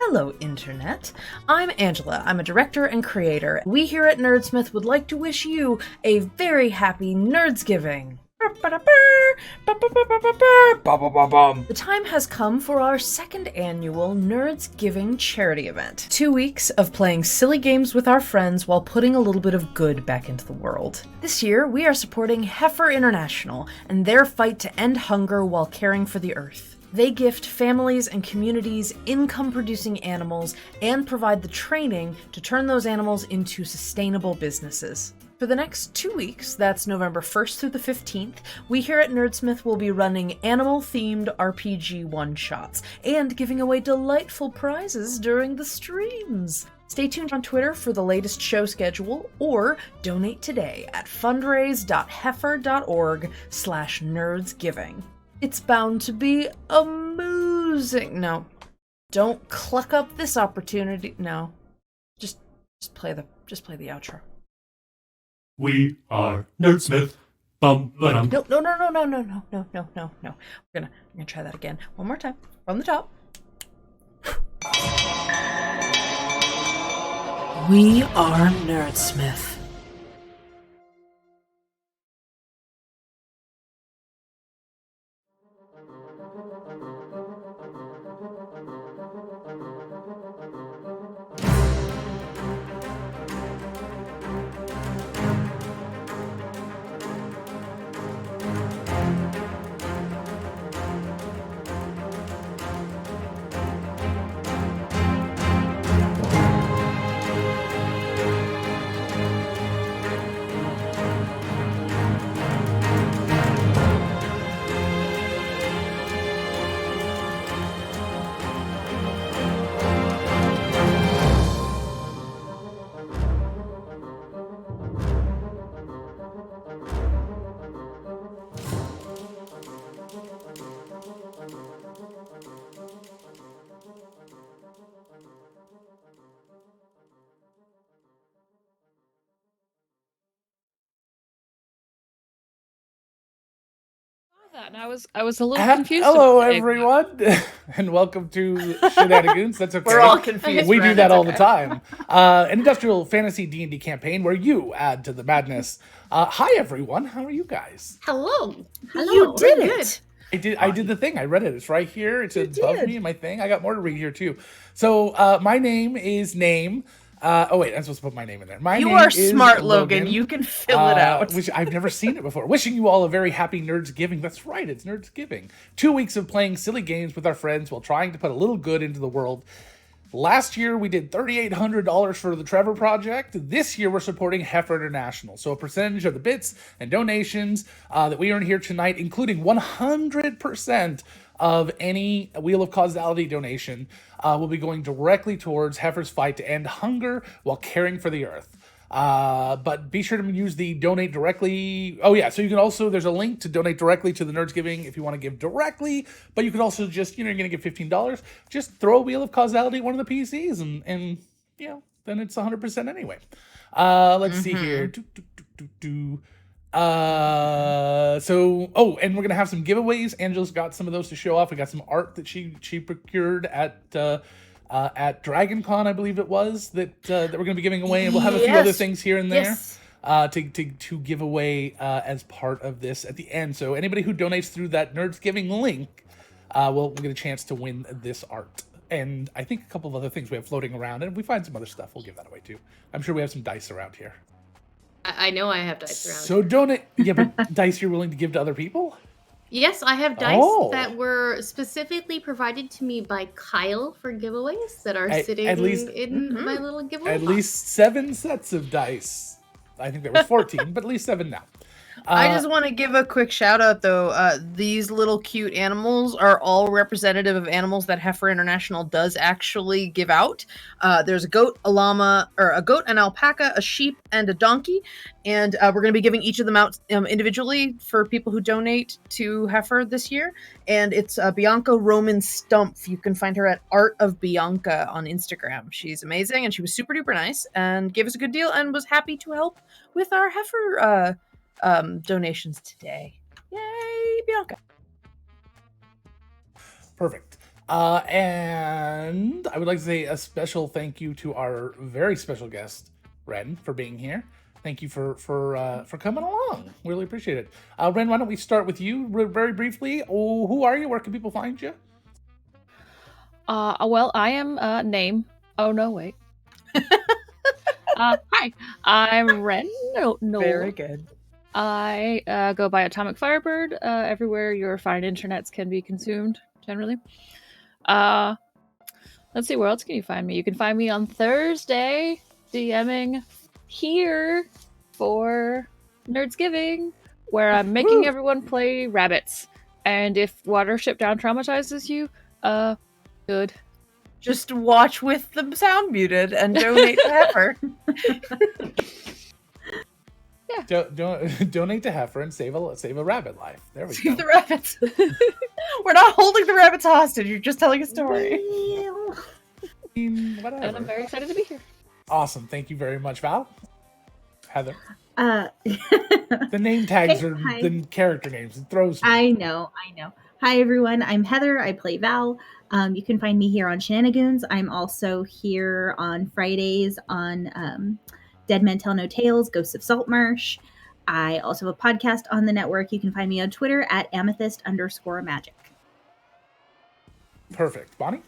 Hello, Internet. I'm Angela. I'm a director and creator. We here at Nerdsmith would like to wish you a very happy Nerdsgiving. The time has come for our second annual Nerdsgiving charity event. 2 weeks of playing silly games with our friends while putting a little bit of good back into the world. This year, we are supporting Heifer International and their fight to end hunger while caring for the Earth. They gift families and communities income-producing animals and provide the training to turn those animals into sustainable businesses. For the next 2 weeks, that's November 1st through the 15th, we here at Nerdsmith will be running animal-themed RPG one-shots and giving away delightful prizes during the streams. Stay tuned on Twitter for the latest show schedule or donate today at fundraise.heifer.org/nerdsgiving. It's bound to be amusing. No, don't cluck up this opportunity. No, just play the outro. We are Nerdsmith. Bum ba-dum. No. We're gonna try that again. One more time. From the top. We are Nerdsmith. And I was a little confused. Hello, everyone, and welcome to Shenanigoons. That's okay. We're all confused. We do that all the time. An industrial fantasy D&D campaign where you add to the madness. Hi, everyone. How are you guys? Hello. You did it. I did the thing. I read it. It's right here. It's above me in my thing. I got more to read here too. So my name is Name. Oh wait, I'm supposed to put my name in there. You are smart, Logan. You can fill it out. Which I've never seen it before. Wishing you all a very happy Nerdsgiving. That's right, it's Nerdsgiving. 2 weeks of playing silly games with our friends while trying to put a little good into the world. Last year, we did $3,800 for the Trevor Project. This year, we're supporting Heifer International. So a percentage of the bits and donations that we earn here tonight, including 100% of any Wheel of Causality donation, will be going directly towards Heifer's fight to end hunger while caring for the Earth. But be sure to use the donate directly. Oh yeah, so you can also, there's a link to donate directly to the Nerdsgiving if you want to give directly, but you could also just, you're going to give $15, just throw a Wheel of Causality at one of the PCs and then it's 100% anyway. Let's see here. And we're gonna have some giveaways. Angela's got some of those to show off. We got some art that she procured at DragonCon, I believe it was, that we're gonna be giving away, and we'll have a few other things here and there to give away as part of this at the end. So anybody who donates through that Nerdsgiving link will get a chance to win this art. And I think a couple of other things we have floating around, and if we find some other stuff, we'll give that away too. I'm sure we have some dice around here. I know I have dice around. So donate. Yeah, but dice you're willing to give to other people? Yes, I have dice that were specifically provided to me by Kyle for giveaways that are sitting in my little giveaway At box. least 7 sets of dice. I think there was 14, but at least 7 now. I just want to give a quick shout out though. These little cute animals are all representative of animals that Heifer International does actually give out. There's a goat, a llama, or a goat, an alpaca, a sheep, and a donkey. And we're going to be giving each of them out individually for people who donate to Heifer this year. And it's Bianca Roman Stumpf. You can find her at Art of Bianca on Instagram. She's amazing, and she was super duper nice and gave us a good deal and was happy to help with our Heifer donations today. Yay, Bianca. Perfect. And I would like to say a special thank you to our very special guest, Wren, for being here. Thank you for coming along. Really appreciate it. Wren, why don't we start with you very briefly? Oh, who are you? Where can people find you? Well, I am name. Oh no, wait. Hi, I'm Wren Knowles. Very good. I go by Atomic Firebird everywhere your fine internets can be consumed, generally. Let's see, where else can you find me? You can find me on Thursday DMing here for Nerdsgiving, where I'm making everyone play rabbits. And if Watership Down traumatizes you, good. Just watch with the sound muted and donate to Heifer. Yeah. Donate to Heifer and save a rabbit life. There we go. Save the rabbits. We're not holding the rabbits hostage. You're just telling a story. Whatever. And I'm very excited to be here. Awesome. Thank you very much, Val. Heather. The name tags are the character names. It throws me. I know. Hi, everyone. I'm Heather. I play Val. You can find me here on Shenanigoons. I'm also here on Fridays on Dead Men Tell No Tales, Ghosts of Saltmarsh. I also have a podcast on the network. You can find me on Twitter at amethyst_magic. Perfect. Bonnie?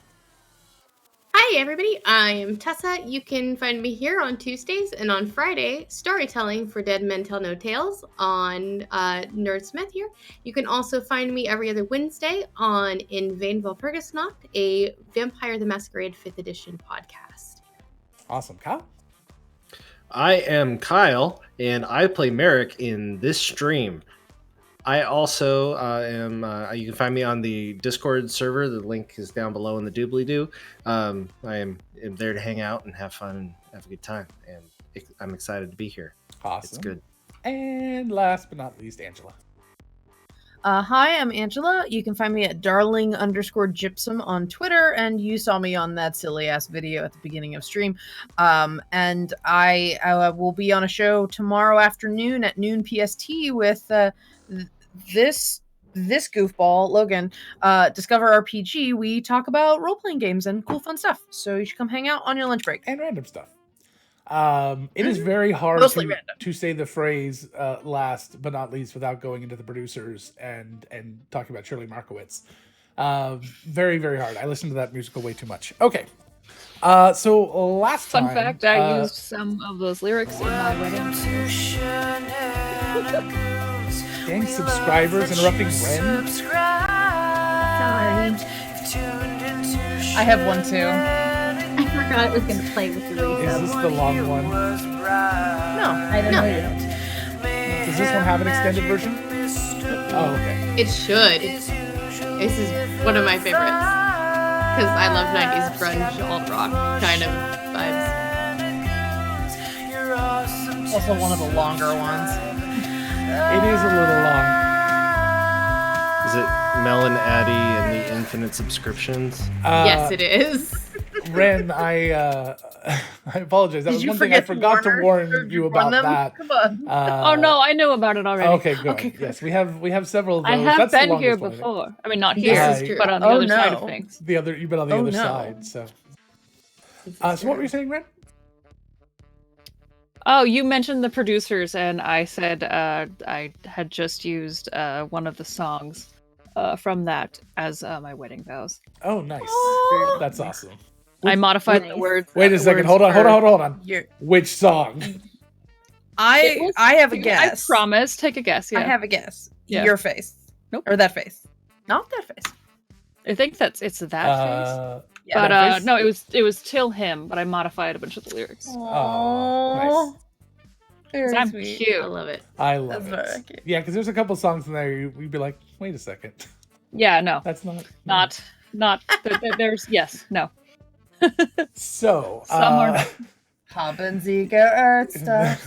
Hi, everybody. I am Tessa. You can find me here on Tuesdays and on Friday, storytelling for Dead Men Tell No Tales on Nerdsmith here. You can also find me every other Wednesday on In Vain Valpurgisnacht, a Vampire the Masquerade 5th edition podcast. Awesome. Kyle? I am Kyle, and I play Merrick in this stream. I also am, you can find me on the Discord server. The link is down below in the doobly-doo. I am there to hang out and have fun and have a good time, and I'm excited to be here. Awesome. It's good. And last but not least, Angela. Hi, I'm Angela. You can find me at darling_gypsum on Twitter, and you saw me on that silly ass video at the beginning of stream. And I will be on a show tomorrow afternoon at noon PST with this goofball, Logan, Discover RPG. We talk about role-playing games and cool fun stuff. So you should come hang out on your lunch break. And random stuff. It is very hard to say the phrase last but not least without going into the producers and talking about Shirley Markowitz. Very, very hard. I listened to that musical way too much. Okay. So last Fun time... fact, I used some of those lyrics in my wedding. Dang, subscribers interrupting Wren. Sorry. I have one too. I forgot it was going to play with the Is resub. this the long one? No, I don't know. Does this one have an extended version? Oh, okay. It should. This is one of my favorites. Because I love 90s grunge, alt rock kind of vibes. Also one of the longer ones. It is a little long. Is it Mel and Addie and the Infinite Subscriptions? Yes, it is. Ren, I apologize. That was one thing I forgot to warn you about that. Come on. Oh no, I knew about it already. Okay, good. Okay, yes, we have several of those. I have That's been the here longest before. I mean, not This here, is but on the true. other Oh, side no. of things. You've been on the other no. side. So what were you saying, Ren? Oh, you mentioned the producers, and I said I had just used one of the songs from that as my wedding vows. Oh, nice. That's awesome. I modified the Nice. words. Wait a second. Hold on. Which song? I have a guess. I promise. Take a guess. Yeah. I have a guess. Yeah. Your face. Nope. Or that face. Not that face. I think it's that face. Yeah, But that face? no, it was Till Him, but I modified a bunch of the lyrics. Oh, nice. Very I'm sweet. cute. I love it. I love That's it. very cute. Yeah, because there's a couple songs in there we'd be like, wait a second. Yeah, no. That's Not there's yes, no. So Some are Haben Sie geärztet?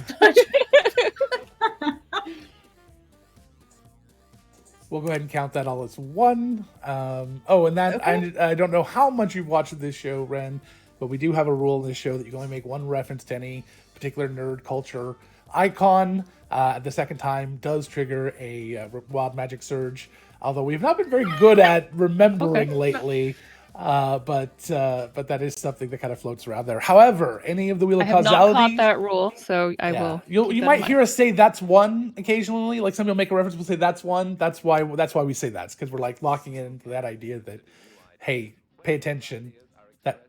we'll go ahead and count that all as one. And that Okay. I don't know how much you've watched this show, Ren, but we do have a rule in this show that you can only make one reference to any particular nerd culture icon. The second time does trigger a wild magic surge. Although we've not been very good at remembering lately But that is something that kind of floats around there. However, any of the Wheel I of have not Causality, caught that rule, so I will. You might hear us say that's one occasionally. Like somebody will make a reference, we'll say that's one. That's why we say that. It's because we're like locking into that idea that, hey, pay attention. That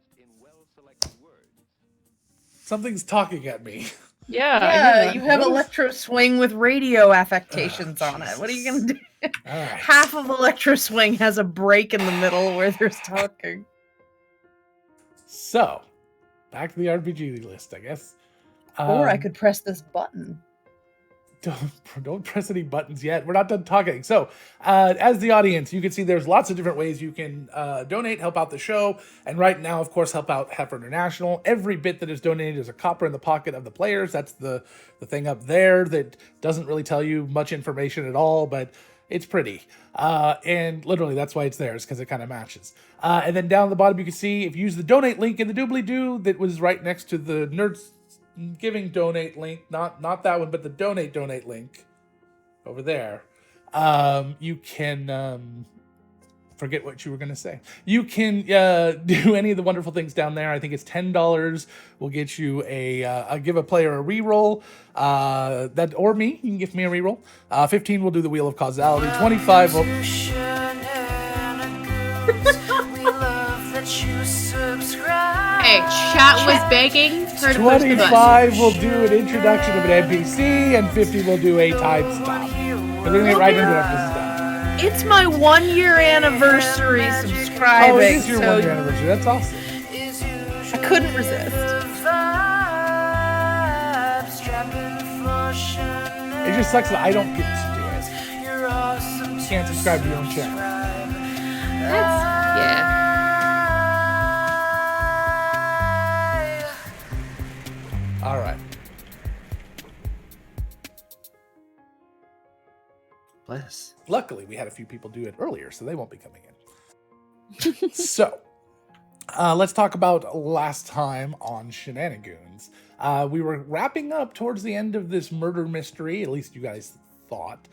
something's talking at me. Yeah, you have Electro Swing with radio affectations on it. What are you going to do? Right. Half of Electro Swing has a break in the middle where there's talking. So, back to the RPG list, I guess. Or I could press this button. Don't press any buttons yet. We're not done talking. So, as the audience, you can see there's lots of different ways you can donate, help out the show, and right now, of course, help out Heifer International. Every bit that is donated is a copper in the pocket of the players. That's the thing up there that doesn't really tell you much information at all, but it's pretty. And literally, that's why it's there, is because it kind of matches. And then down at the bottom, you can see if you use the donate link in the doobly-doo that was right next to the Nerds Giving donate link, not that one, but the donate link over there. You can forget what you were going to say. You can do any of the wonderful things down there. I think it's $10 will get you give a player a reroll. That or me, you can give me a reroll. 15 will do the Wheel of Causality. 25 will. Hey, chat was begging her to push the button. 25 will do an introduction of an NPC, and 50 will do a time stop. We're going to get right into it after this is done. It's my 1 year anniversary subscribing. Oh, it is your 1 year anniversary. That's awesome. I couldn't resist. It just sucks that I don't get to do it. You can't subscribe to your own channel. Yeah. All right. Bless. Luckily, we had a few people do it earlier, so they won't be coming in. So, let's talk about last time on Shenanigoons. We were wrapping up towards the end of this murder mystery, at least you guys thought,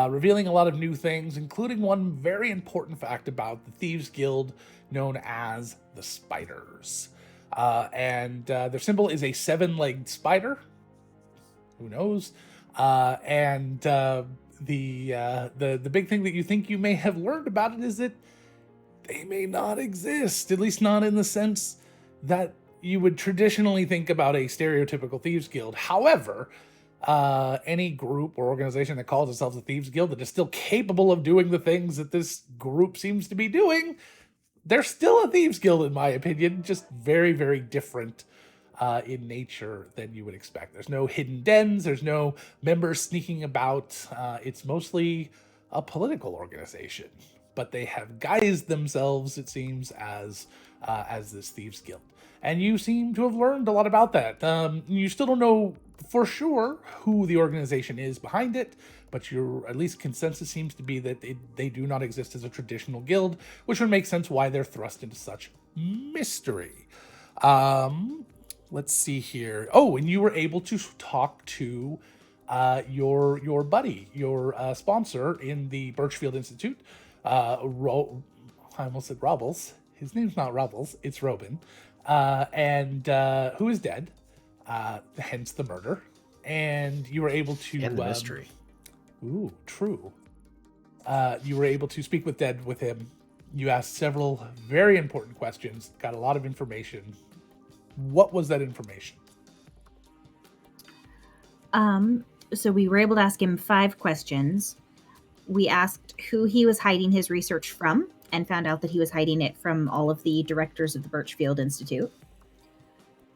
revealing a lot of new things, including one very important fact about the Thieves Guild known as the Spiders. And their symbol is a 7-legged spider. Who knows? And the big thing that you think you may have learned about it is that they may not exist, at least not in the sense that you would traditionally think about a stereotypical Thieves Guild. However, any group or organization that calls itself a Thieves Guild that is still capable of doing the things that this group seems to be doing, they're still a Thieves Guild, in my opinion, just very, very different in nature than you would expect. There's no hidden dens, there's no members sneaking about. It's mostly a political organization, but they have guised themselves, it seems, as this Thieves Guild. And you seem to have learned a lot about that. You still don't know for sure who the organization is behind it, but your at least consensus seems to be that they do not exist as a traditional guild, which would make sense why they're thrust into such mystery. Let's see here. Oh, and you were able to talk to your buddy, your sponsor in the Birchfield Institute. I almost said Rubbles. His name's not Rubbles, it's Robin. And who is dead, hence the murder. And you were able to... And the mystery. Ooh, true. You were able to speak with him. You asked several very important questions, got a lot of information. What was that information? So we were able to ask him 5 questions. We asked who he was hiding his research from and found out that he was hiding it from all of the directors of the Birchfield Institute.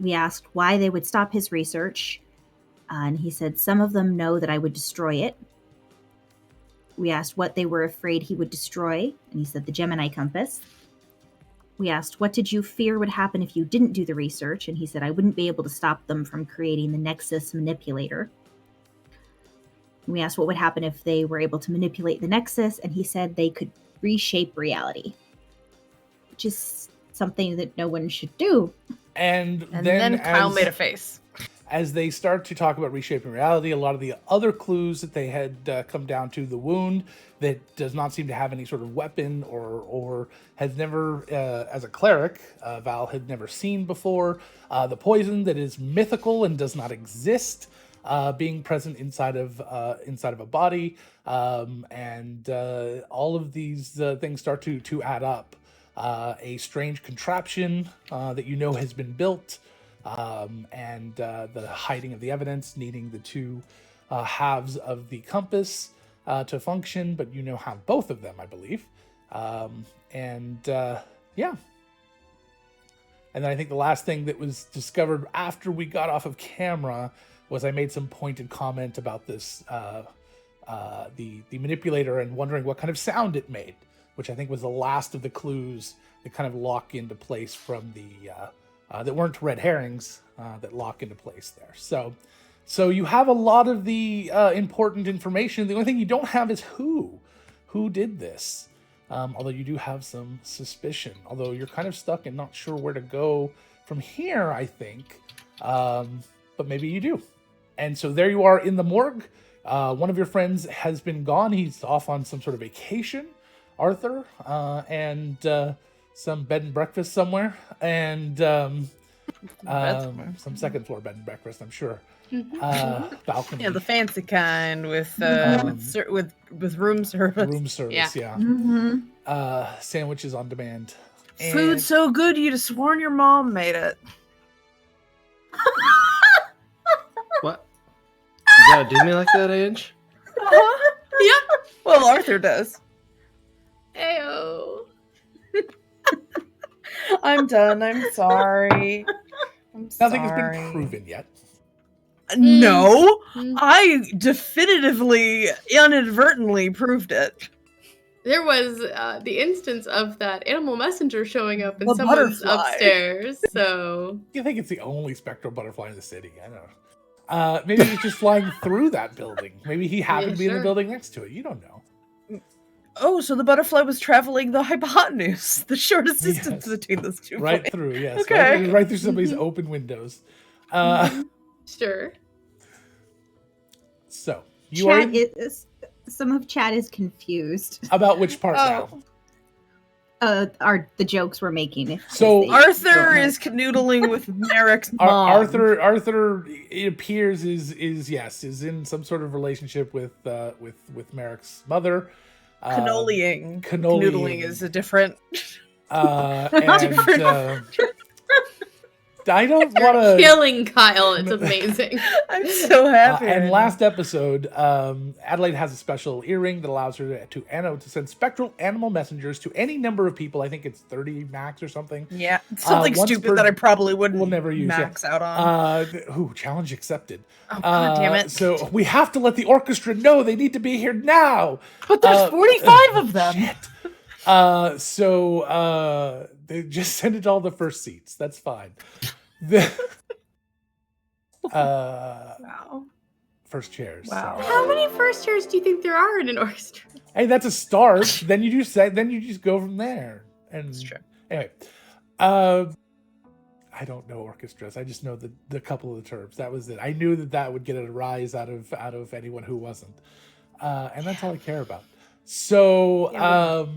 We asked why they would stop his research, and he said some of them know that I would destroy it. We asked what they were afraid he would destroy, and he said the Gemini Compass. We asked what did you fear would happen if you didn't do the research, and he said I wouldn't be able to stop them from creating the Nexus manipulator. We asked what would happen if they were able to manipulate the Nexus, and he said they could reshape reality, which is something that no one should do. And then Kyle made a face. as they start to talk about reshaping reality, a lot of the other clues that they had come down to, the wound that does not seem to have any sort of weapon or has never, as a cleric, Val had never seen before, the poison that is mythical and does not exist, being present inside of a body, and all of these things start to add up. A strange contraption that has been built, and the hiding of the evidence, needing the two halves of the compass to function, but have both of them, I believe. Yeah. And then I think the last thing that was discovered after we got off of camera was I made some pointed comment about this, the manipulator, and wondering what kind of sound it made, which I think was the last of the clues that kind of lock into place from the that weren't red herrings, that lock into place there. So you have a lot of the important information. The only thing you don't have is who did this. Although you do have some suspicion. Although you're kind of stuck and not sure where to go from here, I think. But maybe you do. And so there you are in the morgue. One of your friends has been gone. He's off on some sort of vacation, Arthur, and some bed and breakfast somewhere, and some second floor bed and breakfast, I'm sure. Balcony. Yeah, the fancy kind with room service. Room service, yeah. Mm-hmm. Sandwiches on demand. Food so good you'd have sworn your mom made it. What? You gotta do me like that, Ange? Yeah. Well, Arthur does. Ayo. I'm done. I'm sorry. Nothing has been proven yet. No, I definitively, inadvertently proved it. There was the instance of that animal messenger showing up in The someone's butterfly. upstairs, so... You think it's the only spectral butterfly in the city? I don't know. Maybe it's just flying through that building. Maybe he happened to be in the building next to it. You don't know. Oh, so the butterfly was traveling the hypotenuse, the shortest distance Yes. between those two Right points. through, yes. Okay. Right through somebody's open windows. Sure. So, you are Some of chat is confused. about which part now? Are the jokes we're making? So Arthur is canoodling with Merrick's mom. Arthur, it appears is in some sort of relationship with Merrick's mother. Canoodling. Canoodling. Canoodling is a different. I don't want to Killing Kyle. It's amazing. I'm so happy. And last episode, Adelaide has a special earring that allows her to send spectral animal messengers to any number of people. I think it's 30 max or something. Yeah, something once stupid per- that I probably wouldn't We'll never use max out on. Challenge accepted. Oh, God damn it. So we have to let the orchestra know they need to be here now. But there's 45 of them. So they just send it to all the first seats. That's fine. Wow. First chairs. Wow. So. How many first chairs do you think there are in an orchestra? Hey, that's a start. Then you just go from there. And That's true. Anyway, I don't know orchestras. I just know the couple of the terms. That was it. I knew that would get a rise out of anyone who wasn't, and that's all I care about. So,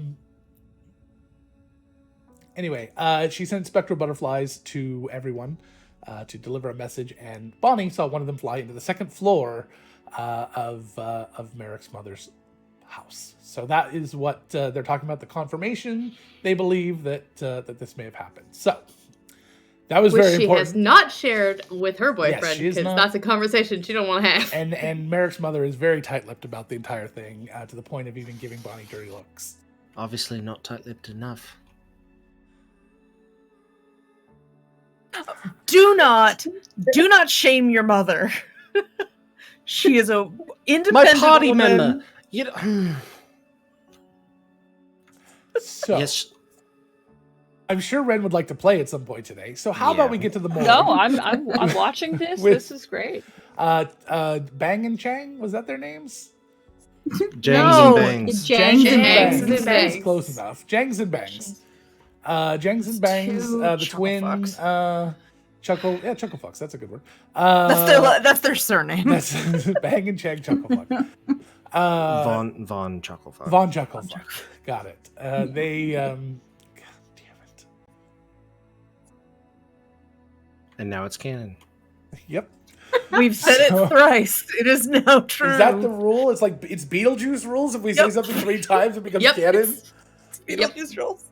anyway, she sent spectral butterflies to everyone to deliver a message, and Bonnie saw one of them fly into the second floor of Merrick's mother's house. So that is what they're talking about, the confirmation they believe that this may have happened. So that was very important. Which she has not shared with her boyfriend, Yes, because that's a conversation she don't want to have. And Merrick's mother is very tight-lipped about the entire thing, to the point of even giving Bonnie dirty looks. Obviously not tight-lipped enough. Do not shame your mother. She is a independent My party woman. member. You know, So yes. I'm sure Wren would like to play at some point today. So how about we get to the morning? No, I'm watching this. With- This is great. Bang and Chang, was that their names? Jangs and bangs. It's Jangs and Jangs Bangs. and Bangs. That's close enough. Jangs and Bangs. Jangs and Bangs, Two the chuckle twin, fucks. Chucklefucks. That's a good word. That's their surname. That's Bang and Chang Chucklefuck. Von Chucklefuck. Von Chucklefuck. Got it. God damn it. And now it's canon. Yep. We've said it thrice. It is now true. Is that the rule? It's like it's Beetlejuice rules. If we say something 3 times, it becomes canon. Beetlejuice rules.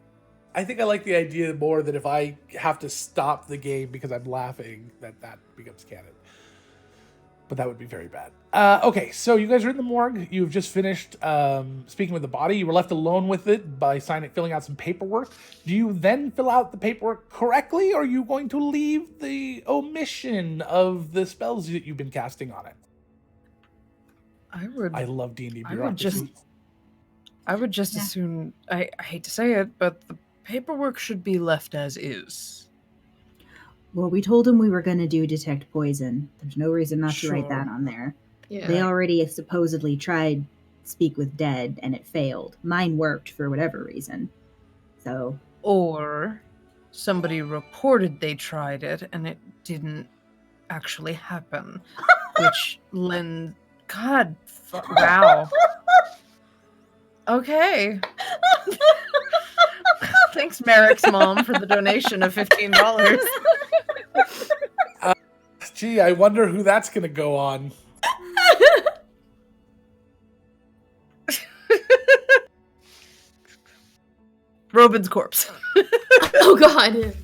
I think I like the idea more that if I have to stop the game because I'm laughing, that becomes canon. But that would be very bad. Okay, so you guys are in the morgue. You've just finished speaking with the body. You were left alone with it by filling out some paperwork. Do you then fill out the paperwork correctly, or are you going to leave the omission of the spells that you've been casting on it? I love D&D bureaucracy. I would just as soon... I hate to say it, but the paperwork should be left as is. Well, we told him we were going to do detect poison. There's no reason not to write that on there. Yeah. They already supposedly tried speak with dead, and it failed. Mine worked for whatever reason. So... Or somebody reported they tried it, and it didn't actually happen. Which God, wow. Okay. Thanks, Merrick's mom, for the donation of $15. Gee, I wonder who that's going to go on. Robin's corpse. Oh, God.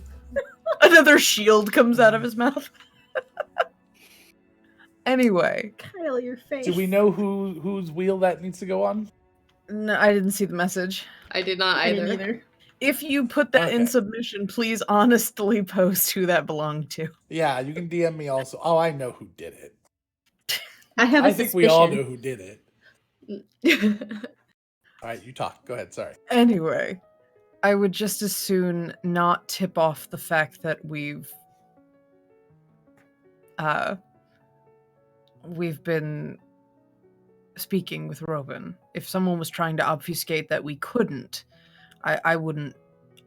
Another shield comes out of his mouth. Anyway. Kyle, your face. Do we know whose wheel that needs to go on? No, I didn't see the message. I did not I either. didn't either. If you put that in submission, please honestly post who that belonged to. Yeah, you can DM me also. Oh, I know who did it. I think we all know who did it. All right, you talk. Go ahead. Sorry. Anyway, I would just as soon not tip off the fact that we've been speaking with Robin. If someone was trying to obfuscate that we couldn't, I wouldn't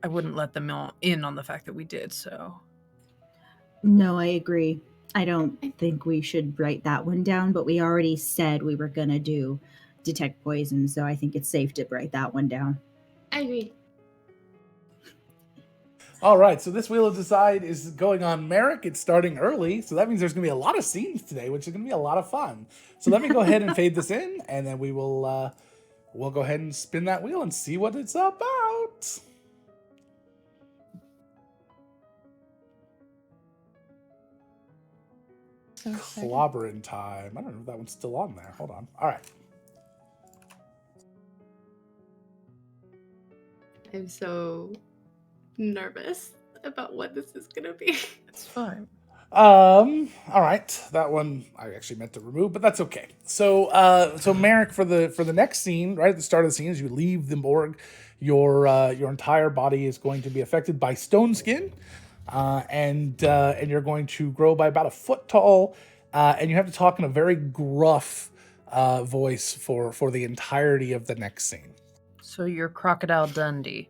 let them in on the fact that we did so. No, I agree. I don't think we should write that one down, but we already said we were going to do detect poison, so I think it's safe to write that one down. I agree. All right, so this Wheel of Decide is going on Merrick. It's starting early, so that means there's going to be a lot of scenes today, which is going to be a lot of fun. So let me go ahead and fade this in, and then we will we'll go ahead and spin that wheel and see what it's about. Clobbering time. I don't know if that one's still on there. Hold on. All right. I'm so nervous about what this is gonna be. It's fine. All right. That one I actually meant to remove, but that's okay. So Merrick, for the next scene, right at the start of the scene, as you leave the morgue, your entire body is going to be affected by stone skin, and you're going to grow by about a foot tall, and you have to talk in a very gruff voice for the entirety of the next scene. So you're Crocodile Dundee.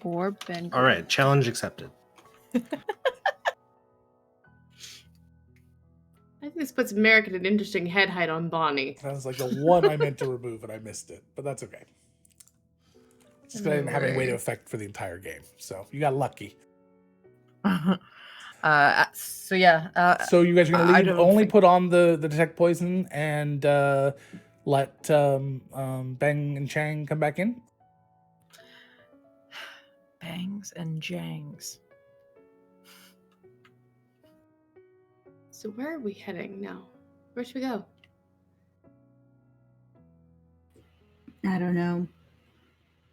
Or Ben. All right, challenge accepted. I think this puts Merrick at an interesting head height on Bonnie. That was like the one I meant to remove, and I missed it, but that's okay. Just 'cause I didn't have any way to affect for the entire game, so you got lucky. So yeah. So you guys are gonna leave, only put on the detect poison and let Bang and Chang come back in. Bangs and jangs. So where are we heading now? Where should we go? I don't know.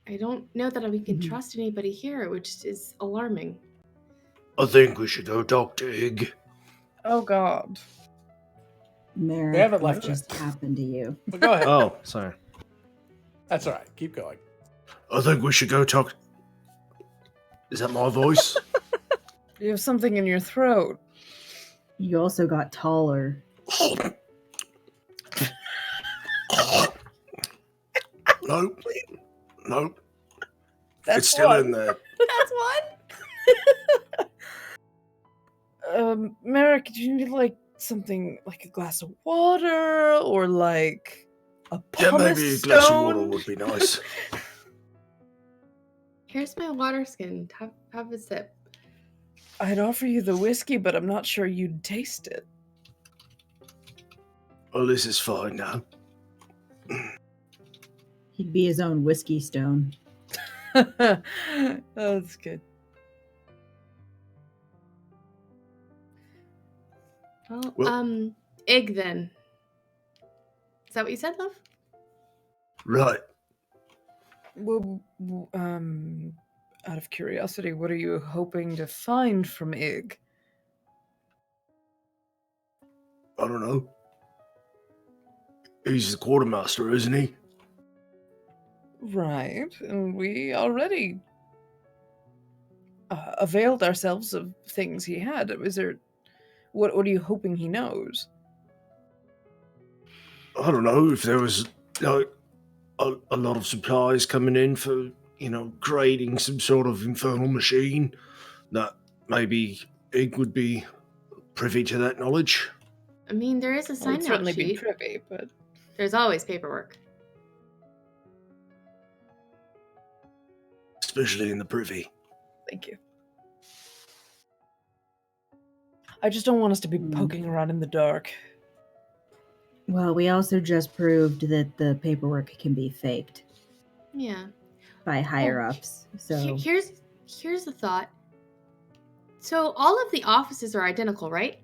I don't know that we can trust anybody here, which is alarming. I think we should go talk to Ig. Oh God. Merrick, They haven't what left just yet. happened to you? But go ahead. Oh, sorry. That's all right. Keep going. I think we should go talk. Is that my voice? You have something in your throat. You also got taller. Nope. Nope. It's still in there. That's one. Merrick, do you need like something like a glass of water or like a pumice Maybe a glass of water stone? would be nice. Here's my water skin. Have a sip. I'd offer you the whiskey, but I'm not sure you'd taste it. Well, this is fine now. He'd be his own whiskey stone. Oh, that's good. Well, egg then. Is that what you said, love? Right. Well, out of curiosity, what are you hoping to find from Ig? I don't know. He's the quartermaster, isn't he? Right, and we already availed ourselves of things he had. Is there... What are you hoping he knows? I don't know if there was like a lot of supplies coming in for, creating some sort of infernal machine, that maybe Ig would be privy to that knowledge. I mean, there is a I'd sign out certainly be sheet. privy, but There's always paperwork. Especially in the privy. thank you. I just don't want us to be poking around in the dark. Well, we also just proved that the paperwork can be faked Yeah. by higher-ups. So Here's the thought. So all of the offices are identical, right?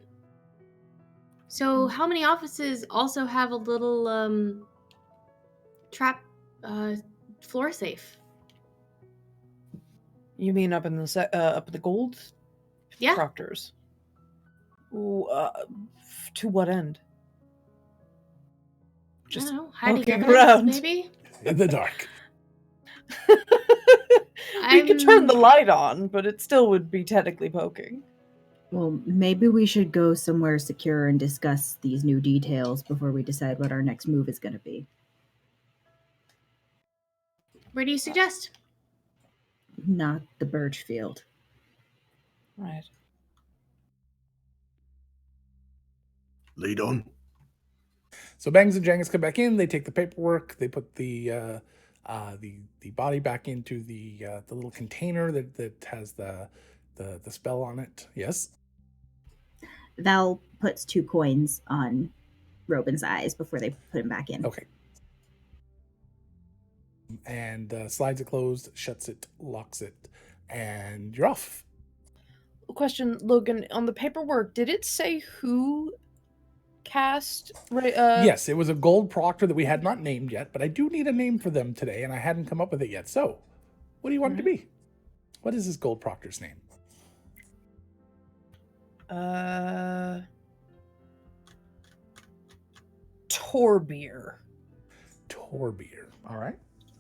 So how many offices also have a little trap floor safe? You mean up in the up in the gold? Yeah. Proctors. Ooh, to what end? I Just don't know, hiding poking evidence, around. maybe? In the dark. We could turn the light on, but it still would be technically poking. well, maybe we should go somewhere secure and discuss these new details before we decide what our next move is going to be. Where do you suggest? Not the birch field. Right. Lead on. So Bangs and Jangus come back in. They take the paperwork. They put the body back into the little container that has the spell on it. Yes. Val puts 2 coins on Robin's eyes before they put him back in. Okay. And slides it closed, shuts it, locks it, and you're off. Question, Logan, on the paperwork, did it say who cast? Yes, it was a gold proctor that we had not named yet, but I do need a name for them today, and I hadn't come up with it yet. So, what do you want it to be? What is this gold proctor's name? Torbeer. Torbeer. All right.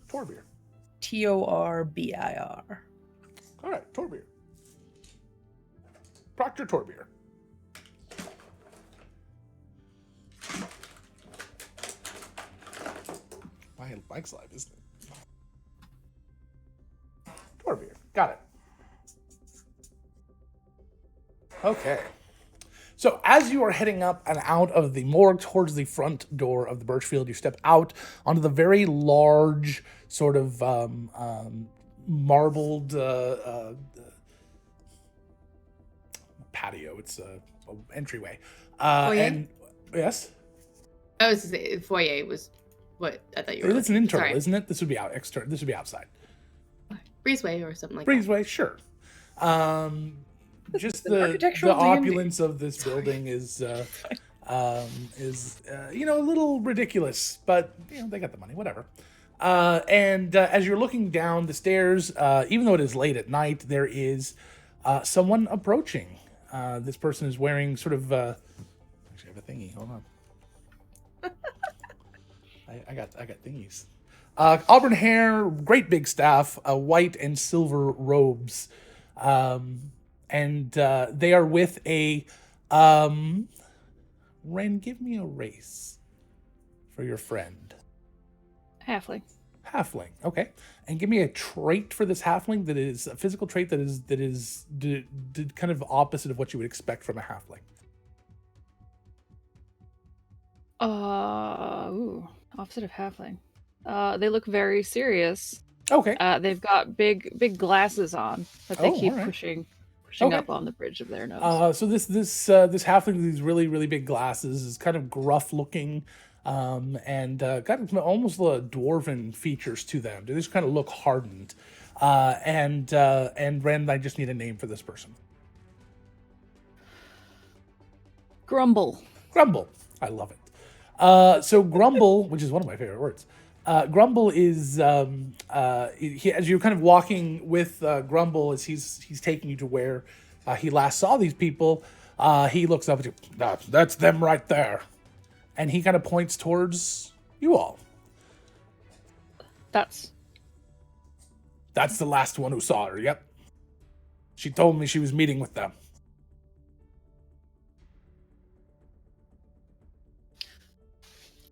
Torbeer. Torbir. All right, Torbeer. Proctor Torbeer. Mike's live, isn't it? Torbeer. Got it. Okay. So as you are heading up and out of the morgue towards the front door of the Birchfield, you step out onto the very large sort of marbled patio. It's a entryway. And yes? I was to say foyer was what I thought you were. It's an internal, Sorry. isn't it? This would be out external. This would be outside. Breezeway or something like Breezeway, sure. Just the architectural opulence of this building is a little ridiculous, but they got the money, whatever. And as you're looking down the stairs, even though it is late at night, there is someone approaching. This person is wearing sort of actually I have a thingy. Hold on. I got thingies. Auburn hair, great big staff, white and silver robes. And they are with a Wren, give me a race for your friend. Halfling. Halfling. Okay. And give me a trait for this halfling that is a physical trait that is kind of opposite of what you would expect from a halfling. Opposite of halfling. They look very serious. Okay. They've got big glasses on that they keep all right. pushing Okay. up on the bridge of their nose. So this halfling with these really big glasses is kind of gruff looking, and got almost dwarven features to them. They just kind of look hardened. And Ren, I just need a name for this person. Grumble. Grumble. I love it. So Grumble, which is one of my favorite words. Grumble is as you're kind of walking with Grumble as he's taking you to where he last saw these people. He looks up at you. That's them right there, and he kind of points towards you all. That's the last one who saw her. Yep. She told me she was meeting with them.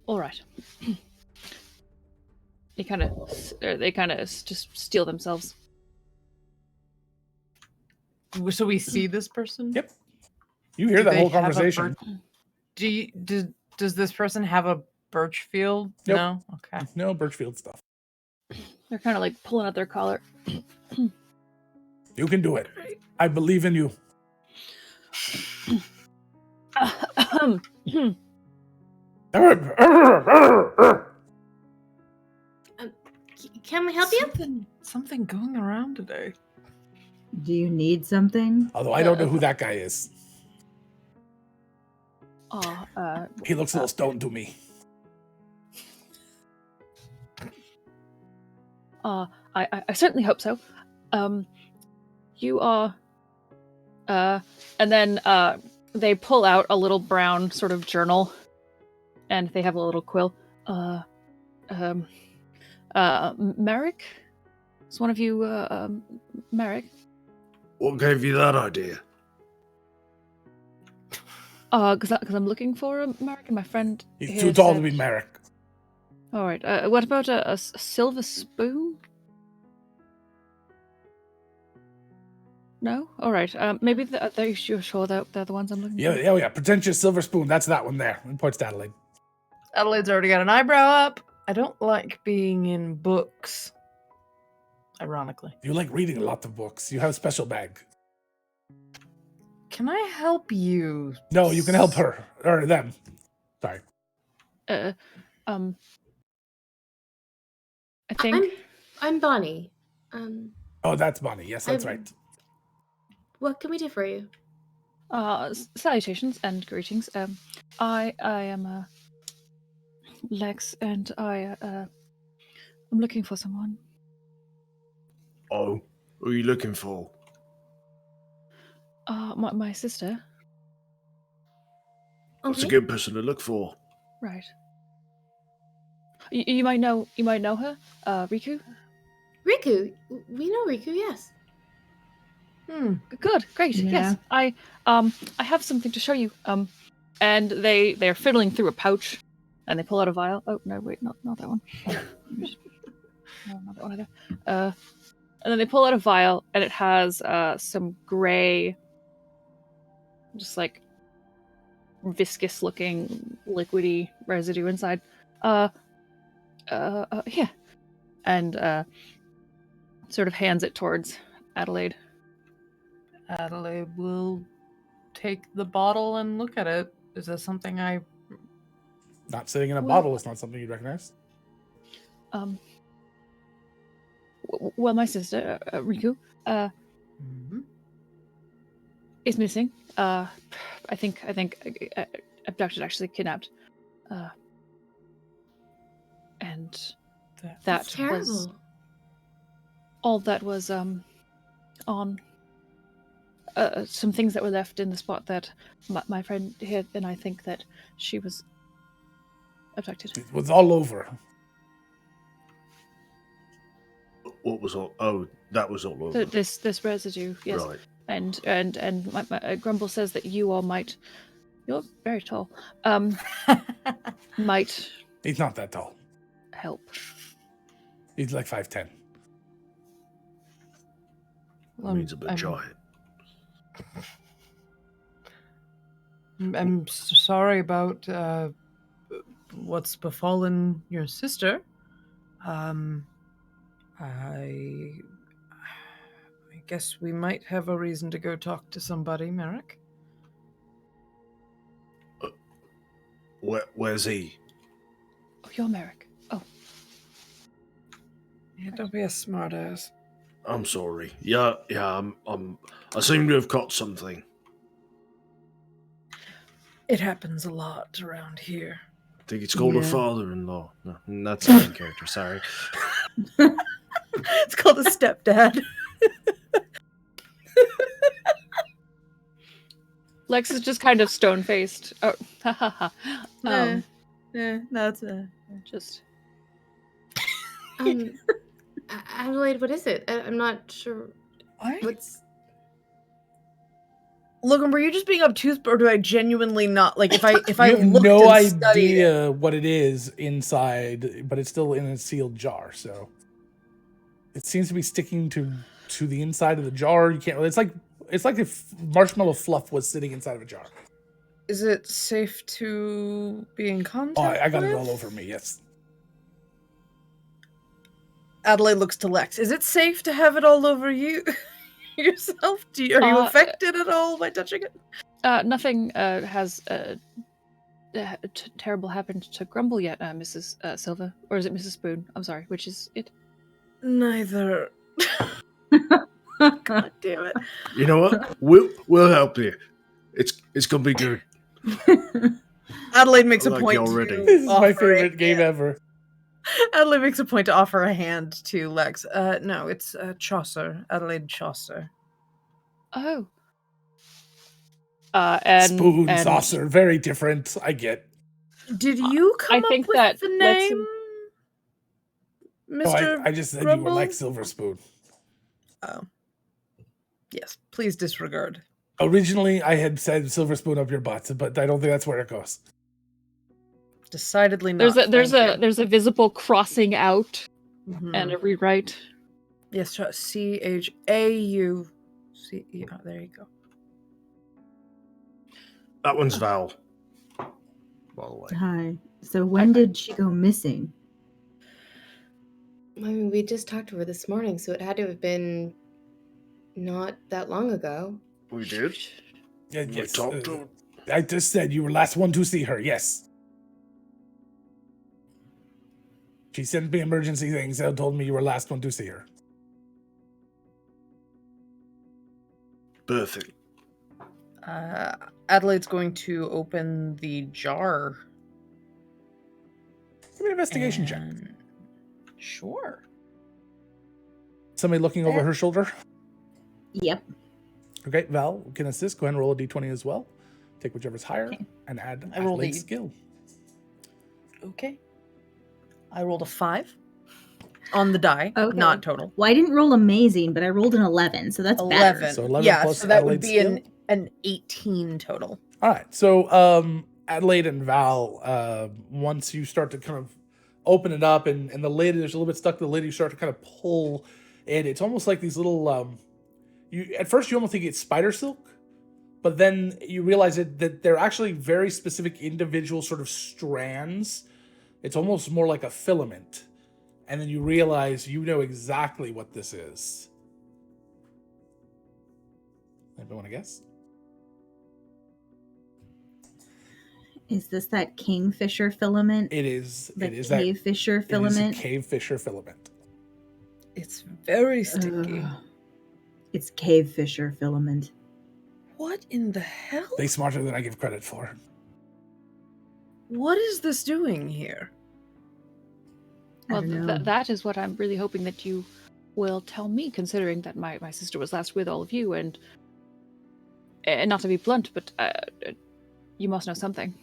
all right. They kind of just steal themselves. So we see this person? Yep. You hear that whole conversation. Does this person have a Birchfield? Nope. No? Okay. No Birchfield stuff. They're kind of like pulling out their collar. You can do it. I believe in you. Can we help you? Something going around today. Do you need something? Although I don't know who that guy is. He looks a little stoned to me. I certainly hope so. You are... and then they pull out a little brown sort of journal, and they have a little quill. Merrick? Is one of you, Merrick? What gave you that idea? Because I'm looking for a Merrick, and my friend He's here too tall to said- be Merrick. All right. What about a silver spoon? No? All right. Maybe you're sure they're the ones I'm looking for? Yeah. Pretentious silver spoon. That's that one there. And points to Adelaide. Adelaide's already got an eyebrow up. I don't like being in books. Ironically. You like reading a lot of books. You have a special bag. Can I help you? No, you can help her. Or them. Sorry. I think... I'm Bonnie. Oh, that's Bonnie. Yes, that's right. What can we do for you? Salutations and greetings. I am Lex, and I'm looking for someone. Oh, who are you looking for? My sister. That's a Okay. good person to look for. Right. You might know her, Riku. Riku. We know Riku, yes. Good, great, yes. I have something to show you. And they're fiddling through a pouch, and they pull out a vial. Oh no, wait, not that one. No, not that one either. And then they pull out a vial, and it has some gray, just like viscous-looking, liquidy residue inside. Yeah, and sort of hands it towards Adelaide. Adelaide will take the bottle and look at it. Is that something I... Not sitting in a bottle is not something you'd recognize. Well, my sister, Riku, is missing. I think abducted, actually kidnapped. And that That's terrible. was all that was on some things that were left in the spot that my friend hid, and I think that she was abducted. It was all over. What was all? Oh, that was all over. This residue, yes. Right. And my Grumble says that you all might. You're very tall. Might He's not that tall. help. He's like 5'10". Means a bit giant. I'm sorry about what's befallen your sister. I guess we might have a reason to go talk to somebody, Merrick. Where's he? Oh, you're Merrick. Oh. Yeah, don't be a smartass. I'm sorry. Yeah. I seem to have caught something. It happens a lot around here. I think it's called a Yeah. father-in-law. No, that's the main character. Sorry. It's called a stepdad. Lex is just kind of stone-faced. Oh, ha ha ha. That's Just... Adelaide, what is it? I'm not sure. What's... Logan, were you just being obtuse, or do I genuinely not like? If I You have looked no and studied it- idea what it is inside, but it's still in a sealed jar. So it seems to be sticking to the inside of the jar. You can't really. It's like if marshmallow fluff was sitting inside of a jar. Is it safe to be in contact? Oh, I got it with? all over me. Yes. Adelaide looks to Lex. Is it safe to have it all over you yourself? Are you affected at all by touching it? Nothing has terrible happened to Grumble yet, Mrs. Silva. Or is it Mrs. Spoon? I'm sorry, which is it? Neither. God damn it. You know what? We'll help you. It's gonna be good. Adelaide makes I a like point you already. to This is my offer favorite a game hand. ever. Adelaide makes a point to offer a hand to Lex. No, it's Chaucer. Adelaide Chaucer. Oh. And Spoon, and saucer, very different. I get. Did you come I think up with that the Lex name, No, Mr. I just said you were Grumble? like Silver Spoon. Oh. Yes, please disregard. Originally, I had said Silver Spoon up your butt, but I don't think that's where it goes. Decidedly not. there's thank a visible crossing out you. Mhm. and a rewrite. Yes, CHAUC. Oh, there you go. That one's Val. By the way. Hi. So when did she go missing? I mean, we just talked to her this morning, so it had to have been not that long ago. We did. Yeah, We yes. talked to her. I just said you were last one to see her. Yes. She sent me emergency things and told me you were last one to see her. Perfect. Adelaide's going to open the jar. Give me an investigation check. and- Sure. Somebody looking over her shoulder. Yep. Okay, Val can assist. Go ahead and roll a d20 as well. Take whichever's higher Okay. and add I rolled Adelaide's a- skill. Okay. I rolled a 5 on the die, Okay. not total. Well, I didn't roll amazing, but I rolled an 11, so that's 11. better. So 11 yeah, plus so that would Adelaide's be skill? an 18 total. All right. So Adelaide and Val, once you start to kind of open it up and the lid, there's a little bit stuck to the lid, you start to kind of pull it. It's almost like these little, at first you almost think it's spider silk, but then you realize that they're actually very specific individual sort of strands. It's almost more like a filament. And then you realize you know exactly what this is. Anybody want to guess? Is this that kingfisher filament? It is. The It is cavefisher that. filament? It is a cavefisher filament. It's very sticky. Ugh. It's cavefisher filament. What in the hell? They smarter than I give credit for. What is this doing here? I Well, don't know. that is what I'm really hoping that you will tell me, considering that my sister was last with all of you, and not to be blunt, but you must know something.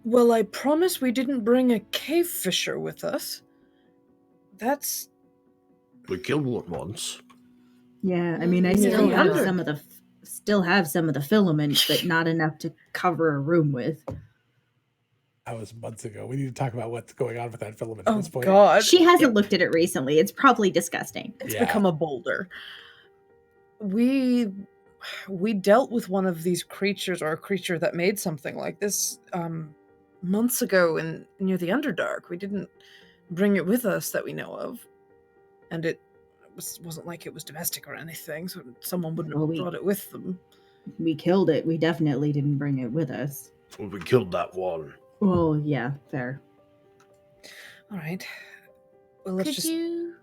Well, I promise we didn't bring a cave fisher with us. That's... We killed one once. Yeah, I mean, I Yeah, still have wonder. some of the filament, but not enough to cover a room with. That was months ago. We need to talk about what's going on with that filament at Oh this point. God, She hasn't looked at it recently. It's probably disgusting. it's Yeah. become a boulder. We dealt with one of these creatures, or a creature that made something like this, months ago near the Underdark. We didn't bring it with us that we know of, and it wasn't like it was domestic or anything, so someone wouldn't Well, have brought it with them. We killed it. We definitely didn't bring it with us. Well, we killed that one. Oh, yeah, fair. All right. Well, let's Could just. you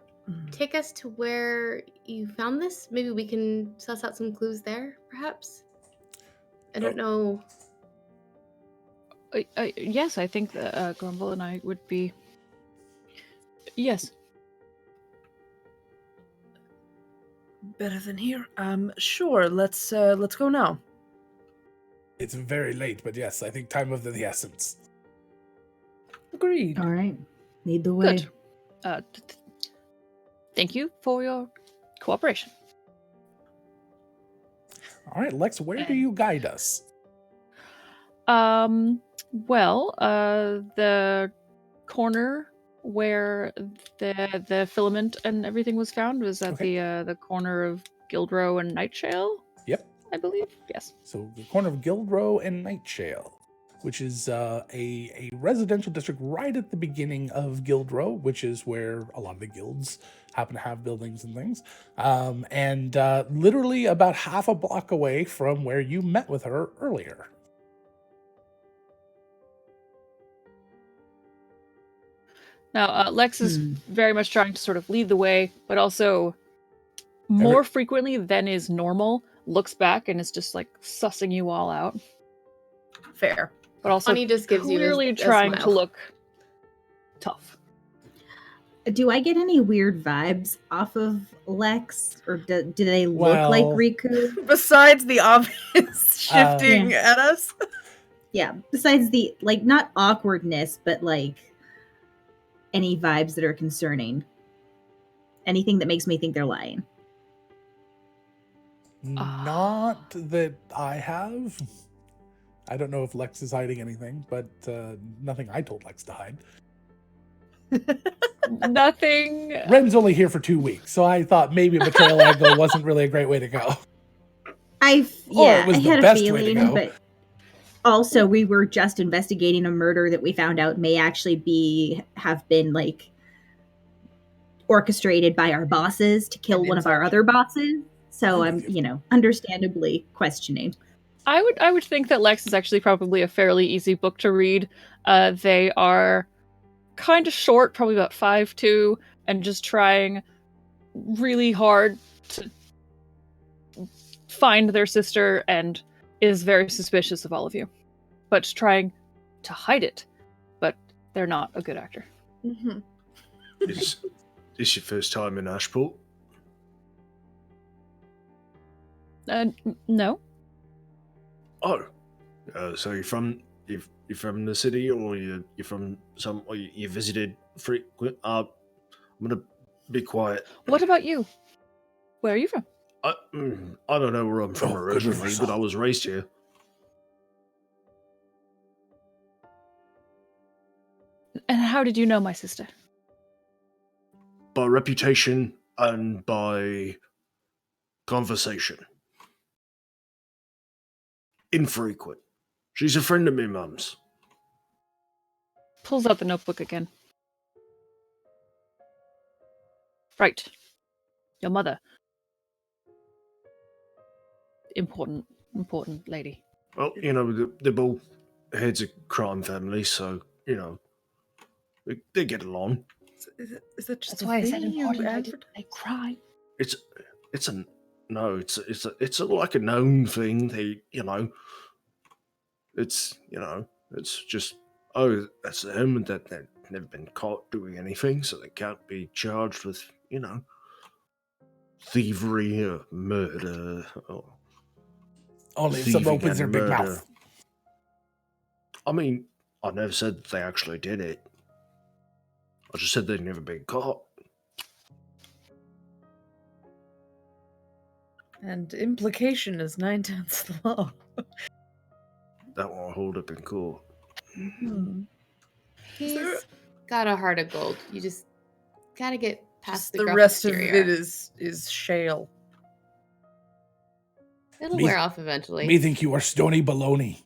take us to where you found this? Maybe we can suss out some clues there, perhaps? I don't know. Yes, I think that Grumble and I would be. Yes. Better than here. Sure. Let's go now. It's very late, but yes, I think time of the essence. Agreed. All right. Lead the way. Good. Thank you for your cooperation. All right, Lex, where do you guide us? Well, the corner where the filament and everything was found was at the corner of Guildrow and Nightshale. Yep. I believe. Yes. So the corner of Guildrow and Nightshale, which is a residential district right at the beginning of Guildrow, which is where a lot of the guilds happen to have buildings and things. And literally about half a block away from where you met with her earlier. Now, Lex is very much trying to sort of lead the way, but also more frequently than is normal, looks back and is just like sussing you all out. Fair. But also Funny just gives you clearly a trying smile. to look tough. Do I get any weird vibes off of Lex? Or do they look like Well- Riku? Besides the obvious shifting Yeah. at us. Yeah, besides the, like, not awkwardness, but, like, any vibes that are concerning. Anything that makes me think they're lying. Not that I have. I don't know if Lex is hiding anything, but nothing I told Lex to hide. Nothing. Ren's only here for 2 weeks, so I thought maybe a betrayal angle wasn't really a great way to go. I it was the had a best way to feeling, go. but also we were just investigating a murder that we found out may actually have been like orchestrated by our bosses to kill one of our other bosses. So I'm, understandably questioning. I would think that Lex is actually probably a fairly easy book to read. They are kind of short, probably about 5'2", and just trying really hard to find their sister, and is very suspicious of all of you, but trying to hide it. But they're not a good actor. Mm-hmm. Is this your first time in Ashport? No. Oh, so you're from the city, or you're from or you visited frequent? I'm gonna be quiet. What about you? Where are you from? I don't know where I'm from Oh, good originally, Riverside. but I was raised here. And how did you know my sister? By reputation and by conversation. Infrequent. She's a friend of me mum's. Pulls out the notebook again. Right. Your mother. Important lady. Well, they're both heads of crime families, so, they get along. Is that just That's why I said thing you important. I advert- didn't say crime. It's like a known thing. It's just, oh, that's them, and that they've never been caught doing anything, so they can't be charged with, thievery or murder. Or Only if someone thieving opens their and big murder. mouth. I mean, I never said that they actually did it. I just said they'd never been caught. And implication is 9/10 the law. That won't hold up in court. Hmm. He's got a heart of gold. You just gotta get past The gruff rest of exterior. it is shale. It'll Me- wear off eventually. Me think you are stony baloney.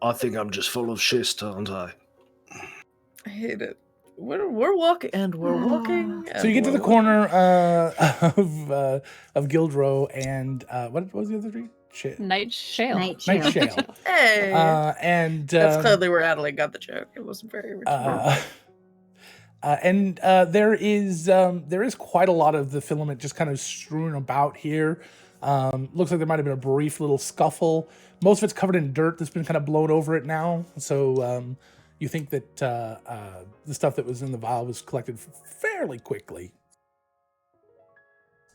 I think I'm just full of shit, aren't I? I hate it. We're walking, and we're walking. So you get to the corner of Guild Row and what was the other street? Night Shale. Night Night Shale. Shale. Hey, And that's clearly where Adelaide got the joke. It wasn't very original. There is quite a lot of the filament just kind of strewn about here. Looks like there might have been a brief little scuffle. Most of it's covered in dirt that's been kind of blown over it now. So you think that the stuff that was in the vial was collected fairly quickly,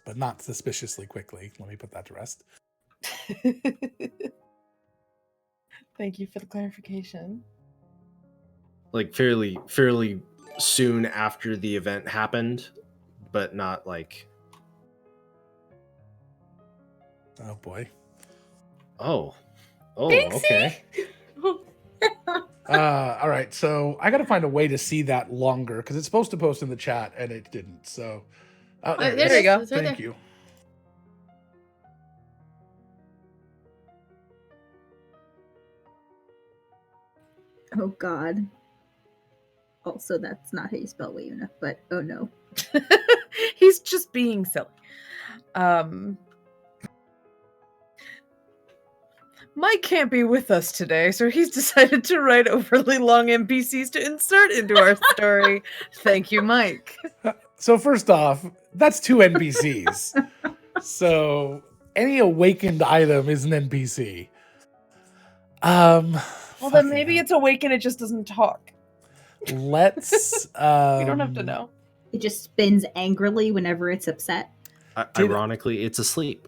but not suspiciously quickly. Let me put that to rest. Thank you for the clarification. Like fairly soon after the event happened, but not like. Oh boy. Oh, Binksy? okay. All right, so I got to find a way to see that longer because it's supposed to post in the chat and it didn't. So there, it there is. you go. It's right Thank there. you. Oh God. Also, that's not how you spell Wayuna, but oh no. He's just being silly. Mike can't be with us today, so he's decided to write overly long NPCs to insert into our story. Thank you, Mike. So first off, that's 2 NPCs. So any awakened item is an NPC. Well, then maybe it's awake and it just doesn't talk. Let's. We don't have to know. It just spins angrily whenever it's upset. Ironically, it's asleep.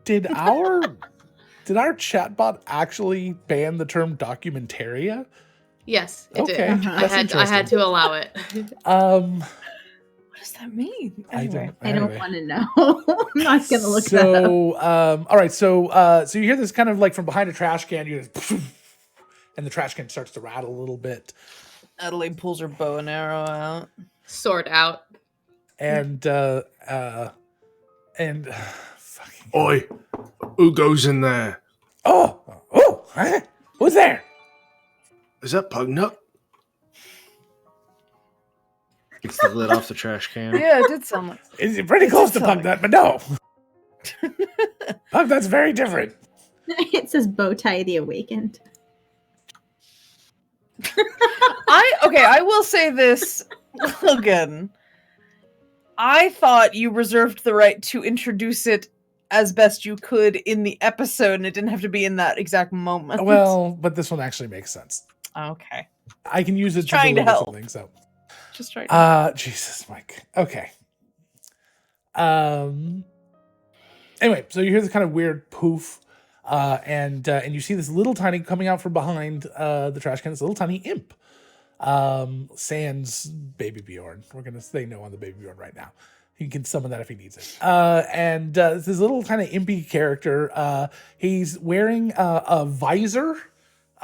Did our chatbot actually ban the term documentaria? Yes, it Okay, did. that's I had interesting. to allow it. What does that mean? Anyway. I don't want to know. I'm not gonna look that up. So, all right. So you hear this kind of like from behind a trash can. You just, and the trash can starts to rattle a little bit. Adelaide pulls her bow and arrow out. Sword out. And fucking. Oi, who goes in there? Oh, huh? Who's there? Is that Pugnut? Gets the lid off the trash can. Yeah, it did sound like. Is it pretty close to something. Pugnut? But no, Pugnut's very different. It says Bowtie the Awakened. I will say this again. I thought you reserved the right to introduce it as best you could in the episode, and it didn't have to be in that exact moment. Well, but this one actually makes sense. Okay. I can use it Trying to deliver help. something. So, Just trying. Jesus, Mike. Okay. Anyway, so you hear this kind of weird poof, and you see this little tiny coming out from behind the trash can. This little tiny imp. Sans Baby Bjorn. We're gonna say no on the Baby Bjorn right now. He can summon that if he needs it. And this little kind of impy character. He's wearing a visor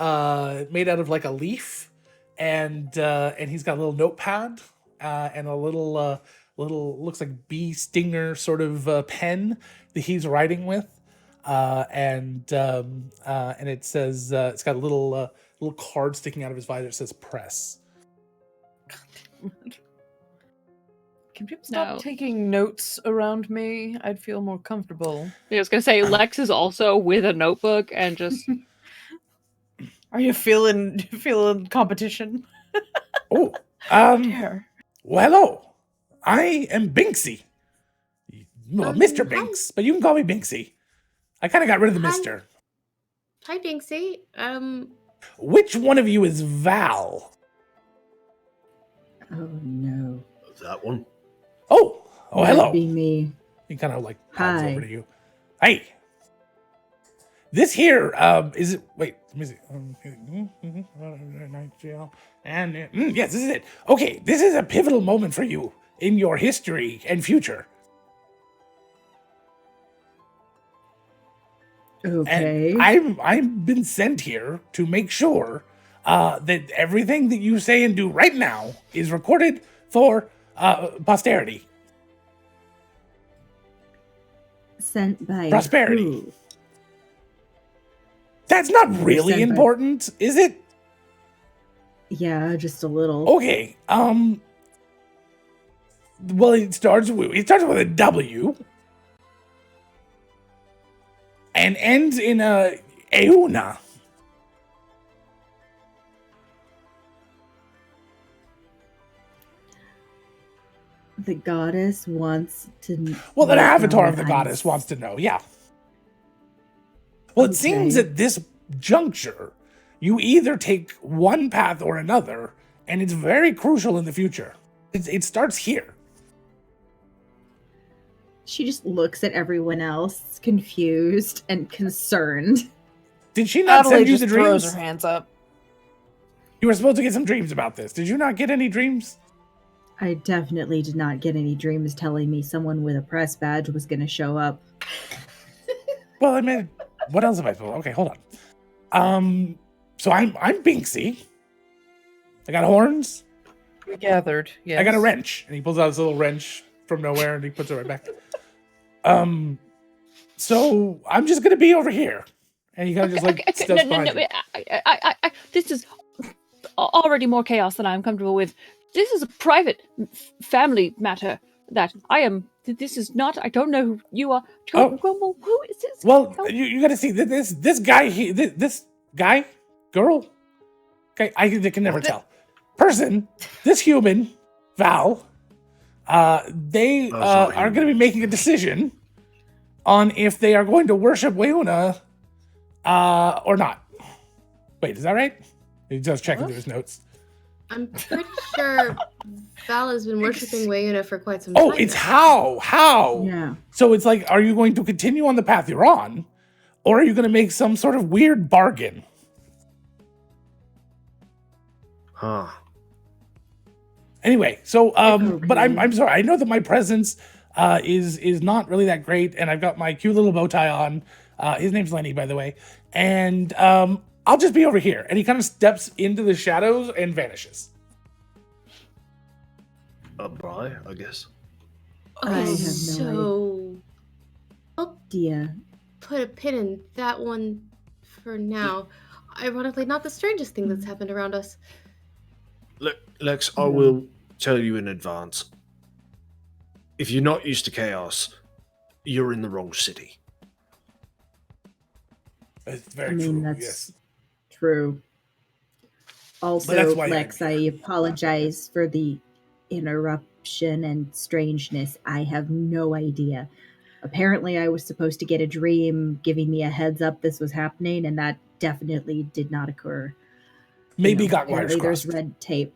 made out of like a leaf, and he's got a little notepad and a little looks like bee stinger sort of pen that he's writing with. And it says it's got a little card sticking out of his visor. It says press. Can people stop No. taking notes around me? I'd feel more comfortable. I was gonna say Lex is also with a notebook and just Are you feeling competition? Oh, Here. well, hello. I am Binksy. Well, Mr. Hi. Binks, but you can call me Binksy. I kind of got rid of the Hi. Mr. Hi, Binksy. Which one of you is Val? Oh no. That one. Oh, hello. That'd be me. He kind of like nods Hi. over to you. Hey, this here is it? Wait, let me see. Yes, this is it. Okay, this is a pivotal moment for you in your history and future. Okay. And I've been sent here to make sure that everything that you say and do right now is recorded for posterity. Sent by Prosperity. who? That's not really Sent by- important, is it? Yeah, just a little. Okay. Well, it starts with a W and ends in a Euna. The goddess wants to. Well, an know avatar of the I'm- goddess wants to know. Yeah. Well, it seems Okay. at this juncture, you either take one path or another, and it's very crucial in the future. It starts here. She just looks at everyone else, confused and concerned. Did she not Adelaide send you just the throws dreams? her hands up. You were supposed to get some dreams about this. Did you not get any dreams? I definitely did not get any dreams telling me someone with a press badge was going to show up. Well, I mean, what else am I supposed? Okay, hold on. So I'm Binksy. I got horns. We gathered. Yes. I got a wrench, and he pulls out this little wrench from nowhere, and he puts it right back. So I'm just gonna be over here, and he kind of just like steps behind you. This is already more chaos than I'm comfortable with. This is a private family matter that I am. This is not. I don't know who you are. Oh. Who is this? Well, Oh. you got to see this guy. This guy, girl. Okay, I can never tell. Person, this human, Val. They not are going to be making a decision on if they are going to worship Weuna or not. Wait, is that right? He's just checking through his notes. I'm pretty sure Val has been worshiping Wayuna for quite some time. Oh, it's now. how? Yeah. So it's like, are you going to continue on the path you're on, or are you going to make some sort of weird bargain? Huh. Anyway, so Okay. but I'm sorry. I know that my presence is not really that great, and I've got my cute little bow tie on. His name's Lenny, by the way, and I'll just be over here. And he kind of steps into the shadows and vanishes. Bye, I guess. I have Okay, no so I'll idea. put a pin in that one for now. Ironically, not the strangest thing that's happened around us. Lex, I will tell you in advance. If you're not used to chaos, you're in the wrong city. It's very I mean, true. that's Yes. true. that's Also, why Lex, I apologize for the interruption and strangeness. I have no idea. Apparently, I was supposed to get a dream giving me a heads up this was happening, and that definitely did not occur. Maybe You know, got apparently wires there's crossed. red tape.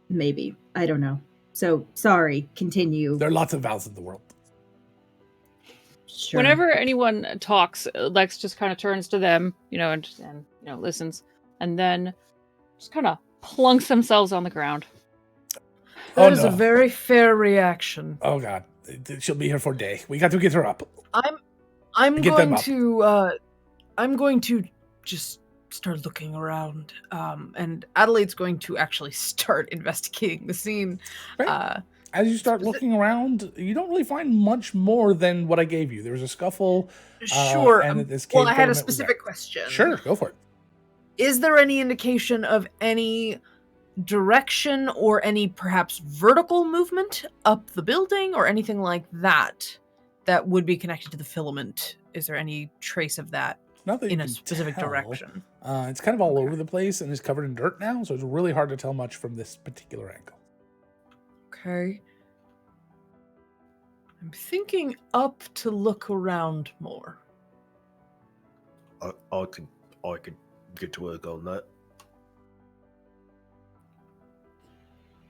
Maybe. I don't know. So, sorry. Continue. There are lots of Vals in the world. Sure. Whenever anyone talks, Lex just kind of turns to them, and listens, and then just kind of plunks themselves on the ground. Oh, That is no. a very fair reaction. Oh God, she'll be here for a day. We got to get her up. I'm Get them going to just start looking around. And Adelaide's going to actually start investigating the scene. Right. As you start looking around, you don't really find much more than what I gave you. There was a scuffle. Sure. and this Well, cave I had a government was specific there. question. Sure, go for it. Is there any indication of any direction or any perhaps vertical movement up the building or anything like that that would be connected to the filament? Is there any trace of that Not that you in a can specific tell. direction? It's kind of all over the place and is covered in dirt now, so it's really hard to tell much from this particular angle. Okay. I'm thinking up to look around more. I could get to work on that.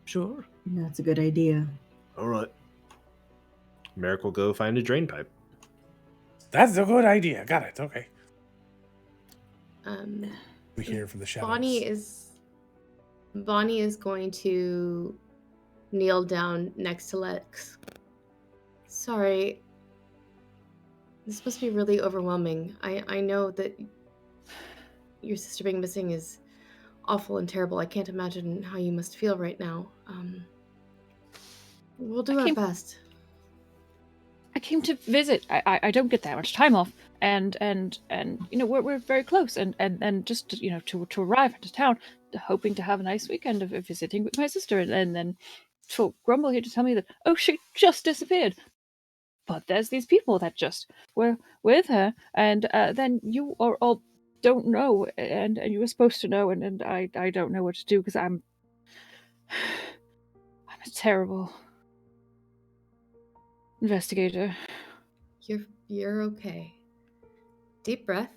Sure. That's a good idea. All right. Merrick will go find a drain pipe. That's a good idea. Got it. Okay. We hear from the shadows. Bonnie is going to kneel down next to Lex. Sorry. This must be really overwhelming. I know that your sister being missing is awful and terrible. I can't imagine how you must feel right now. We'll do our best. I came to visit. I don't get that much time off, and we're very close, and just to arrive into town, hoping to have a nice weekend of visiting with my sister, and then for Grumble here to tell me that she just disappeared. But there's these people that just were with her, and then you all don't know, and you were supposed to know, and I don't know what to do because I'm a terrible investigator. You're okay. Deep breath,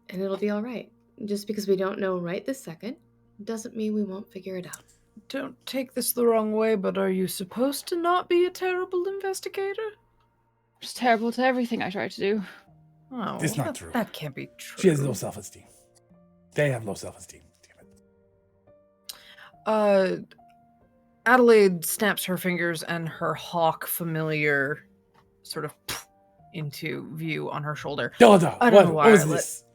and it'll be all right. Just because we don't know right this second doesn't mean we won't figure it out. Don't take this the wrong way, but are you supposed to not be a terrible investigator? Just terrible to everything I try to do. Oh, It's not true. That can't be true. She has low self-esteem. They have low self-esteem. Damn it. Adelaide snaps her fingers and her hawk familiar sort of into view on her shoulder. Delta, I don't know what why was this?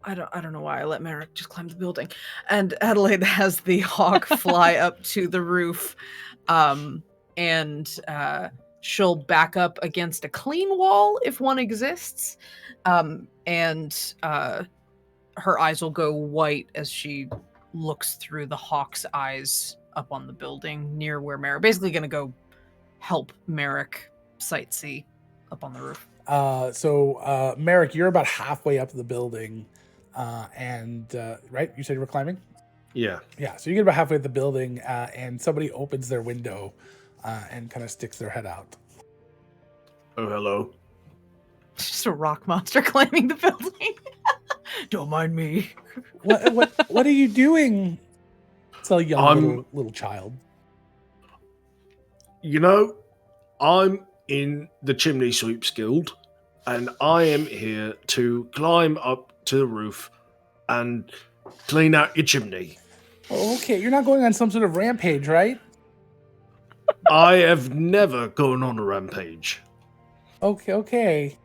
I don't know why I let Merrick just climb the building. And Adelaide has the hawk fly up to the roof, and she'll back up against a clean wall if one exists, and her eyes will go white as she looks through the hawk's eyes up on the building near where Merrick, basically going to go help Merrick sightsee up on the roof. So Merrick, you're about halfway up the building, and right, you said you were climbing. Yeah. So you get about halfway up the building, and somebody opens their window and kind of sticks their head out. Oh, hello. It's just a rock monster climbing the building. Don't mind me. What are you doing? It's a young little child. I'm in the Chimney Sweeps Guild, and I am here to climb up to the roof and clean out your chimney. Okay, you're not going on some sort of rampage, right? I have never gone on a rampage. Okay.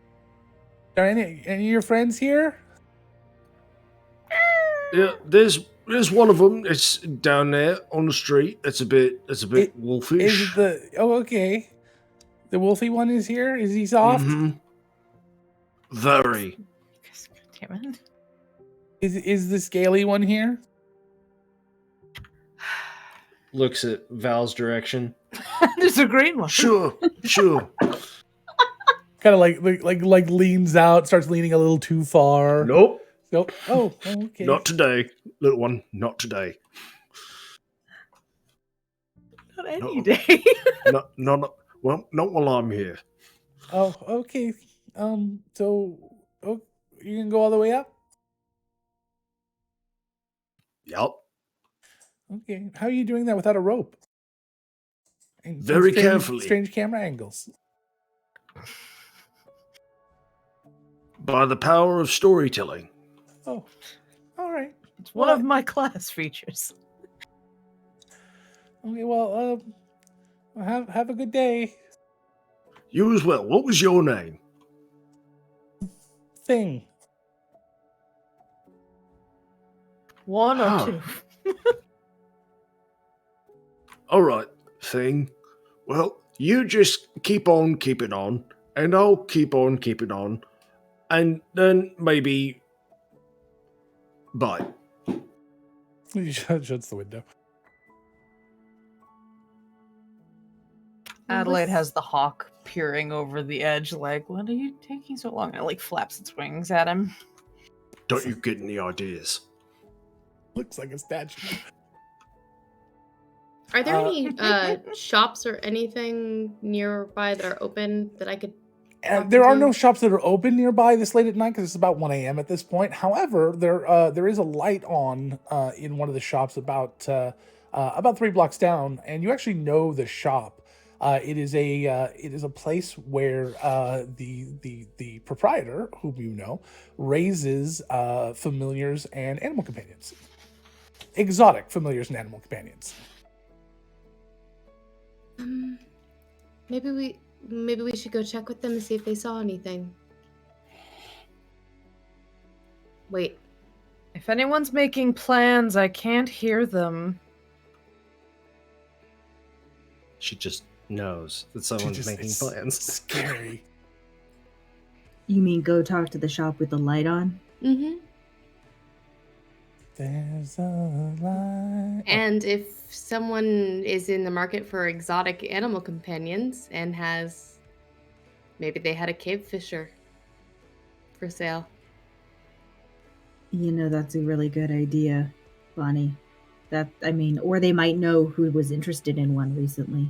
Are any of your friends here? Yeah, there's one of them. It's down there on the street. It's a bit wolfish. Okay. The wolfy one is here. Is he soft? Mm-hmm. Very. Damn it. Is the scaly one here? Looks at Val's direction. There's a green one. Sure. Kind of like leans out, starts leaning a little too far. Nope. Oh, okay. Not today, little one. Not today. Not any day. Not while I'm here. Oh, okay. So, you can go all the way up? Yep. Okay. How are you doing that without a rope? And Very carefully. Strange camera angles. By the power of storytelling. Oh, all right. It's one of my class features. Okay, well, have a good day. You as well. What was your name? Thing. One or two. All right, Thing. Well, you just keep on keeping on, and I'll keep on keeping on, and then maybe... Bye. He shuts the window. Adelaide has the hawk peering over the edge, like, what are you taking so long? And it flaps its wings at him. Don't you get any ideas? Looks like a statue. Are there any shops or anything nearby that are open that I could... There are no shops that are open nearby this late at night because it's about 1 a.m. at this point. However, there is a light on in one of the shops about 3 blocks down, and you actually know the shop. It is a place where the proprietor, whom you know, raises familiars and animal companions, exotic familiars and animal companions. Maybe maybe we should go check with them and see if they saw anything. Wait. If anyone's making plans, I can't hear them. She just knows that someone's making plans. Scary. You mean go talk to the shop with the light on? Mm-hmm. There's a light. And if someone is in the market for exotic animal companions and maybe they had a cave fisher for sale. You know, that's a really good idea, Bonnie. Or they might know who was interested in one recently.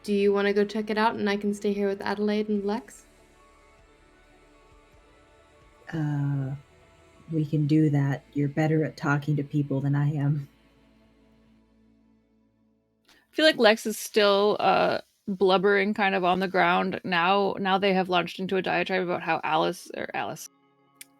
Do you want to go check it out and I can stay here with Adelaide and Lex? We can do that. You're better at talking to people than I am. I feel like Lex is still blubbering kind of on the ground. Now they have launched into a diatribe about how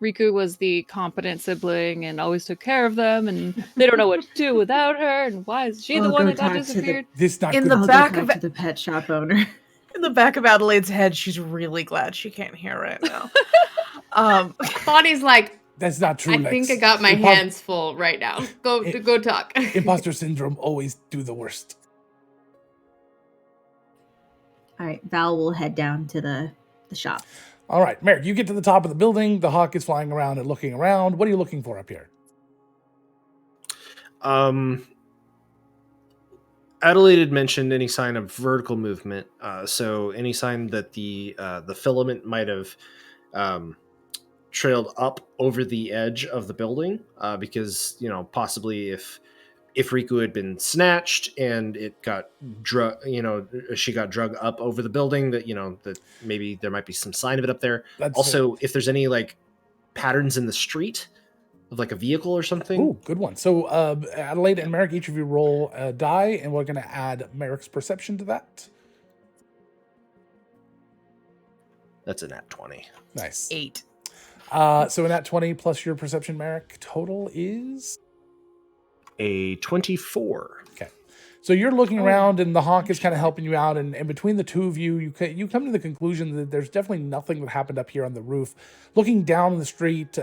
Riku was the competent sibling and always took care of them, and they don't know what to do without her, and why is she the one that got disappeared? In the back of to the pet shop owner. In the back of Adelaide's head, she's really glad she can't hear right now. Bonnie's like, that's not true. I Lex. think I got my hands full right now. Go talk. Imposter syndrome always do the worst. All right, Val will head down to the shop. All right, Merrick, you get to the top of the building. The hawk is flying around and looking around. What are you looking for up here? Adelaide had mentioned any sign of vertical movement. So any sign that the filament might have trailed up over the edge of the building, because possibly if Riku had been snatched and it got she got drug up over the building, that maybe there might be some sign of it up there. If there's any like patterns in the street of like a vehicle or something. Ooh, good one. So Adelaide and Merrick, each of you roll a die, and we're going to add Merrick's perception to that. That's a nat 20. Nice. 8. So a nat 20 plus your perception, Merrick, total is a 24. Okay. So you're looking around, and the hawk is kind of helping you out, and between the two of you, you come to the conclusion that there's definitely nothing that happened up here on the roof. Looking down the street,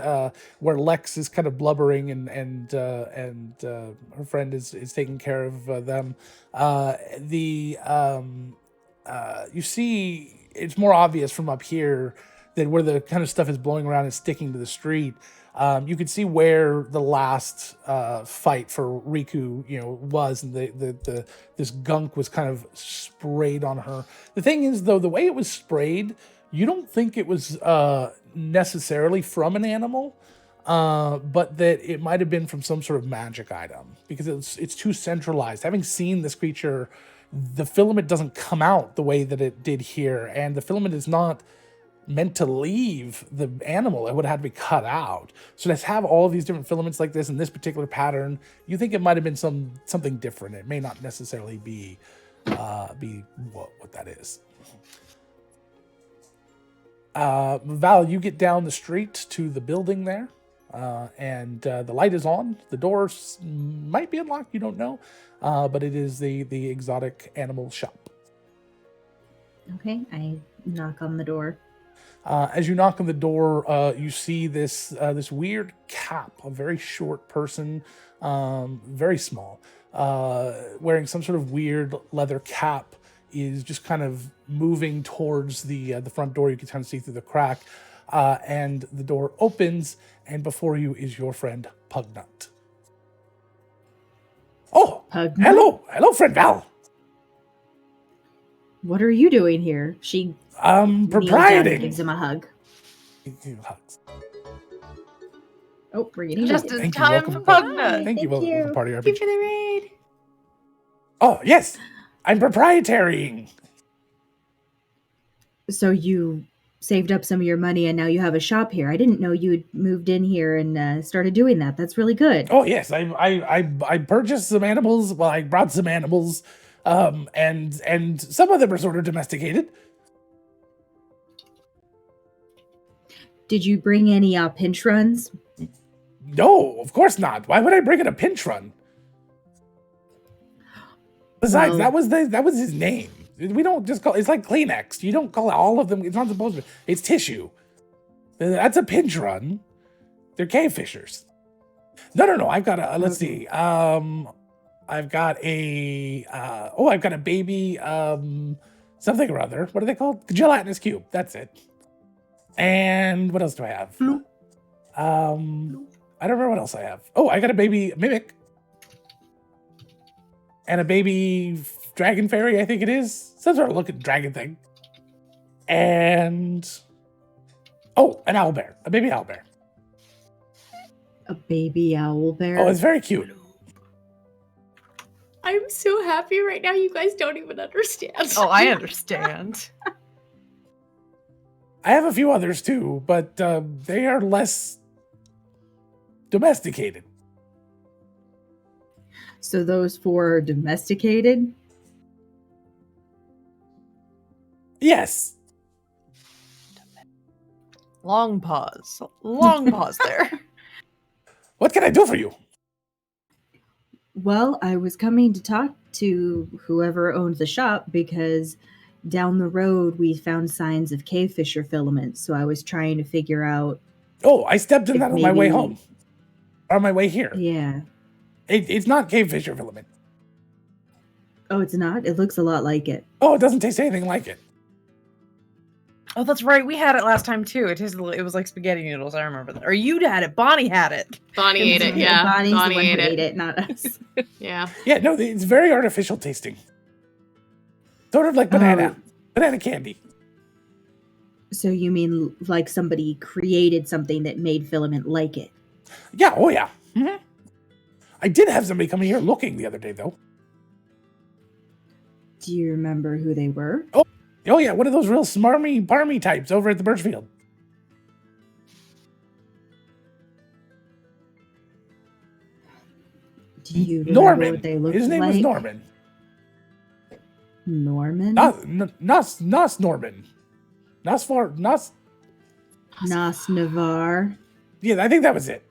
where Lex is kind of blubbering, and her friend is taking care of them. You see, it's more obvious from up here that where the kind of stuff is blowing around and sticking to the street. You could see where the last fight for Riku, was, and this gunk was kind of sprayed on her. The thing is, though, the way it was sprayed, you don't think it was necessarily from an animal, but that it might have been from some sort of magic item, because it's too centralized. Having seen this creature, the filament doesn't come out the way that it did here, and the filament is not meant to leave the animal. It would have to be cut out. So to have all these different filaments like this in this particular pattern, you think it might have been something different. It may not necessarily be what that is. Val, you get down the street to the building there, and the light is on. The doors might be unlocked, you don't know, but it is the exotic animal shop. Okay, I knock on the door. As you knock on the door, you see this weird cap, a very short person, very small, wearing some sort of weird leather cap, is just kind of moving towards the front door. You can kind of see through the crack, and the door opens, and before you is your friend Pugnut. Oh, Pugnut? Hello, friend Val. What are you doing here? She proprieting. Gives him a hug. Hugs. Oh, we're getting Just hugged. in time for Pugnut. Thank you. Welcome to the party. Thank you for the raid. Oh yes, I'm proprietarying. So you saved up some of your money and now you have a shop here. I didn't know you had moved in here and started doing that. That's really good. Oh yes, I purchased some animals. Well, I brought some animals, and some of them are sort of domesticated. Did you bring any pinch runs? No, of course not. Why would I bring in a pinch run? Besides, Well, that was his name. We don't just call it's like Kleenex. You don't call all of them. It's not supposed to. It's tissue. That's a pinch run. They're cave fishers. No. I've got a. Let's see. I've got a. I've got a baby. Something or other. What are they called? The gelatinous cube. That's it. And what else do I have? I don't remember what else I have. Oh, I got a baby mimic. And a baby dragon fairy, I think it is. Some sort of looking dragon thing. And an owl bear. A baby owl bear. A baby owl bear? Oh, it's very cute. I'm so happy right now. You guys don't even understand. Oh, I understand. I have a few others too, but they are less domesticated. So those 4 are domesticated? Yes. Long pause. Long pause there. What can I do for you? Well, I was coming to talk to whoever owns the shop because down the road we found signs of cave fisher filaments. So I was trying to figure out. Oh, I stepped in that on my way maybe- home. Or on my way here. Yeah. It's not cave fisher filament. Oh, it's not? It looks a lot like it. Oh, it doesn't taste anything like it. Oh, that's right. We had it last time too. It was like spaghetti noodles. I remember that. Or you had it. Bonnie had it. Bonnie ate it, yeah. Bonnie's Bonnie the one ate who it. ate it, not us. Yeah. Yeah, no, it's very artificial tasting. Sort of like banana candy. So you mean like somebody created something that made filament like it? Yeah, oh yeah. Mm-hmm. I did have somebody come here looking the other day, though. Do you remember who they were? Oh yeah, one of those real smarmy, barmy types over at the Birchfield. Do you remember Norman. what they looked like? His name was Norman. Norman? Nos Norman. Nos. Nas Navar. Yeah, I think that was it.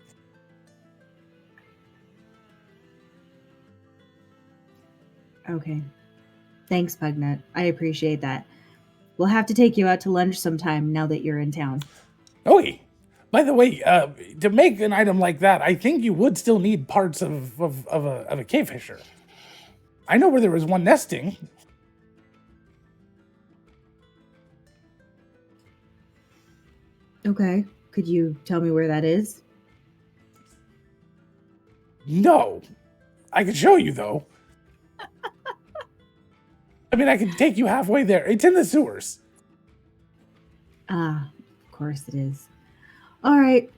Okay. Thanks, Pugnut. I appreciate that. We'll have to take you out to lunch sometime now that you're in town. Okay. By the way, to make an item like that, I think you would still need parts of a cave fisher. I know where there was one nesting. Okay. Could you tell me where that is? No. I could show you, though. I mean, I can take you halfway there. It's in the sewers. Ah, of course it is. All right.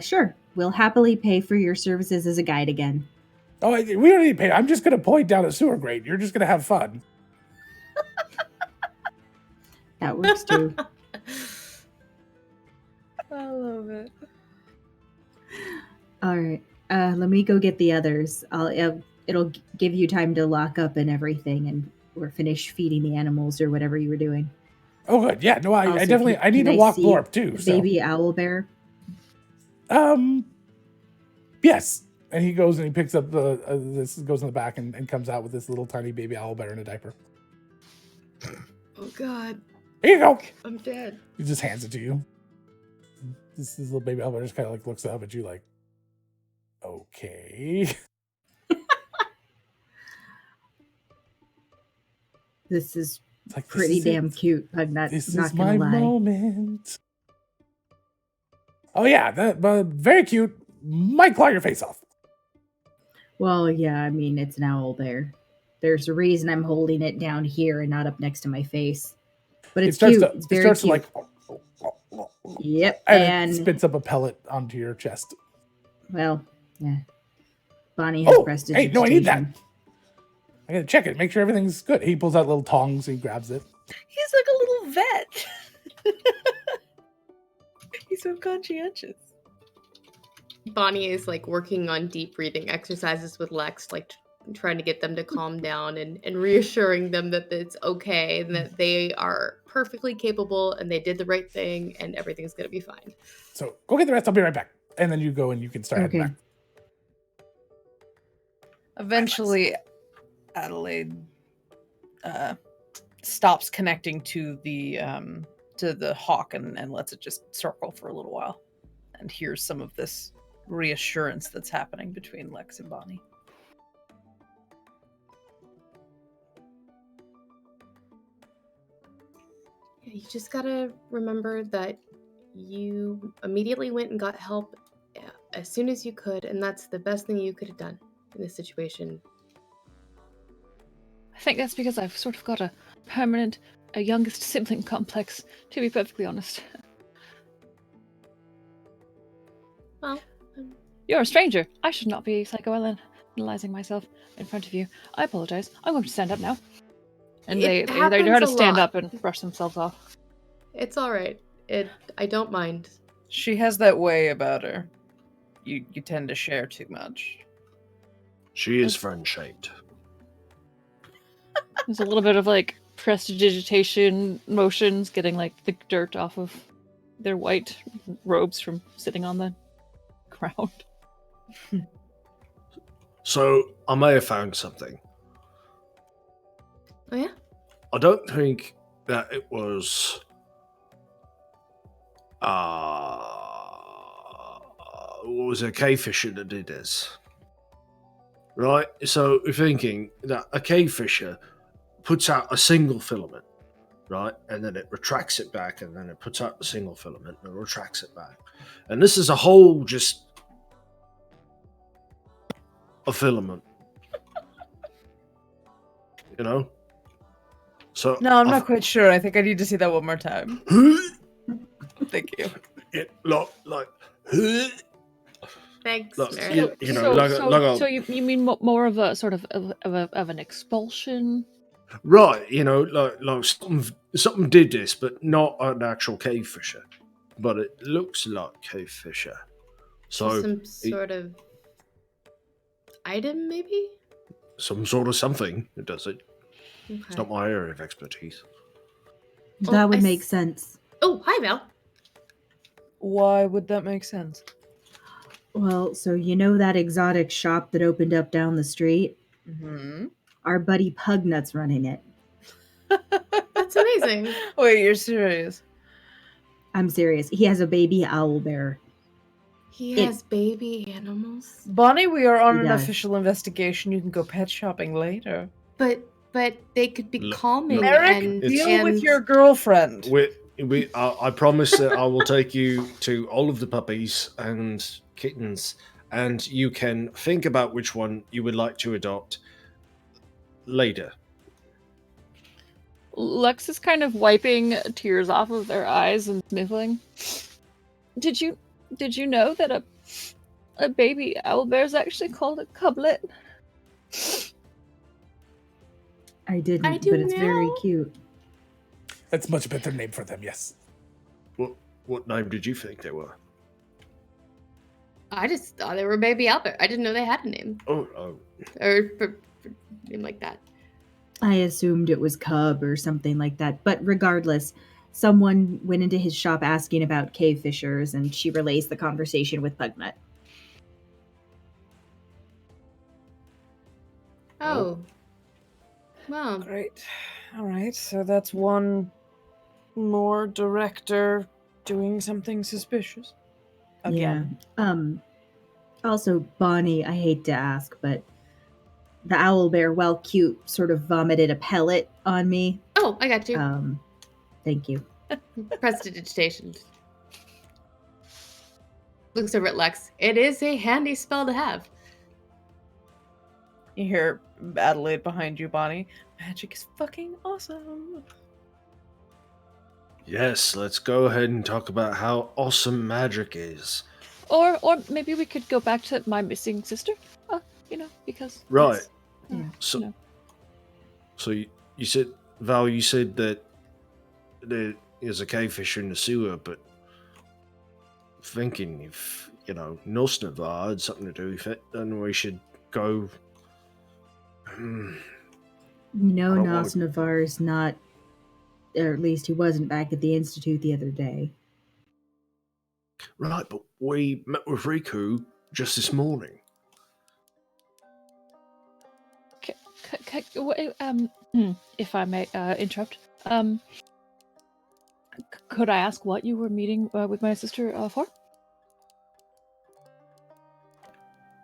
Sure. We'll happily pay for your services as a guide again. Oh, we don't need to pay. I'm just going to point down a sewer grate. You're just going to have fun. That works too. I love it. All right. Let me go get the others. It'll give you time to lock up and everything, and or finish feeding the animals or whatever you were doing. Oh, good. Yeah, no, I Also, definitely, I need to can walk see Blorp too. the So. baby owl bear. Yes. And he goes and he picks up this goes in the back and comes out with this little tiny baby owl bear in a diaper. Oh God, Here you go. I'm dead. He just hands it to you. This little baby owl bear just kind of like looks up at you like, okay. This is It's like, pretty this is damn it. cute, Pugnut. This Not is gonna my lie. moment. Oh yeah, but very cute. Might claw your face off. Well, yeah, I mean, it's an owl bear. There's a reason I'm holding it down here and not up next to my face. But it's cute. It's very starts cute. to like, Yep. and And, it spits up a pellet onto your chest. well, yeah. Bonnie has Oh, pressed hey, no, I need that. I gotta check it, make sure everything's good. He pulls out little tongs, he grabs it. He's like a little vet. He's so conscientious. Bonnie is like working on deep breathing exercises with Lex, like trying to get them to calm down and reassuring them that it's okay and that they are perfectly capable and they did the right thing and everything's gonna be fine. So go get the rest, I'll be right back. And then you go and you can start heading Okay. back. Eventually, Adelaide stops connecting to the hawk and lets it just circle for a little while, and hears some of this reassurance that's happening between Lex and Bonnie. You just gotta remember that you immediately went and got help as soon as you could, and that's the best thing you could have done in this situation. I think that's because I've sort of got a permanent, youngest sibling complex, to be perfectly honest. Well, You're a stranger. I should not be psychoanalyzing myself in front of you. I apologize. I'm going to stand up now. And they try to stand up and brush themselves off. It's all right. I don't mind. She has that way about her. You tend to share too much. She is friend-shaped. There's a little bit of like prestidigitation motions, getting like the dirt off of their white robes from sitting on the ground. So, I may have found something. Oh yeah? I don't think that it was a cave fisher that did this. Right? So you're thinking that a cave fisher puts out a single filament, right? And then it retracts it back, and then it puts out a single filament and retracts it back. And this is a whole just a filament. You know? So No, I'm not quite sure. I think I need to see that one more time. Thank you. Thanks, Look, Meredith. you know, So you mean more of a sort of an expulsion? right? You know, like something did this, but not an actual cave fisher. But it looks like cave fisher. So Some sort of item, maybe? some sort of something. It does it. Okay. It's not my area of expertise. That would make sense. Oh, hi, Val. Why would that make sense? Well, so you know that exotic shop that opened up down the street? Mm-hmm. Our buddy Pugnut's running it. That's amazing. Wait, you're serious? I'm serious. He has a baby owl bear. He has baby animals. Bonnie, we are on He an does. official investigation. You can go pet shopping later. But they could be calming Eric, and deal with your girlfriend. I promise that I will take you to all of the puppies and kittens, and you can think about which one you would like to adopt later. Lex is kind of wiping tears off of their eyes and sniffling. Did you know that a baby owlbear is actually called a cublet? I didn't, I do but it's very now. cute. That's a much better name for them, yes. What name did you think they were? I just thought they were baby Albert. I didn't know they had a name. Oh. Or name like that. I assumed it was Cub or something like that. But regardless, someone went into his shop asking about cave fishers, and she relays the conversation with Pugnut. Oh. Well, Great. All right, so that's one more director doing something suspicious. Again. Yeah. Also, Bonnie, I hate to ask, but the owl bear, while cute, sort of vomited a pellet on me. oh, I got you. Thank you. Prestidigitation. Looks over at Lex. It is a handy spell to have. You hear Adelaide behind you, Bonnie. Magic is fucking awesome. Yes, let's go ahead and talk about how awesome magic is. Or maybe we could go back to my missing sister. Because Right. it's, Yeah. So, you know. so you said, Val, you said that there is a cave fisher in the sewer, but thinking if, Nosnavar had something to do with it, then we should go. You know, I don't Nas Navarre's not, or at least he wasn't back at the Institute the other day. Right, but we met with Riku just this morning. if I may interrupt, could I ask what you were meeting with my sister for?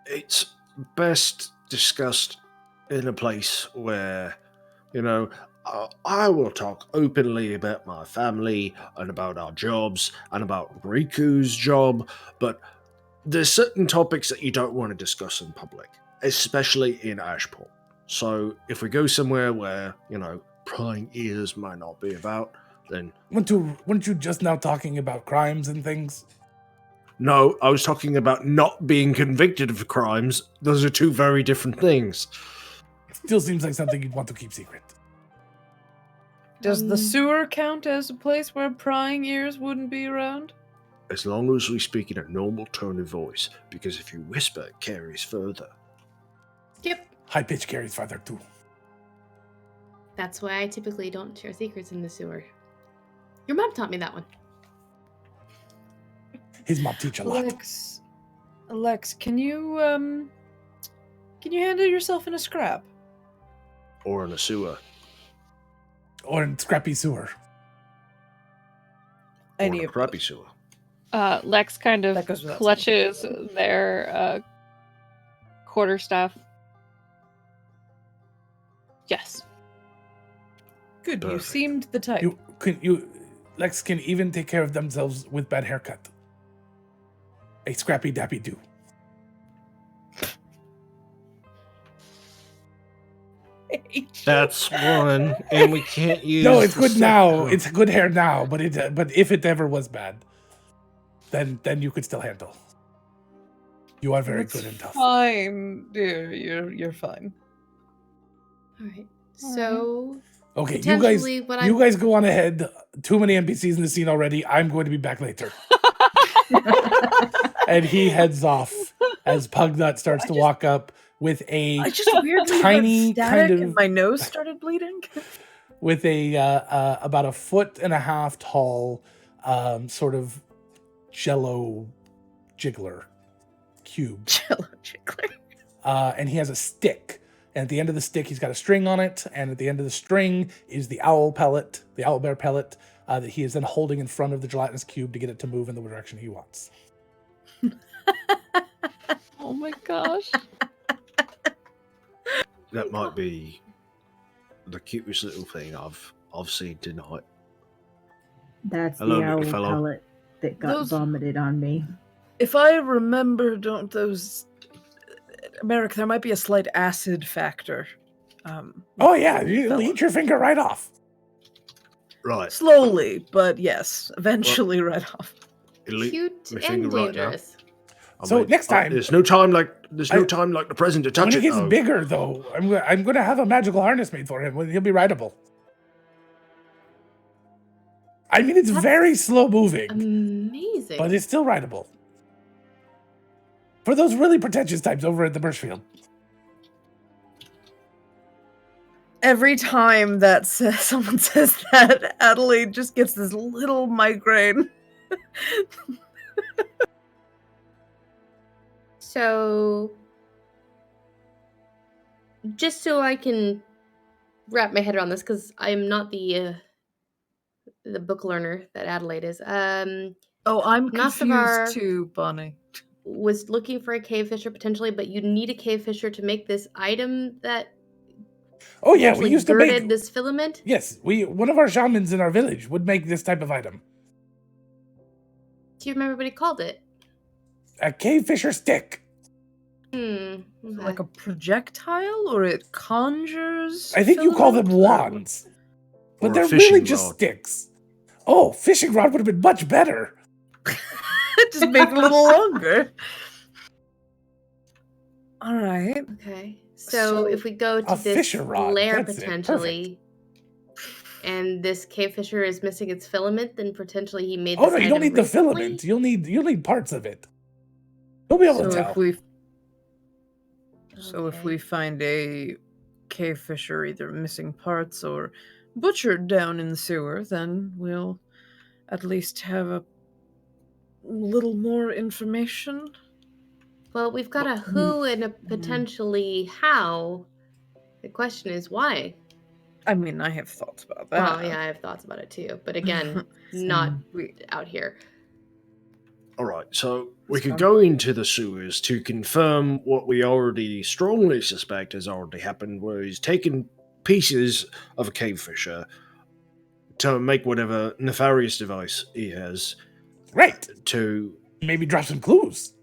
It's best discussed in a place where, I will talk openly about my family and about our jobs and about Riku's job, but there's certain topics that you don't want to discuss in public, especially in Ashport. So if we go somewhere where, prying ears might not be about, then... Weren't you just now talking about crimes and things? No, I was talking about not being convicted of crimes. Those are two very different things. Still seems like something you'd want to keep secret. Does the sewer count as a place where prying ears wouldn't be around? As long as we speak in a normal tone of voice, because if you whisper, it carries further. Yep. High pitch carries farther too. That's why I typically don't share secrets in the sewer. Your mom taught me that one. His mom teach a lot. Alex, can you handle yourself in a scrap? Or in a sewer. Or in scrappy sewer. Or in a crappy sewer. Lex kind of That goes without clutches their quarterstaff. Yes. Good, Perfect. you seemed the type. Lex can even take care of themselves with bad haircut. A scrappy dappy do. That's one, and we can't use... No, it's good now. It's good hair now, but if it ever was bad, then you could still handle. You are very good and tough. Fine, dear. You're fine. All right. So Okay, potentially you guys go on ahead. Too many NPCs in the scene already. I'm going to be back later. And he heads off as Pugnut starts to walk up with a I just weirdly tiny got kind static of and my nose started bleeding. with a about 1.5 foot tall sort of jello jiggler cube. Jello jiggler. And he has a stick. And at the end of the stick, he's got a string on it. And at the end of the string is the owl bear pellet that he is then holding in front of the gelatinous cube to get it to move in the direction he wants. Oh my gosh. That might be the cutest little thing I've seen tonight. That's Hello, the owl little fellow. pellet that got vomited on me. If I remember, don't those... Merrick, there might be a slight acid factor. Oh, yeah. You'll eat your finger right off. Right. Slowly, but yes, eventually right off. cute my and finger right now. dangerous. So next time- there's no time like the present to touch When it. he gets though. bigger, though, I'm going to have a magical harness made for him. He'll be rideable. I mean, it's very slow moving, Amazing. but it's still rideable. For those really pretentious types over at the Birchfield. Every time that someone says that, Adelaide just gets this little migraine. So, just so I can wrap my head around this, because I'm not the book learner that Adelaide is. Oh, I'm Nasavar confused too, Bonnie. was looking for a cave fisher potentially, but you need a cave fisher to make this item that Oh, yeah, we actually used to girded make... this filament. Yes, one of our shamans in our village would make this type of item. Do you remember what he called it? A cave fisher stick. Like a projectile, or it conjures? I think you call them filament? wands. But Or a they're fishing really just rod. sticks. Oh, fishing rod would have been much better. Just make it a little longer. All right. Okay. So So, if we go a to this fisher rod, lair that's it, potentially, and this cave fisher is missing its filament, then potentially he made. Oh This no, you don't item need the recently? filament. You'll need parts of it. You'll be able to So tell. if Okay. we find a cave fisher either missing parts or butchered down in the sewer, then we'll at least have a little more information. Well, we've got a who and a potentially how. The question is why? I mean, I have thoughts about that. Well, yeah, I have thoughts about it too. But again, not out here. All right, so we could go into the sewers to confirm what we already strongly suspect has already happened, where he's taken pieces of a cave fisher to make whatever nefarious device he has. Right. To maybe drop some clues.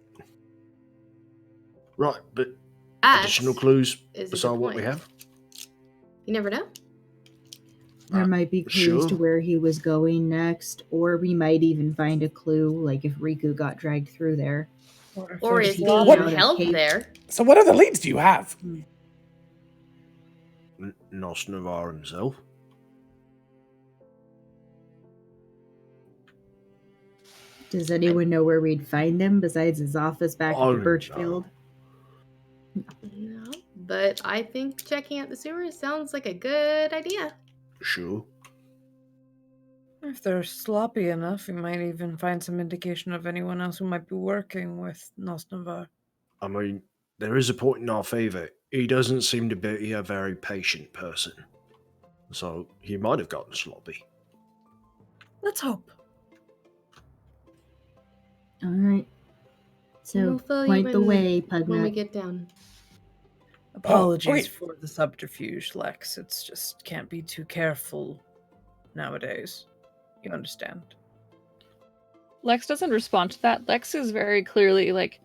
Right, but That additional clues is a beside good what we point. have? You never know. There might be clues to where he was going next, or we might even find a clue, like if Riku got dragged through there. Or if he he came out of held cave. there. So what other leads do you have? Nosnavar himself. Does anyone know where we'd find him besides his office back at the Birchfield? No, but I think checking out the sewers sounds like a good idea. Sure. If they're sloppy enough, we might even find some indication of anyone else who might be working with Nosnavar. I mean, there is a point in our favour. He doesn't seem to be a very patient person. So he might have gotten sloppy. Let's hope. All right. So We'll fill point you the in way, when we Pugnut. get down. Apologies for the subterfuge, Lex. It's just can't be too careful nowadays. You understand. Lex doesn't respond to that. Lex is very clearly like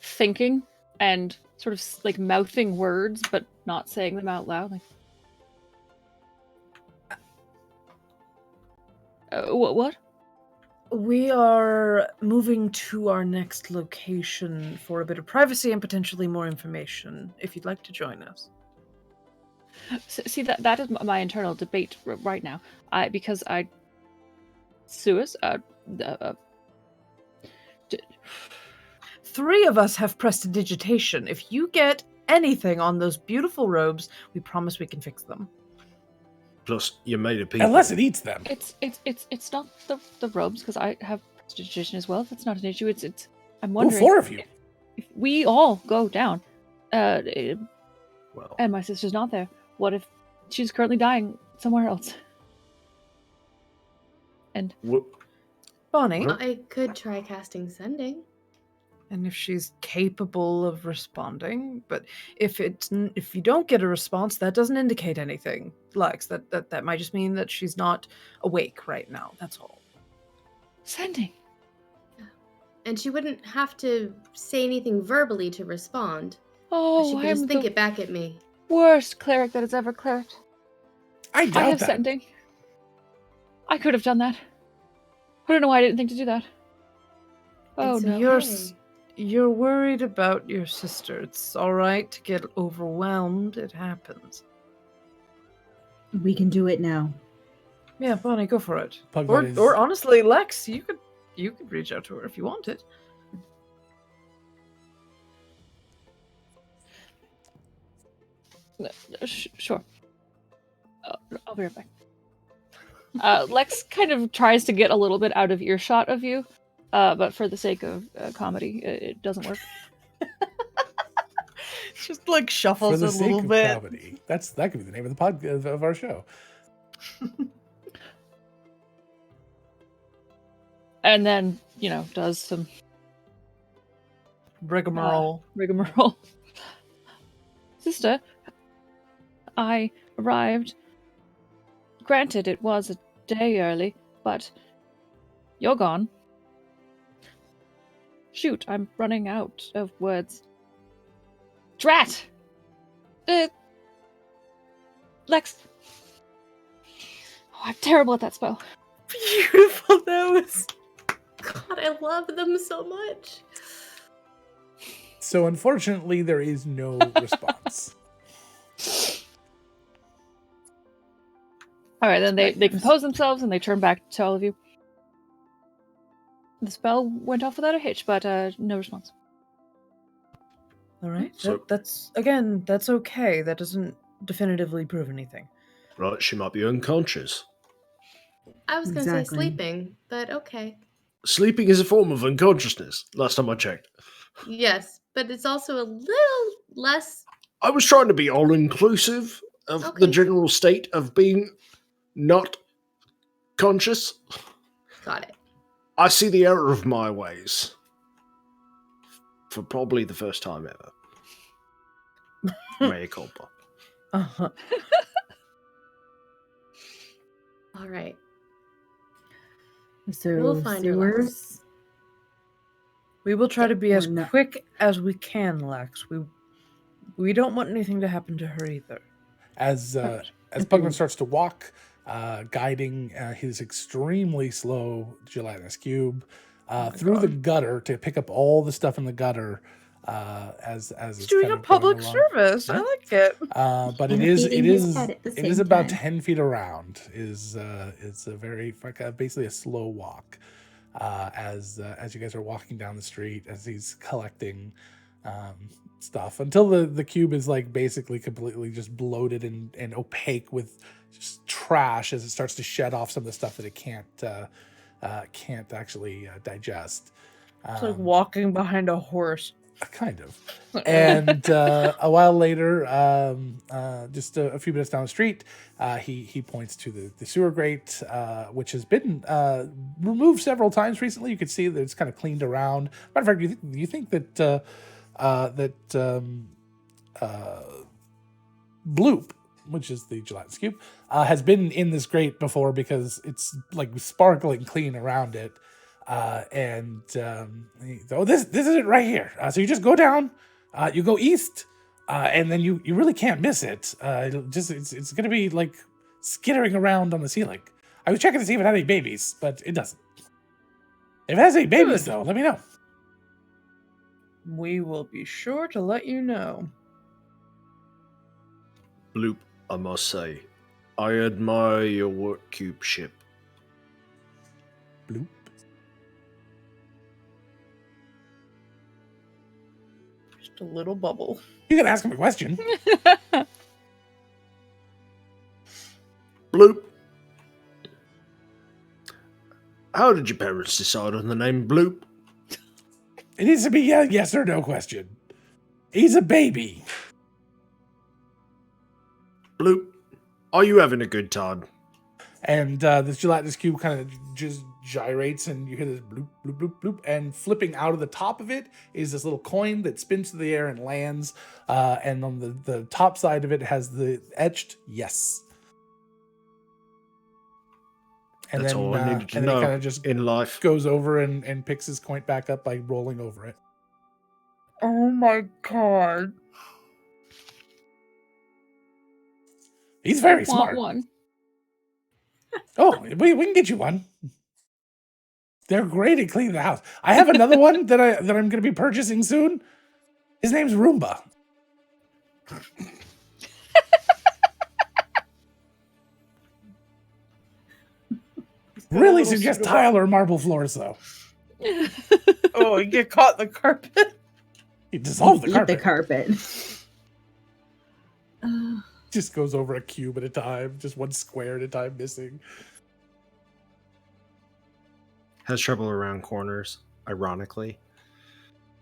thinking and sort of like mouthing words, but not saying them out loud. Like, what? We are moving to our next location for a bit of privacy and potentially more information, if you'd like to join us. See, that is my internal debate right now. Because Sewers, Three of us have prestidigitation. If you get anything on those beautiful robes, we promise we can fix them. Plus, you made a people. Unless it eats them. It's not the robes, because I have prestidigitation as well. That's not an issue. It's I'm wondering. Four of you. If we all go down, Well, and my sister's not there, what if she's currently dying somewhere else? And Bonnie, I could try casting sending. and if she's capable of responding, but if you don't get a response, that doesn't indicate anything, Lex. That might just mean that she's not awake right now. That's all. Sending. And she wouldn't have to say anything verbally to respond. Oh, she could just think it back at me. Worst cleric that has ever clericked. I doubt have that. sending. I could have done that. I don't know why I didn't think to do that. Oh It's no. okay. You're worried about your sister. It's all right to get overwhelmed. It happens. We can do it now. Yeah, Bonnie, go for it. Pugnut Or honestly, Lex, you could reach out to her if you wanted. Sure. I'll be right back. Lex kind of tries to get a little bit out of earshot of you, but for the sake of comedy, it doesn't work. Just like shuffles For the a sake little of bit. comedy. That could be the name of the of our show. And then, does some Rigmarole. rigmarole. Sister, I arrived. Granted, it was a day early, but you're gone. Shoot, I'm running out of words. Drat! Lex. Oh, I'm terrible at that spell. Beautiful. That was. God, I love them so much. So unfortunately, there is no response. All right, then they compose themselves and they turn back to all of you. The spell went off without a hitch, but no response. All right. So- That's okay. That doesn't definitively prove anything. right, she might be unconscious. I was going to say Exactly. sleeping, but okay. Sleeping is a form of unconsciousness, last time I checked. Yes, but it's also a little less I was trying to be all-inclusive of the Okay. general state of being not conscious. Got it. I see the error of my ways. For probably the first time ever. Mea culpa. Uh-huh. All right. So We'll find her, Lex. sewers. We will try to be as Or not. quick as we can, Lex. We don't want anything to happen to her either. As Pugman starts to walk, guiding his extremely slow gelatinous cube through the gutter to pick up all the stuff in the gutter. As He's it's doing kind a of going public along. service. I like it. But And it is feeding his pet at the it is same about time. 10 feet around. It's a very basically a slow walk. As you guys are walking down the street, as he's collecting stuff until the cube is like basically completely just bloated and opaque with just trash as it starts to shed off some of the stuff that it can't actually digest. It's like walking behind a horse. Kind of. And a while later, just a few minutes down the street, he points to the sewer grate, which has been removed several times recently. You can see that it's kind of cleaned around. Matter of fact, do you think that Bloop, which is the gelatinous cube, has been in this grate before because it's like sparkling clean around it. This is it right here. So you just go down, you go east, and then you really can't miss it. It's gonna be like skittering around on the ceiling. I was checking to see if it had any babies, but it doesn't. If it has any babies, though, let me know. We will be sure to let you know. Bloop, I must say, I admire your work cube ship. Bloop. Just a little bubble. You can ask him a question. Bloop. How did your parents decide on the name Bloop? It needs to be a yes or no question. He's a baby. Bloop, are you having a good time? And this gelatinous cube kind of just gyrates, and you hear this bloop, bloop, bloop, bloop. And flipping out of the top of it is this little coin that spins through the air and lands. And on the top side of it has the etched yes. And That's then, all I needed to and then know he kind of just in life. goes over and picks his coin back up by rolling over it. Oh my god. He's very Want smart. one. Oh, we can get you one. They're great at cleaning the house. I have another one that I'm going to be purchasing soon. His name's Roomba. Really suggest tile or marble floors, though. Oh, you get caught in the carpet. You dissolve the Eat carpet. the carpet. Just goes over a cube at a time, just one square at a time missing. Has trouble around corners, ironically.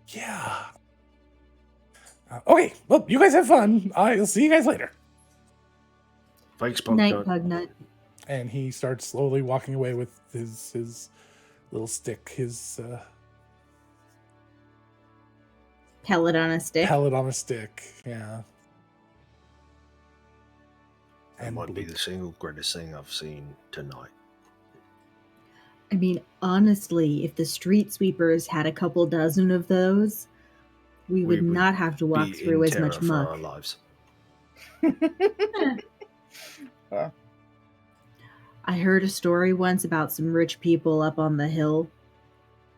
Yeah. Okay, well, you guys have fun. I'll see you guys later. Thanks, Night, Pugnut. Pugnut. And he starts slowly walking away with his little stick, his Pellet on a stick. pellet on a stick. Yeah. That might be the single greatest thing I've seen tonight. I mean, honestly, if the street sweepers had a couple dozen of those, we would not have to walk Be through in as much terror for our muck. lives. I heard a story once about some rich people up on the hill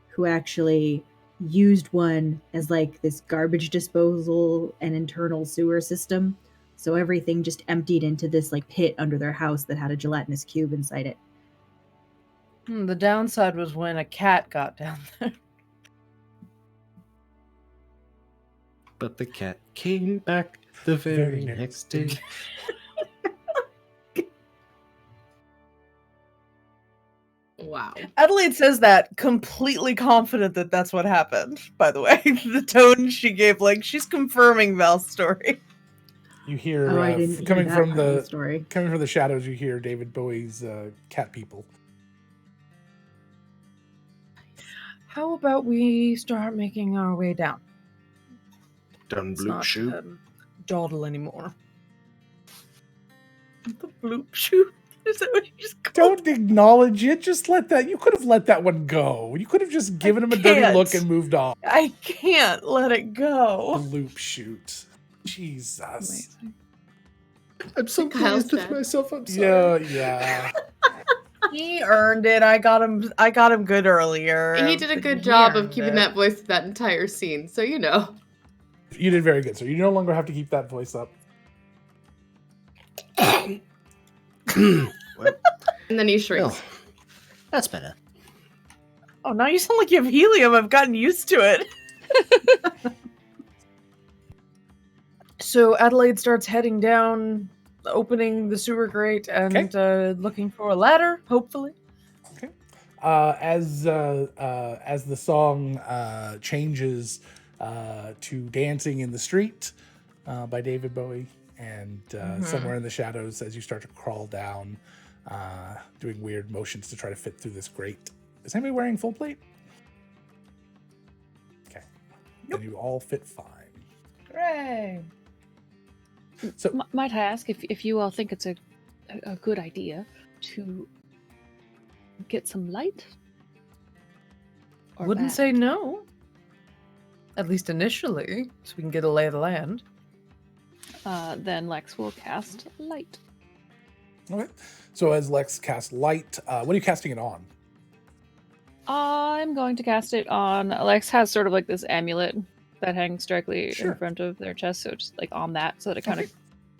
who actually used one as like this garbage disposal and internal sewer system. So everything just emptied into this like pit under their house that had a gelatinous cube inside it. The downside was when a cat got down there. But the cat came back the very next day. Wow. Adelaide says that completely confident that that's what happened, by the way. The tone she gave, like, she's confirming Val's story. You hear Oh, I didn't hear coming that from part of the story. coming from the shadows. You hear David Bowie's "Cat People." How about we start making our way down? Done Let's bloop not shoot. dawdle anymore. The bloop shoot? Is that what you just called? Don't acknowledge it. Just let that. You could have let that one go. You could have just given him a dirty can't. look and moved on. I can't let it go. Loop shoot. Jesus. Amazing. I'm so Kyle's pleased with dead. myself. I'm sorry. Yeah. He earned it. I got him good earlier. He did a good He job of earned keeping it. that voice that entire scene, so you know. You did very good. So you no longer have to keep that voice up. Well, And then he shrinks. well, that's better. Oh, now you sound like you have helium. I've gotten used to it. So Adelaide starts heading down, opening the sewer grate and looking for a ladder, hopefully. Okay. As the song changes to "Dancing in the Street" by David Bowie, and somewhere in the shadows, as you start to crawl down, doing weird motions to try to fit through this grate. Is anybody wearing full plate? Okay. Then you all fit fine. Hooray! So Might I ask if you all think it's a good idea to get some light? Or Wouldn't bad? say no. At least initially, so we can get a lay of the land. Then Lex will cast light. okay. So as Lex casts light, what are you casting it on? I'm going to cast it on. Lex has sort of like this amulet that hangs directly Sure. in front of their chest, so just like on that, so that it kind of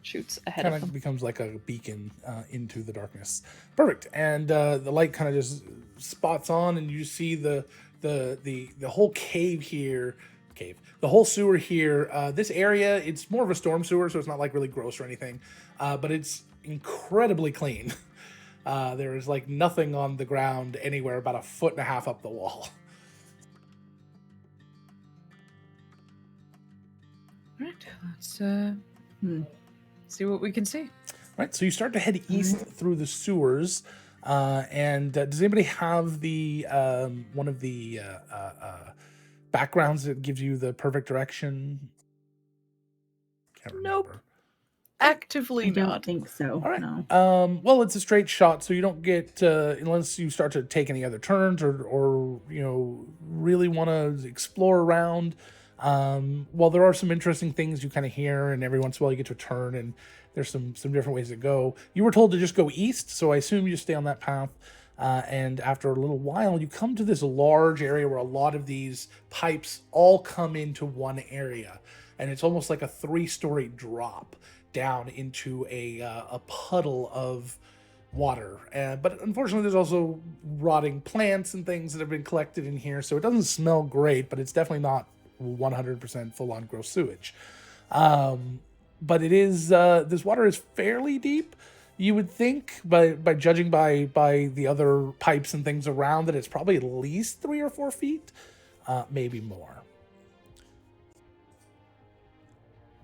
shoots ahead Kind of of them. becomes like a beacon into the darkness. Perfect. And the light kind of just spots on, and you see the whole cave here. The whole sewer here. This area, it's more of a storm sewer, so it's not like really gross or anything, but it's incredibly clean. There is like nothing on the ground anywhere about 1.5 feet up the wall. Right, let's see what we can see. Right, so you start to head east through the sewers, and does anybody have the one of the backgrounds that gives you the perfect direction? Can't Nope. remember. Actively I don't not. think so. All right. No. Well, it's a straight shot, so you don't get unless you start to take any other turns or really want to explore around. Well, there are some interesting things you kind of hear, and every once in a while you get to a turn, and there's some different ways to go. You were told to just go east, so I assume you just stay on that path. And after a little while, you come to this large area where a lot of these pipes all come into one area, and it's almost like a 3-story drop down into a puddle of water. But unfortunately, there's also rotting plants and things that have been collected in here, so it doesn't smell great, but it's definitely not 100% full-on gross sewage. But it is this water is fairly deep. You would think, by judging by the other pipes and things around, that it's probably at least 3 or 4 feet, maybe more.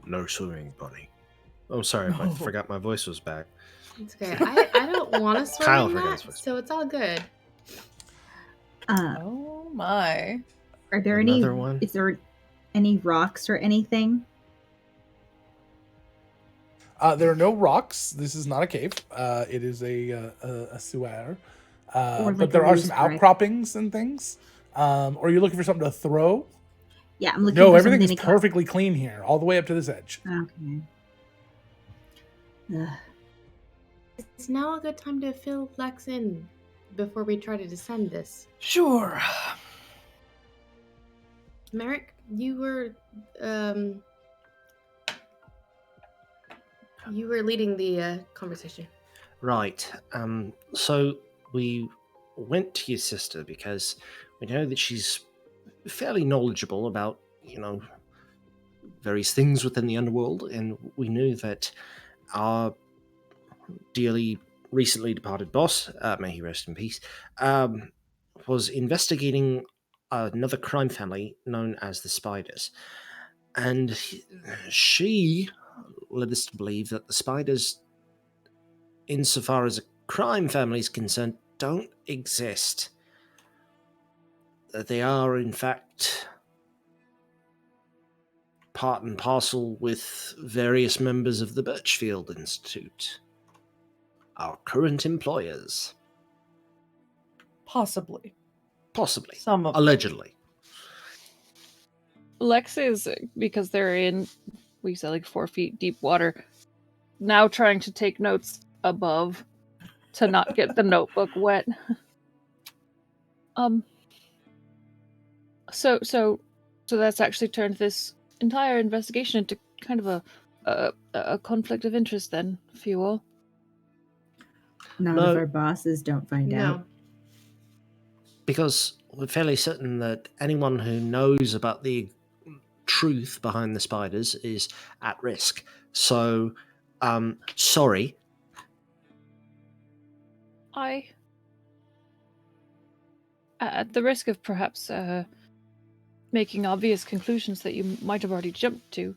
No swimming, Bunny. Oh, sorry, I forgot my voice was back. It's okay. I don't want to swim Kyle in forgot that, his voice. so it's all good. Oh my. Are there Another one? Is there any rocks or anything? There are no rocks. This is not a cave. It is a sewer. Or But like there a are loose some brick. outcroppings and things. Or are you looking for something to throw? Yeah, I'm looking No, for everything is something to perfectly clean here, all the way up to this edge. Okay. Ugh. It's now a good time to fill Lex in before we try to descend this. Sure. Merrick, you were leading the conversation. Right. So we went to your sister because we know that she's fairly knowledgeable about, various things within the underworld, and we knew that our dearly recently departed boss, may he rest in peace, was investigating another crime family known as the Spiders. And she led us to believe that the spiders, insofar as a crime family is concerned, don't exist. That they are, in fact, part and parcel with various members of the Birchfield Institute, our current employers. Possibly. Possibly. Some of them. Allegedly. Lex is, because they're in, we said like 4 feet deep water, now trying to take notes above to not get the notebook wet. So that's actually turned this entire investigation into kind of a conflict of interest then for you all. Not No. if our bosses don't find out. No. Because we're fairly certain that anyone who knows about the truth behind the spiders is at risk. So, sorry. At the risk of perhaps making obvious conclusions that you might have already jumped to,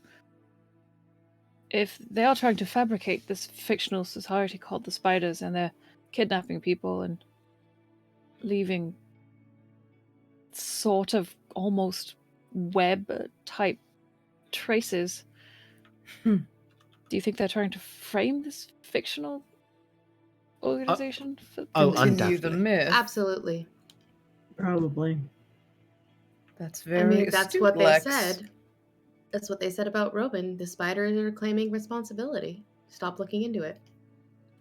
if they are trying to fabricate this fictional society called the Spiders, and they're kidnapping people and leaving sort of almost web-type traces, do you think they're trying to frame this fictional organization? Oh, Continue the undoubtedly. myth. Absolutely. Probably. That's I very mean, that's astute, what they Lex. said. That's what they said about Robin. The spiders are claiming responsibility. Stop looking into it.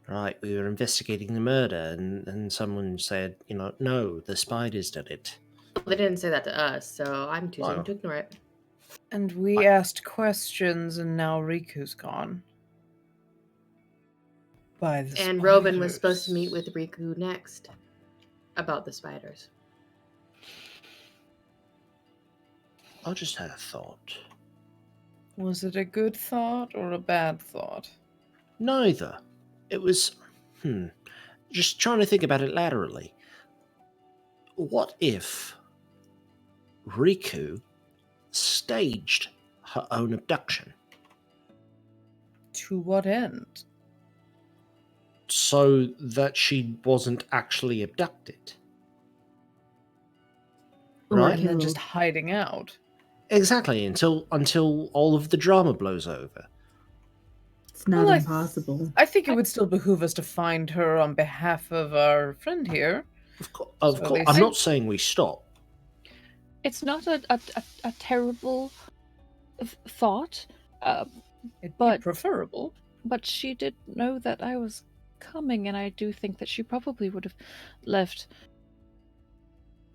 Right, we were investigating the murder, and someone said, no, the spiders did it. Well, they didn't say that to us, so I'm choosing Wow. to ignore it. And we asked questions, and now Riku's gone. By the And Robin was spiders. supposed to meet with Riku next about the spiders. I just had a thought. Was it a good thought or a bad thought? Neither. It was, just trying to think about it laterally. What if Riku staged her own abduction To what end? so that she wasn't actually abducted? Right? And then just hiding out. Exactly, until all of the drama blows over. It's not Well, impossible. I think it would still behoove us to find her on behalf of our friend here. Of So course, they I'm say- not saying we stop. It's not a terrible thought, It'd But- be preferable. but she did know that I was coming, and I do think that she probably would have left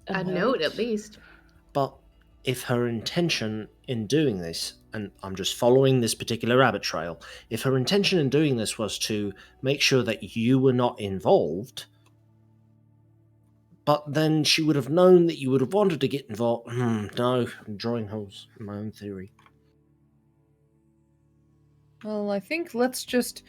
A note, at least. But if her intention in doing this, and I'm just following this particular rabbit trail, if her intention in doing this was to make sure that you were not involved, but then she would have known that you would have wanted to get involved. No, I'm drawing holes in my own theory. Well, I think let's just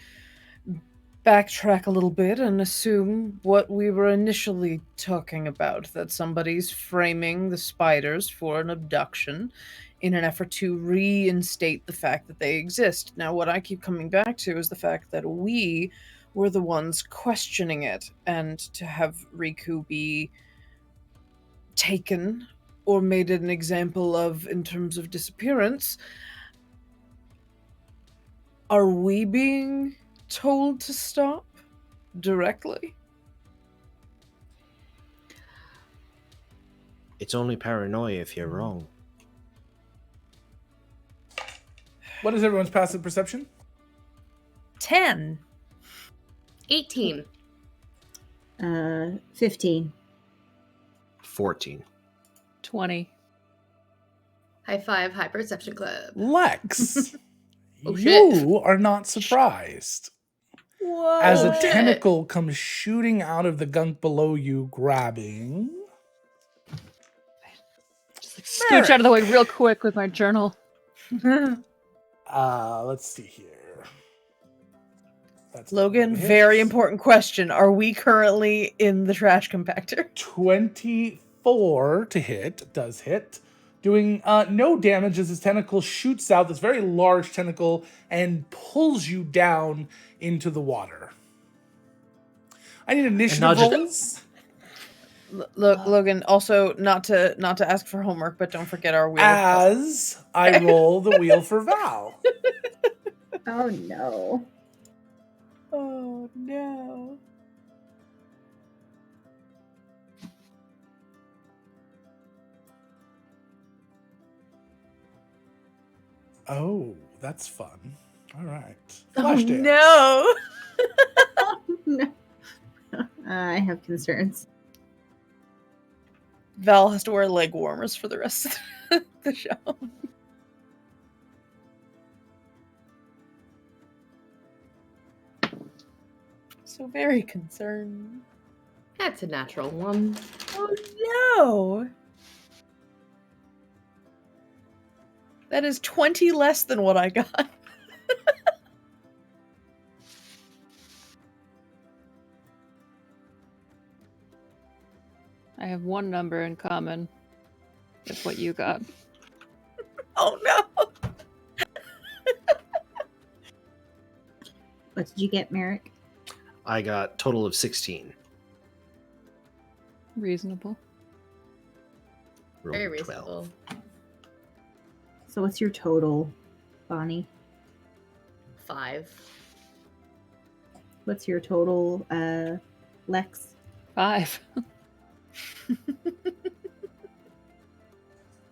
backtrack a little bit and assume what we were initially talking about, that somebody's framing the spiders for an abduction in an effort to reinstate the fact that they exist. Now, what I keep coming back to is the fact that we were the ones questioning it, and to have Riku be taken or made an example of in terms of disappearance. Are we being told to stop directly? It's only paranoia if you're wrong. What is everyone's passive perception? 10. 18. 15. 14. 20. High five, High Perception Club. Lex, Oh, shit. you are not surprised. Whoa. As a shit. tentacle comes shooting out of the gunk below you, grabbing. Just like scooch out of the way real quick with my journal. Let's see here. That's Logan, hits. very important question. Are we currently in the trash compactor? 24 to hit. Does hit. doing no damage as his tentacle shoots out, this very large tentacle, and pulls you down into the water. I need initiative rolls. Look, Logan, also not to ask for homework, but don't forget our wheel. As I roll the wheel for Val. Oh no. Oh no. Oh, that's fun. All right. Oh Flash dance. no. No. I have concerns. Val has to wear leg warmers for the rest of the show. So very concerned. That's a natural one. Oh no! That is 20 less than what I got. I have one number in common with what you got. Oh no! What did you get, Merrick? I got total of 16. Reasonable. Very Rolled reasonable. So what's your total, Bonnie? 5. What's your total, Lex? 5.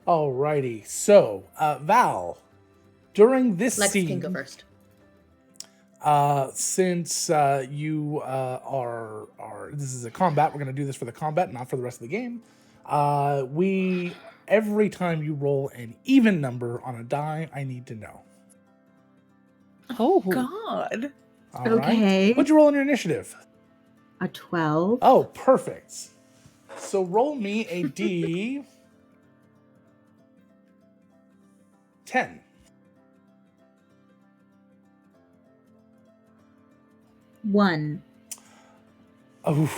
Alrighty. So, Val, during this Lex scene, can go first. since you are this is a combat, we're going to do this for the combat, not for the rest of the game. Every time you roll an even number on a die, I need to know. Oh God! All right. Okay. What'd you roll on your initiative? A 12. Oh, perfect. So roll me a D 10. One. Oh.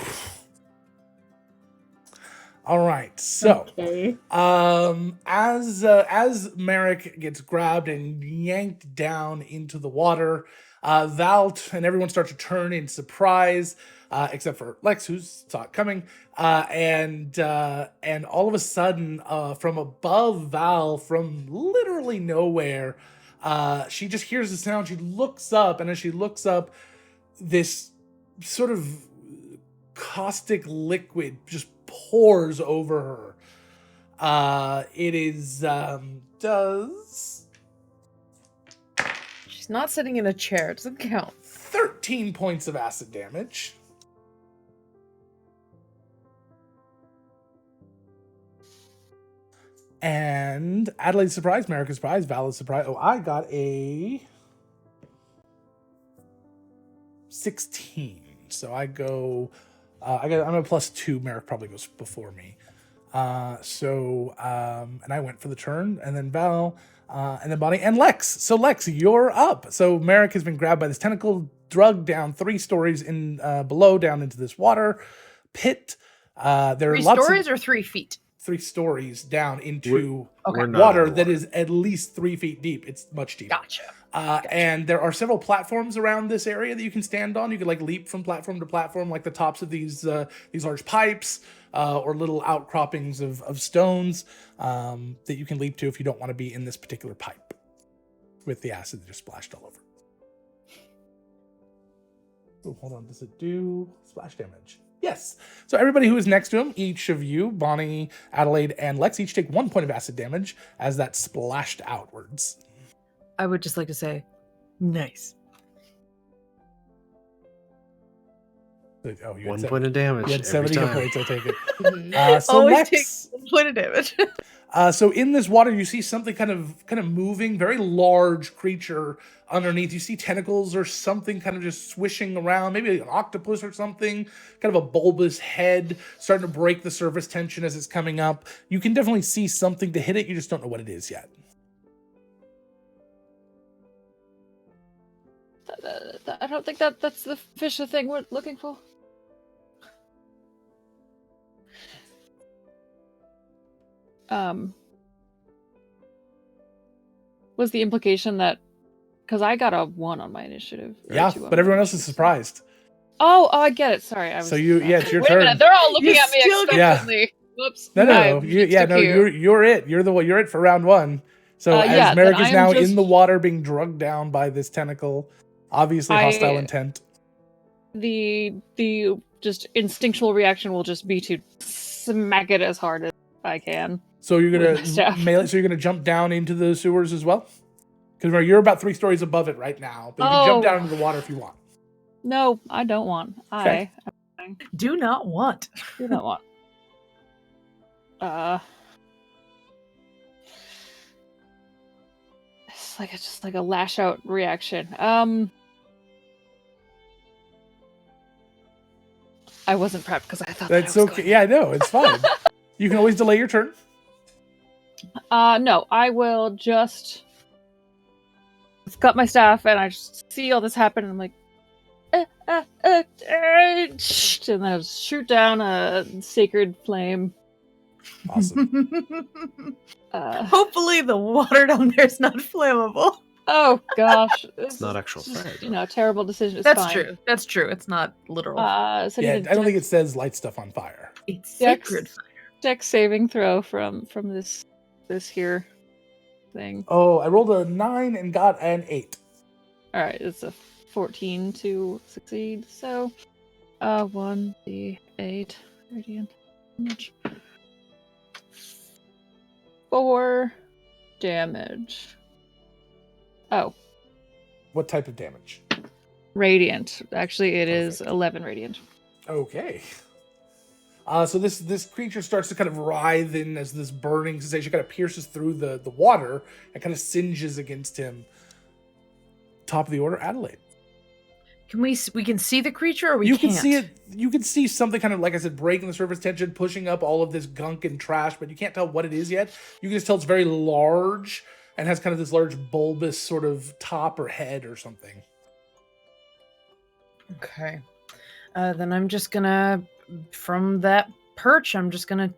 All right. So, Okay. as Merrick gets grabbed and yanked down into the water, Val and everyone start to turn in surprise, except for Lex, who's saw it coming. And all of a sudden, from above Val, from literally nowhere, she just hears the sound. She looks up, and as she looks up, this sort of caustic liquid just pours over her. It is does She's not sitting in a chair. It doesn't count. 13 points of acid damage. And Adelaide's surprised, America's surprised, Val is surprised. Oh, I got a 16. So I go. I'm a +2. Merrick probably goes before me. And I went for the turn, and then Val, and then Bonnie, and Lex. So Lex, you're up. So Merrick has been grabbed by this tentacle, drugged down 3 stories in below, down into this water pit. There are 3 lots stories of or 3 feet? 3 stories down into We're not water in the that water. is at least 3 feet deep. It's much deeper. Gotcha. And there are several platforms around this area that you can stand on. You can like leap from platform to platform, like the tops of these large pipes or little outcroppings of stones that you can leap to if you don't want to be in this particular pipe with the acid that just splashed all over. Oh, hold on. Does it do splash damage? Yes. So everybody who is next to him, each of you, Bonnie, Adelaide, and Lex, each take 1 point of acid damage as that splashed outwards. I would just like to say, nice. Oh, you 1 had point of damage. You had every 70 hit time. points, I take it. Mhm. So Always Lex, take 1 point of damage. so in this water, you see something kind of moving, very large creature underneath. You see tentacles or something kind of just swishing around, maybe an octopus or something, kind of a bulbous head starting to break the surface tension as it's coming up. You can definitely see something to hit it. You just don't know what it is yet. I don't think that's the fish thing we're looking for. was the implication that because I got a 1 on my initiative? Or Yeah, 2 on but my everyone else is initiative, so- surprised. Oh, I get it. Sorry, I was. So it's your Wait turn. a minute, they're all looking You at me still get- expectantly. Whoops. No. I'm just a cue. You're it. You're it for round 1. So Yeah, as Merrick then is I am now just- in the water, being drugged down by this tentacle, obviously hostile intent. The just instinctual reaction will just be to smack it as hard as I can. So you're with my staff. gonna melee. So you're gonna jump down into the sewers as well. Because you're about 3 stories above it right now, but you can jump down into the water if you want. No, I don't want. Okay. I Do not want. do not want. It's just like a lash out reaction. I wasn't prepped because I thought That's that I was okay. Yeah, I know. It's fine. You can always delay your turn. No, I will just cut my staff and I just see all this happen and I'm like, and then I'll shoot down a sacred flame. Awesome. Hopefully the water down there is not flammable. Oh gosh, It's not actual just, fire. terrible decision. It's That's fine. true. That's true. It's not literal. So Yeah, I need a don't think it says light stuff on fire. It's Dex- sacred. dex saving throw from this here thing. Oh, I rolled a 9 and got an 8. All right, it's a 14 to succeed. So, 1d8 radiant damage. 4 damage. Oh, What type of damage? radiant. Actually, it is Perfect. 11 radiant. Okay. So this creature starts to kind of writhe in as this burning sensation kind of pierces through the water and kind of singes against him. Top of the order, Adelaide. Can we can see the creature or we You can't? can see it. You can see something kind of, like I said, breaking the surface tension, pushing up all of this gunk and trash, but you can't tell what it is yet. You can just tell it's very large and has kind of this large bulbous sort of top or head or something. Okay. Then I'm just gonna, from that perch, I'm just gonna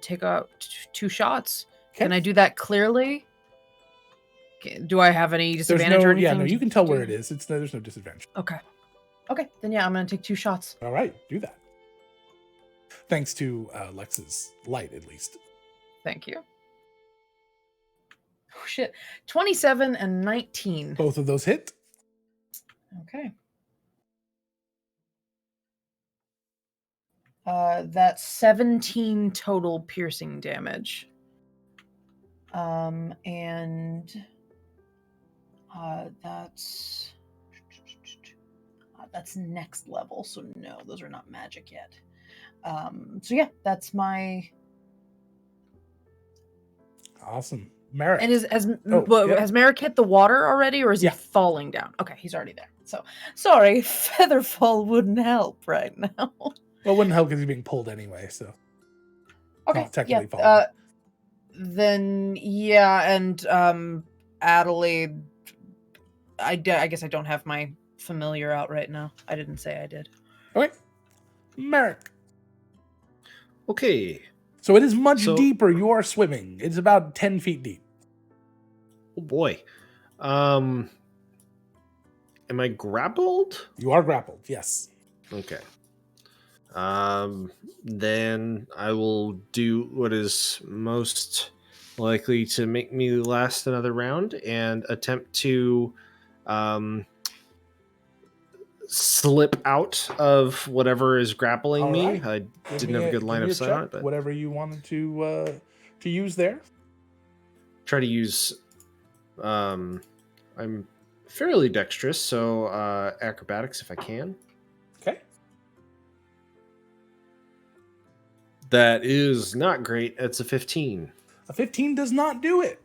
take out 2 shots. Okay. Can I do that clearly? Do I have any There's disadvantage no, or anything? yeah, no, you can tell where do? it is. There's no disadvantage. Okay. Okay, then yeah, I'm gonna take 2 shots. All right, do that. Thanks to Lex's light, at least. Thank you. Oh shit. 27 and 19. Both of those hit. Okay. That's 17 total piercing damage. And that's next level, so no, those are not magic yet. So yeah, that's my. Awesome. Merrick. And yep. has Merrick hit the water already, or is Yeah. he falling down? Okay, he's already there. So sorry, Featherfall wouldn't help right now. Well, it wouldn't help because he's being pulled anyway, so. Okay, Not technically yeah. falling. Then yeah, and Adelaide. I guess I don't have my familiar out right now. I didn't say I did. Okay. Merrick. Okay. So it is much So- deeper. You are swimming. It's about 10 feet deep. Oh boy. Am I grappled? You are grappled, yes. Okay. Then I will do what is most likely to make me last another round and attempt to slip out of whatever is grappling All me. right. I Give didn't me have a good give line me of sight check, on it, but whatever you wanted to use there. try to use. I'm fairly dexterous, so acrobatics if I can. Okay. That is not great. It's a 15. A 15 does not do it.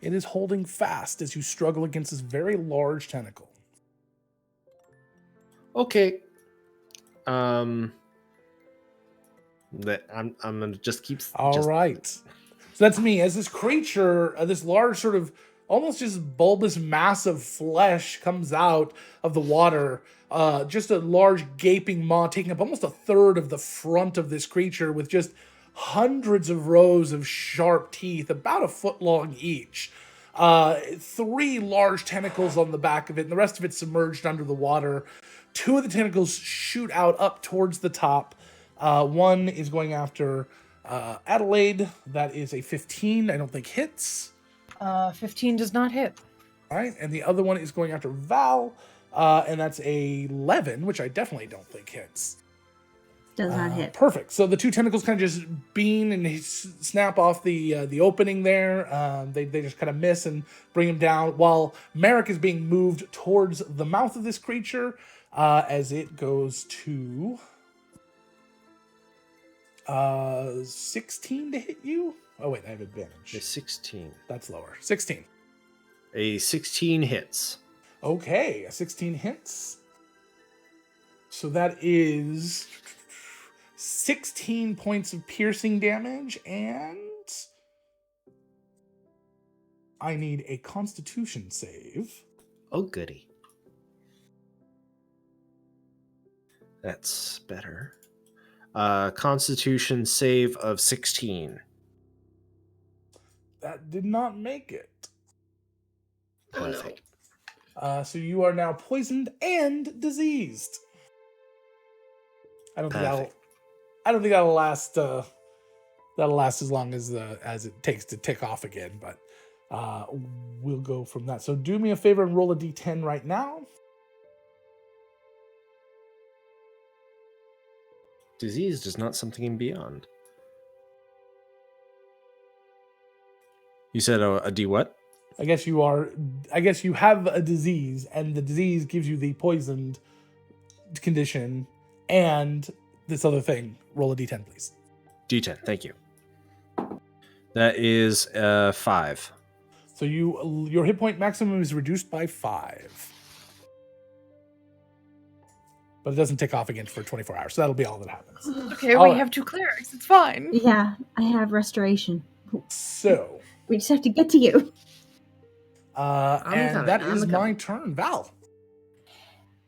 It is holding fast as you struggle against this very large tentacle. Okay. That I'm gonna just keep. All right. So that's me. As this creature, this large sort of almost just bulbous mass of flesh comes out of the water. Just a large gaping maw taking up almost a third of the front of this creature with just hundreds of rows of sharp teeth, about a foot long each. 3 large tentacles on the back of it, and the rest of it's submerged under the water. 2 of the tentacles shoot out up towards the top. One is going after Adelaide. That is a 15. I don't think hits. 15 does not hit. All right, and the other one is going after Val, and that's a 11, which I definitely don't think hits. Does not hit. Perfect. So the 2 tentacles kind of just beam and snap off the opening there. They just kind of miss and bring him down, while Merrick is being moved towards the mouth of this creature as it goes to 16 to hit you. Oh wait, I have advantage. A 16. That's lower. 16. A 16 hits. Okay, a 16 hits. So that is 16 points of piercing damage, and I need a Constitution save. Oh, goody. That's better. Constitution save of 16. That did not make it. Oh, no. Perfect. So you are now poisoned and diseased. I don't think that'll last. That'll last as long as it takes to tick off again. But we'll go from that. So do me a favor and roll a d10 right now. Diseased is not something in Beyond. You said a D what? I guess you have a disease, and the disease gives you the poisoned condition and this other thing. Roll a d10, please. D10, thank you. That is 5. So your hit point maximum is reduced by 5. But it doesn't tick off again for 24 hours, so that'll be all that happens. Okay, All we right. have 2 clerics. It's fine. Yeah, I have restoration. So, We just have to get to you. and coming, that I'm is coming. my turn. Val.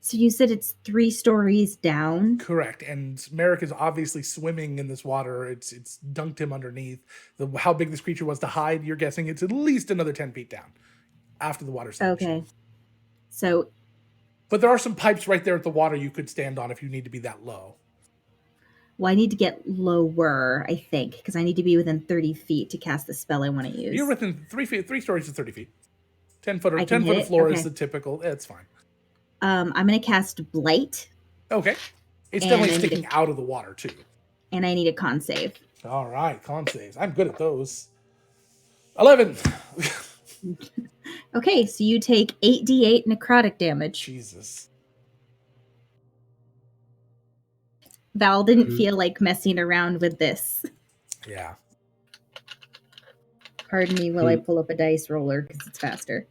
So you said it's 3 stories down. Correct. And Merrick is obviously swimming in this water. It's dunked him underneath. How big this creature was to hide, you're guessing it's at least another 10 feet down after the water stage. Okay. So, But there are some pipes right there at the water you could stand on if you need to be that low. well, I need to get lower, I think, because I need to be within 30 feet to cast the spell I want to use. You're within 3 feet. 3 stories is 30 feet. 10 foot I of can hit it? floor is Okay. the typical. It's fine. I'm going to cast Blight, Okay. It's And definitely I need sticking out of the water too. and I need a con save. All right, con saves. I'm good at those. 11. Okay, so you take 8d8 necrotic damage. Jesus. Val didn't feel like messing around with this. Yeah. Pardon me while I pull up a dice roller because it's faster.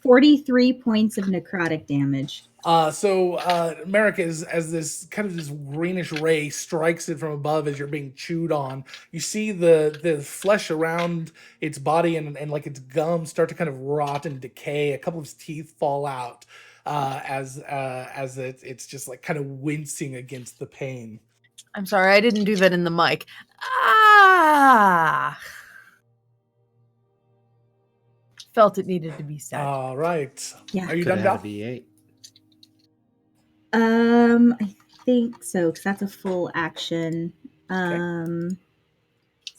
43 points of necrotic damage. So Merrick is as this kind of this greenish ray strikes it from above as you're being chewed on. You see the flesh around its body and like its gums start to kind of rot and decay. A couple of its teeth fall out as it's just like kind of wincing against the pain. I'm sorry, I didn't do that in the mic. Ah! Felt it needed to be said. All right. Yeah. Are you Could done, have Val? had a D8. I think so, because that's a full action. So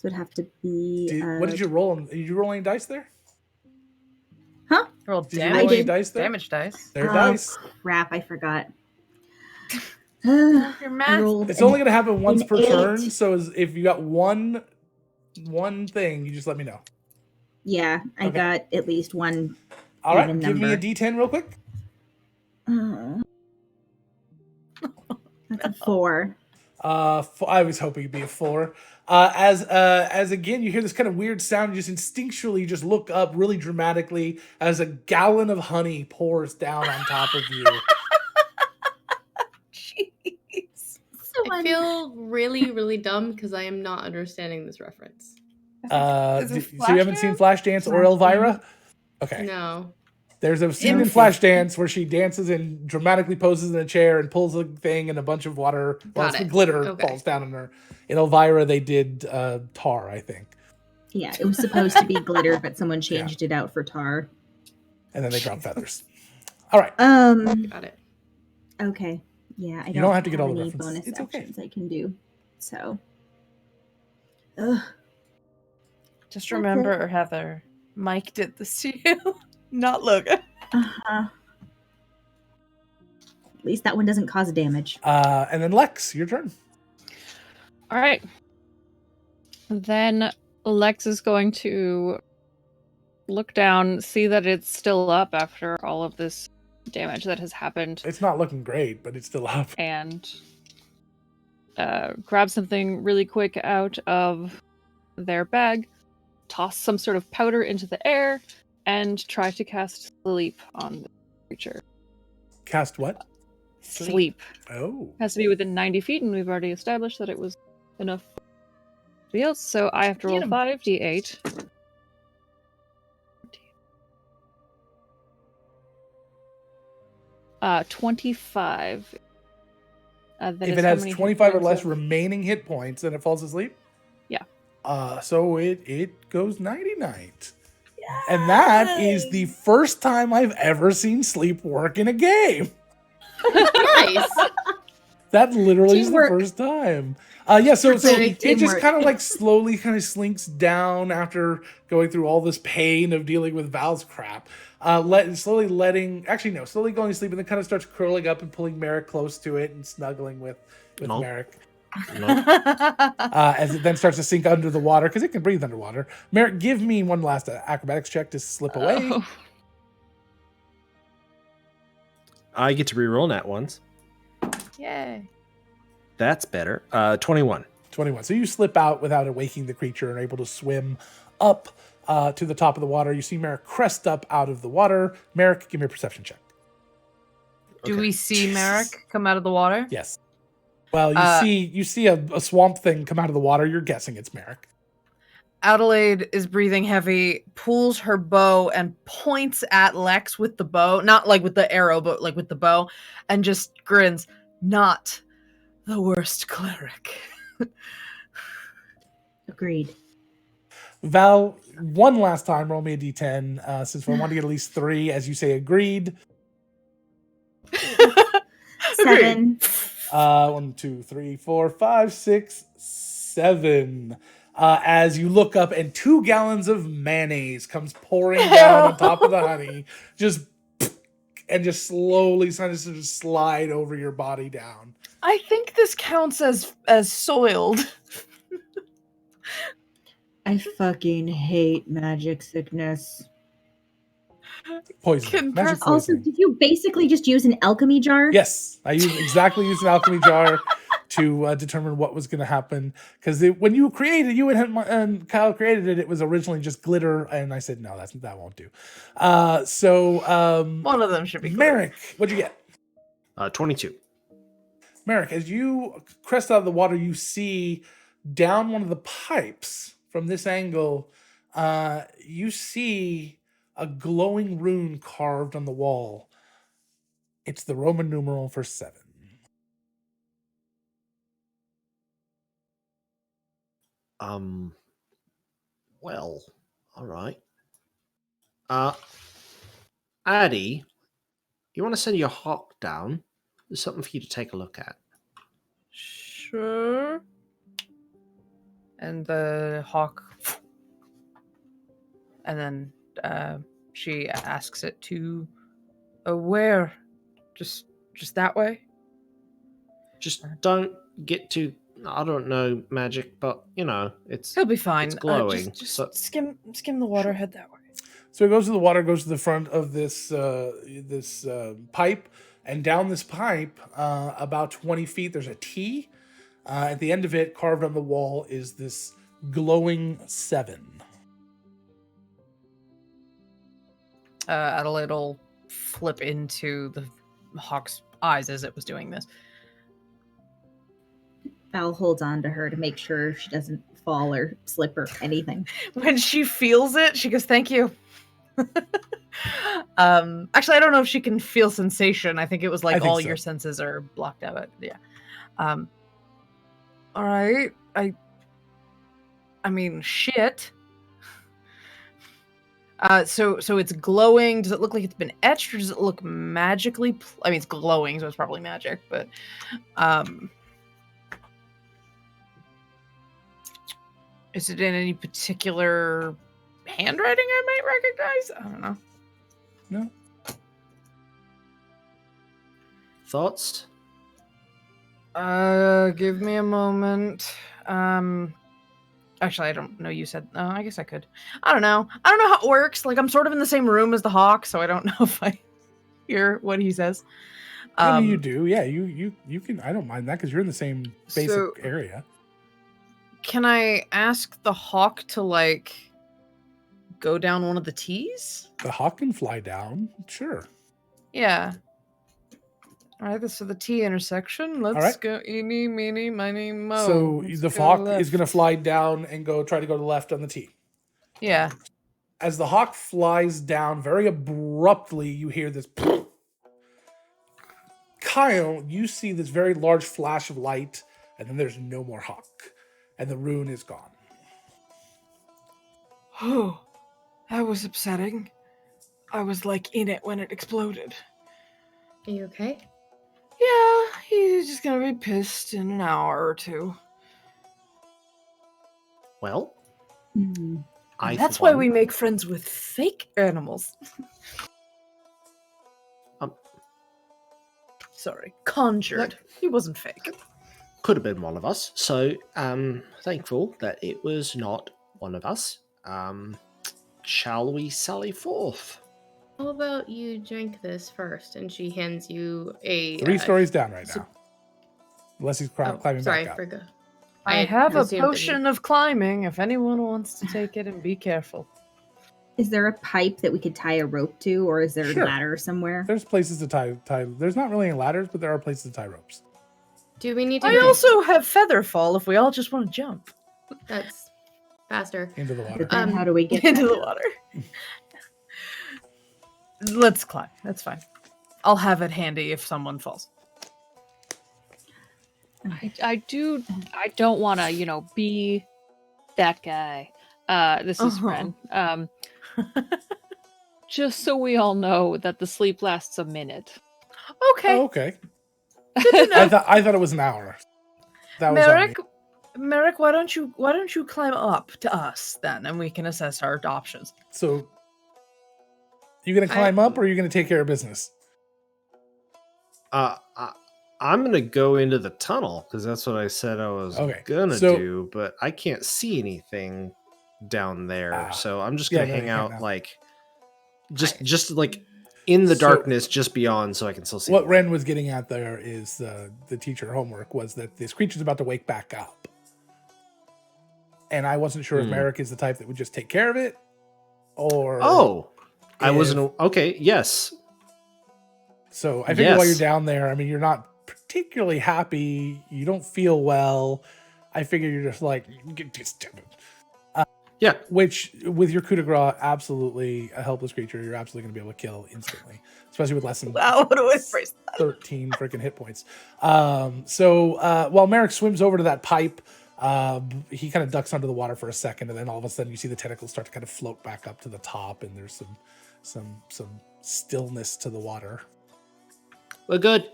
it'd have to be. What did you roll? Did you roll any dice there? Huh? Roll Did you roll damage, any dice there? damage dice. There are Oh, dice. crap, I forgot. Your I math. rolled It's an- only going to happen once an per 8. turn. So if you got one thing, you just let me know. Yeah, I Okay. got at least one. All right, Even give me a number. D10 real quick. That's a 4. I was hoping it'd be a 4. As again, you hear this kind of weird sound. You just instinctually just look up really dramatically as a gallon of honey pours down on top of you. Jeez. I feel really, really dumb because I am not understanding this reference. Is it So you haven't seen Flashdance or Flashdance. Elvira? Okay. No. There's a scene in Flashdance where she dances and dramatically poses in a chair and pulls a thing and a bunch of water, the glitter falls down on her. In Elvira, they did tar, I think. Yeah, it was supposed to be glitter, but someone changed it out for tar. And then they drop feathers. All right. Got it. Okay. Yeah, I don't have to get all the any references. bonus It's okay. actions I can do. So. Just remember, Heather, Mike did this to you, not Logan. At least that one doesn't cause damage. And then Lex, your turn. All right. Then Lex is going to look down, see that it's still up after all of this damage that has happened. It's not looking great, but it's still up. And grab something really quick out of their bag, toss some sort of powder into the air, and try to cast Sleep on the creature. Cast what? Sleep. Oh. Has to be within 90 feet, and we've already established that it was enough for somebody else, so I have to roll 5d8. 25. If it has 25 or less remaining hit points, then it falls asleep? Yeah. So it goes nighty-night. Yes! And that is the first time I've ever seen sleep work in a game. Nice. That literally is the first time. So it just kind of like slowly kind of slinks down after going through all this pain of dealing with Val's crap. Slowly going to sleep, and then kind of starts curling up and pulling Merrick close to it and snuggling with Merrick. As it then starts to sink under the water, because it can breathe underwater. Merrick, give me one last acrobatics check to slip away. I get to reroll that once. Yay. That's better. 21. 21. So you slip out without awaking the creature and are able to swim up to the top of the water. You see Merrick crest up out of the water. Merrick, give me a perception check. Do we see Merrick come out of the water? Yes. Well, you see a swamp thing come out of the water. You're guessing it's Merrick. Adelaide is breathing heavy, pulls her bow and points at Lex with the bow. Not like with the arrow, but like with the bow. And just grins. Not the worst cleric. Agreed. Val, one last time, roll me a d10, since I want to get at least 3, as you say, agreed. 7. 1, 2, 3, 4, 5, 6, 7. As you look up and 2 gallons of mayonnaise comes pouring down on top of the honey, just slowly kind of slide over your body down. I think this counts as soiled. I fucking hate magic sickness. Poison. Magic poison. Also, did you basically just use an alchemy jar? Yes, I used an alchemy jar to determine what was going to happen. Because when you created, you and Kyle created it, it was originally just glitter, and I said no, that won't do. One of them should be glitter. Merrick, what'd you get? 22. Merrick, as you crest out of the water, you see down one of the pipes from this angle. You see a glowing rune carved on the wall. It's the Roman numeral for 7. Well, all right. Addie, you want to send your hawk down? There's something for you to take a look at. Sure. And the hawk, and then she asks it to where? Just that way? Just don't get too, I don't know, magic, but it's he'll be fine. It's glowing. Just skim the water, head that way. So it goes to the water, goes to the front of this pipe, and down this pipe, about 20 feet, there's a T. At the end of it, carved on the wall, is this glowing 7. Adelaide will flip into the hawk's eyes as it was doing this. Val holds on to her to make sure she doesn't fall or slip or anything. When she feels it, she goes, "Thank you." Actually, I don't know if she can feel sensation. I think it was I like think all so. your senses are blocked out. Yeah. All right. I mean, shit. So it's glowing. Does it look like it's been etched, or does it look magically? I mean, it's glowing, so it's probably magic. But is it in any particular handwriting I might recognize? I don't know. No. Thoughts? Give me a moment. Actually, I don't know. You said, no, I guess I could. I don't know how it works. Like, I'm sort of in the same room as the hawk, so I don't know if I hear what he says. I mean, you do. Yeah, you can. I don't mind that because you're in the same basic area. Can I ask the hawk to, like, go down one of the T's? The hawk can fly down. Sure. Yeah. All right, so the T intersection. Let's go. Eeny, meeny, miny, mo. So Let's the go hawk left. is going to fly down and try to go to the left on the T. Yeah. As the hawk flies down, very abruptly, you hear this. Kyle, you see this very large flash of light, and then there's no more hawk, and the rune is gone. Oh, that was upsetting. I was, like, in it when it exploded. Are you okay? Yeah, he's just gonna be pissed in an hour or two. Well, That's why we make friends with fake animals. Sorry, conjured. He wasn't fake. Could have been one of us. So, thankful that it was not one of us. Shall we sally forth? How about you drink this first? And she hands you a 3 stories down right now. Unless he's climbing back up. I have a potion of climbing if anyone wants to take it, and be careful. Is there a pipe that we could tie a rope to, or is there a ladder somewhere? There's places to tie. There's not really any ladders, but there are places to tie ropes. Do we need to? I also have feather fall if we all just want to jump. That's faster. Into the water. But then how do we get into the water? Let's climb. That's fine. I'll have it handy if someone falls. I don't want to, be that guy. This is Wren. Just so we all know that the sleep lasts a minute. Okay. Oh, okay. I thought it was an hour. That was Merrick, why don't you climb up to us then, and we can assess our options. So, you gonna climb up, or are you gonna take care of business? I'm gonna go into the tunnel because that's what I said I was gonna do, but I can't see anything down there, so I'm just gonna hang out like just like in the darkness just beyond, so I can still see. What Wren was getting at there is the teacher homework was that this creature's about to wake back up, and I wasn't sure if Merrick is the type that would just take care of it, or I wasn't okay. Yes. So I figured while you're down there, I mean, you're not particularly happy. You don't feel well. I figure you're just like, which with your coup de grace, absolutely a helpless creature, you're absolutely going to be able to kill instantly, especially with less than 13 freaking hit points. So while Merrick swims over to that pipe, he kind of ducks under the water for a second, and then all of a sudden you see the tentacles start to kind of float back up to the top, and there's some stillness to the water. We're good.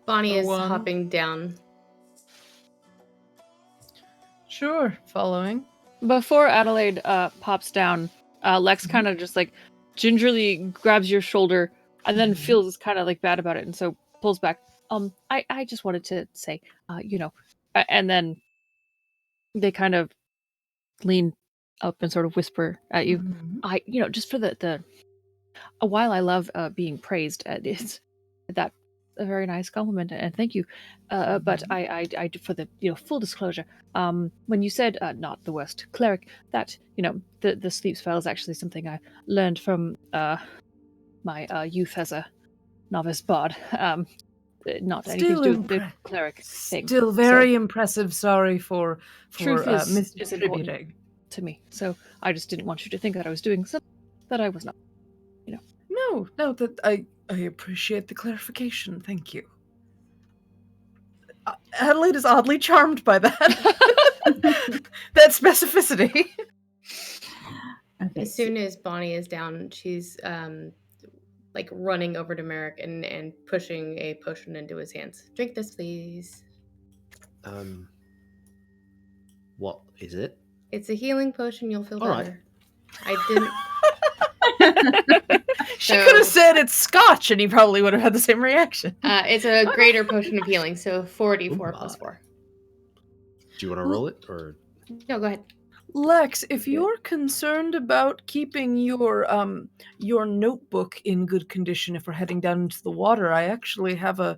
Bonnie is hopping down. Sure, following. Before Adelaide pops down, Lex kind of just like gingerly grabs your shoulder and then feels kind of like bad about it, and so pulls back. I just wanted to say, and then they kind of lean up and sort of whisper at you. Just for the while I love being praised, it's that a very nice compliment, and thank you. But I for the full disclosure, when you said not the worst cleric, that the sleep spell is actually something I learned from my youth as a novice bard. Not anything to do with the cleric thing. Still very impressive. Sorry for truth is misattributing to me. So I just didn't want you to think that I was doing something that I was not. No, that I appreciate the clarification. Thank you. Adelaide is oddly charmed by that. That specificity. Okay. As soon as Bonnie is down, she's like running over to Merrick and pushing a potion into his hands. Drink this, please. What is it? It's a healing potion. You'll feel All right. better. I didn't. She could have said it's scotch, and he probably would have had the same reaction. It's a greater potion of healing, so 4d4 plus 4. Do you want to roll it, or No, go ahead. Lex, if you're concerned about keeping your notebook in good condition if we're heading down into the water, I actually have a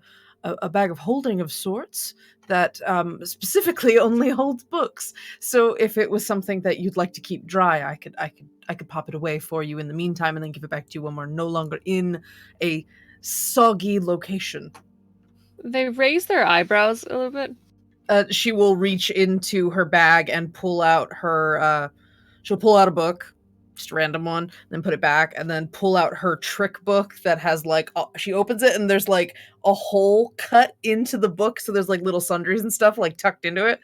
bag of holding of sorts that specifically only holds books. So if it was something that you'd like to keep dry, I could pop it away for you in the meantime and then give it back to you when we're no longer in a soggy location. They raise their eyebrows a little bit. She will reach into her bag and pull out she'll pull out a book, just a random one, then put it back, and then pull out her trick book that has she opens it and there's like a hole cut into the book, so there's like little sundries and stuff like tucked into it.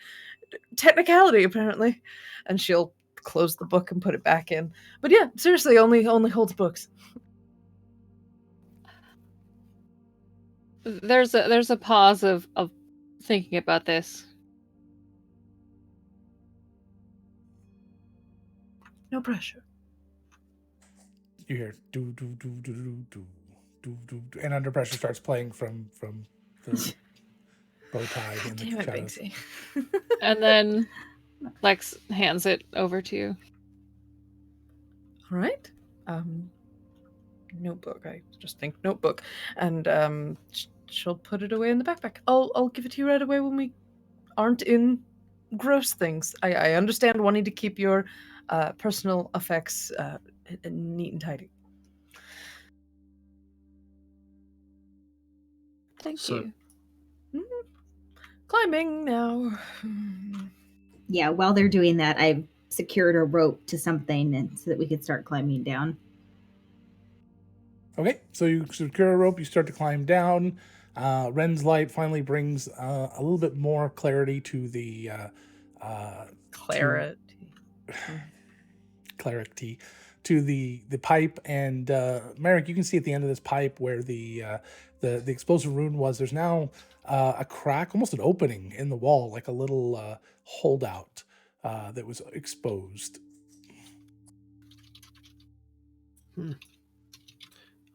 Technicality, apparently. And she'll close the book and put it back in. But yeah, seriously, only holds books. There's a pause of thinking about this. No pressure. You hear do do do do do do do do, and Under Pressure starts playing from the bow tie in the Damn it, shadows. Binksy. And then Lex hands it over to you. All right. Notebook. I just think notebook, and she'll put it away in the backpack. I'll give it to you right away when we aren't in gross things. I understand wanting to keep your personal effects neat and tidy. Thank So- you. Climbing now. Yeah, while they're doing that, I've secured a rope to something and so that we could start climbing down. Okay, so you secure a rope, you start to climb down. Wren's light finally brings a little bit more clarity to the clarity to the pipe, and Merrick, you can see at the end of this pipe where the explosive rune was. There's now a crack, almost an opening in the wall, like a little holdout that was exposed.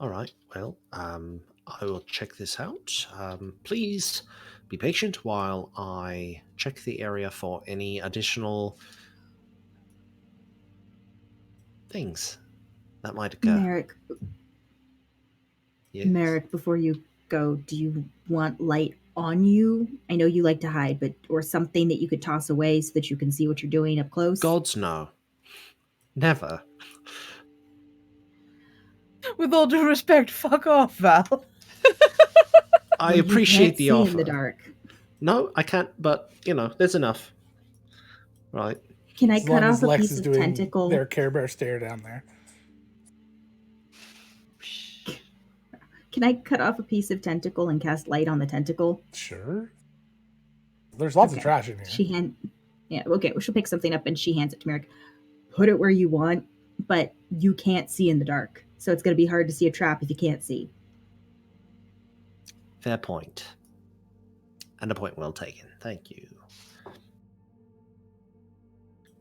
All right. Well, I will check this out. Please be patient while I check the area for any additional things that might occur. Yes. Merrick, before you go, do you want light on you? I know you like to hide, or something that you could toss away so that you can see what you're doing up close? Gods, no. Never. With all due respect, fuck off, Val. I appreciate the offer. In the dark. No, I can't, but, there's enough. Right. Can I As cut long as off a Lex piece is of doing tentacle? their Care Bear stare down there. Can I cut off a piece of tentacle and cast light on the tentacle? Sure. There's lots of trash in here. Okay, well, she'll pick something up and she hands it to Merrick. Put it where you want, but you can't see in the dark. So it's going to be hard to see a trap if you can't see. Fair point. And a point well taken. Thank you.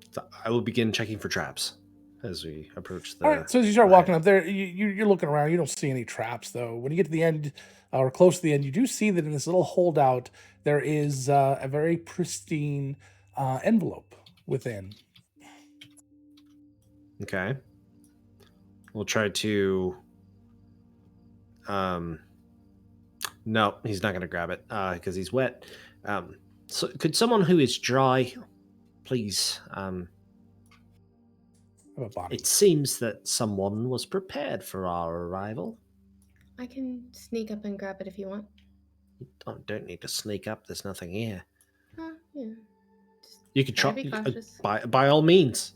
So I will begin checking for traps as we approach the... All right, so as you start walking up there, you're looking around. You don't see any traps, though. When you get to the end, or close to the end, you do see that in this little holdout, there is a very pristine envelope within. Okay. We'll try to... No, he's not going to grab it because he's wet. So could someone who is dry, please... It seems that someone was prepared for our arrival. I can sneak up and grab it if you want. You don't need to sneak up. There's nothing here. Yeah. You can try. Be cautious. By all means.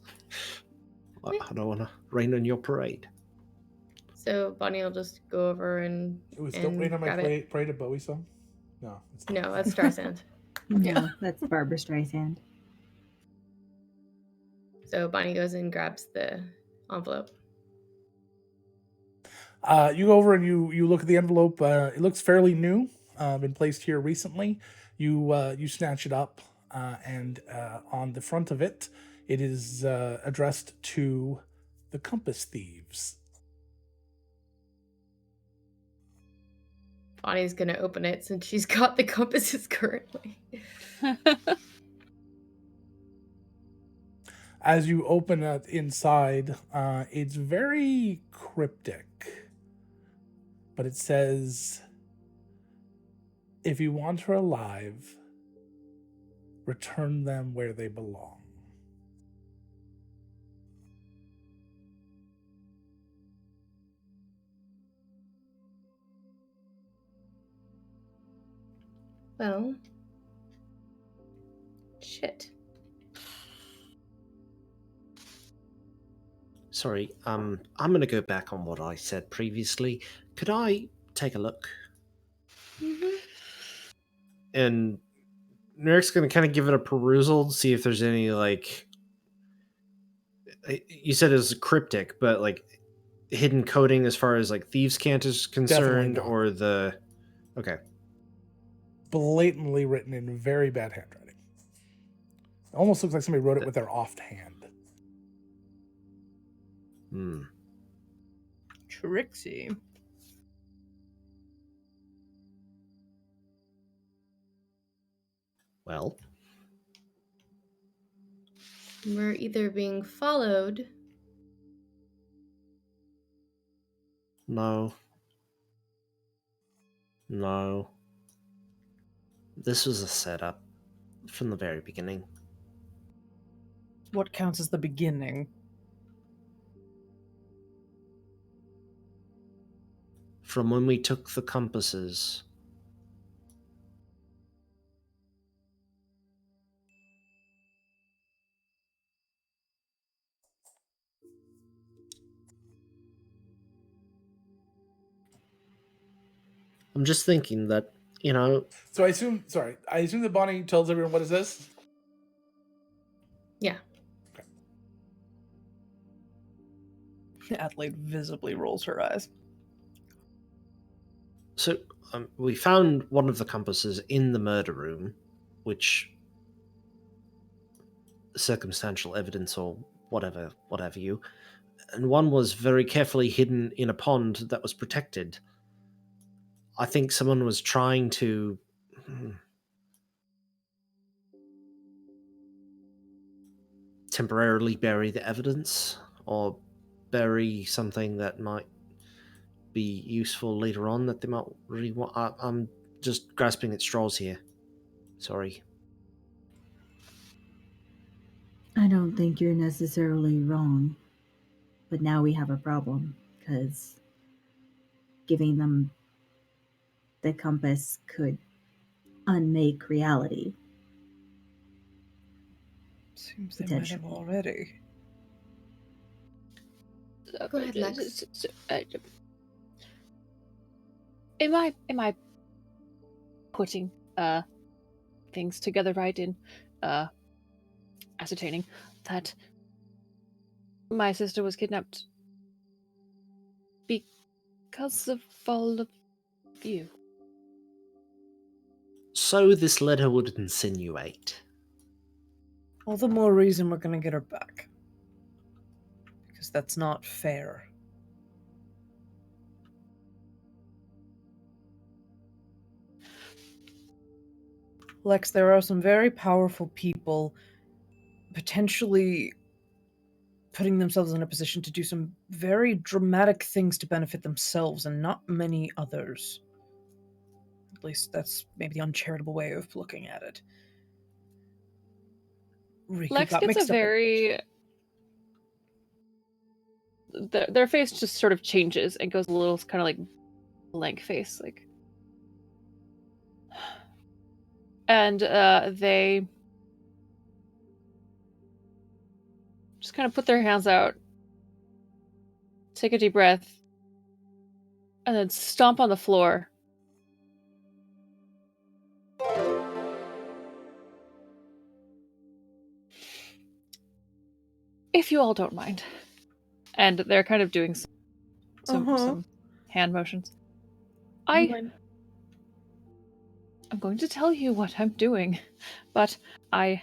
I don't want to rain on your parade. So Bonnie will just go over and Don't Rain on My grab it. Parade, a Bowie song? No. It's not. No, that's Streisand. No, that's Barbara Streisand. So Bonnie goes and grabs the envelope. You go over and you look at the envelope. It looks fairly new. Been placed here recently. You snatch it up, and on the front of it, it is addressed to the Compass Thieves. Bonnie's gonna open it since she's got the compasses currently. As you open it inside, it's very cryptic. But it says, if you want her alive, return them where they belong. Well, shit. Sorry, I'm going to go back on what I said previously. Could I take a look? Mm-hmm. And Neric's going to kind of give it a perusal to see if there's any, like... You said it was cryptic, but, like, hidden coding as far as, like, Thieves' Cant is concerned, or the... Okay. Blatantly written in very bad handwriting. It almost looks like somebody wrote it with their offhand. Hmm. Trixie. Well, We're either being followed. no. No. This was a setup from the very beginning. What counts as the beginning? From when we took the compasses. I'm just thinking that, you know... So I assume that Bonnie tells everyone what it says? Yeah. Adelaide visibly rolls her eyes. So, we found one of the compasses in the murder room, which... circumstantial evidence or whatever you... and one was very carefully hidden in a pond that was protected. I think someone was trying to... temporarily bury the evidence, or bury something that might be useful later on that they might really want. I'm just grasping at straws here. Sorry. I don't think you're necessarily wrong, but now we have a problem, because giving them the compass could unmake reality. Seems they might have already. Go ahead, Lex. Am I putting things together right in ascertaining that my sister was kidnapped because of all of you? So this letter would insinuate. All the more reason we're gonna get her back. Because that's not fair. Lex, there are some very powerful people potentially putting themselves in a position to do some very dramatic things to benefit themselves and not many others. At least that's maybe the uncharitable way of looking at it. Riku Lex got gets mixed a up. very... Their face just sort of changes and goes a little kind of like blank face, like... And they just kind of put their hands out take a deep breath, and then stomp on the floor. If you all don't mind. And they're kind of doing some hand motions. I'm going to tell you what I'm doing, but I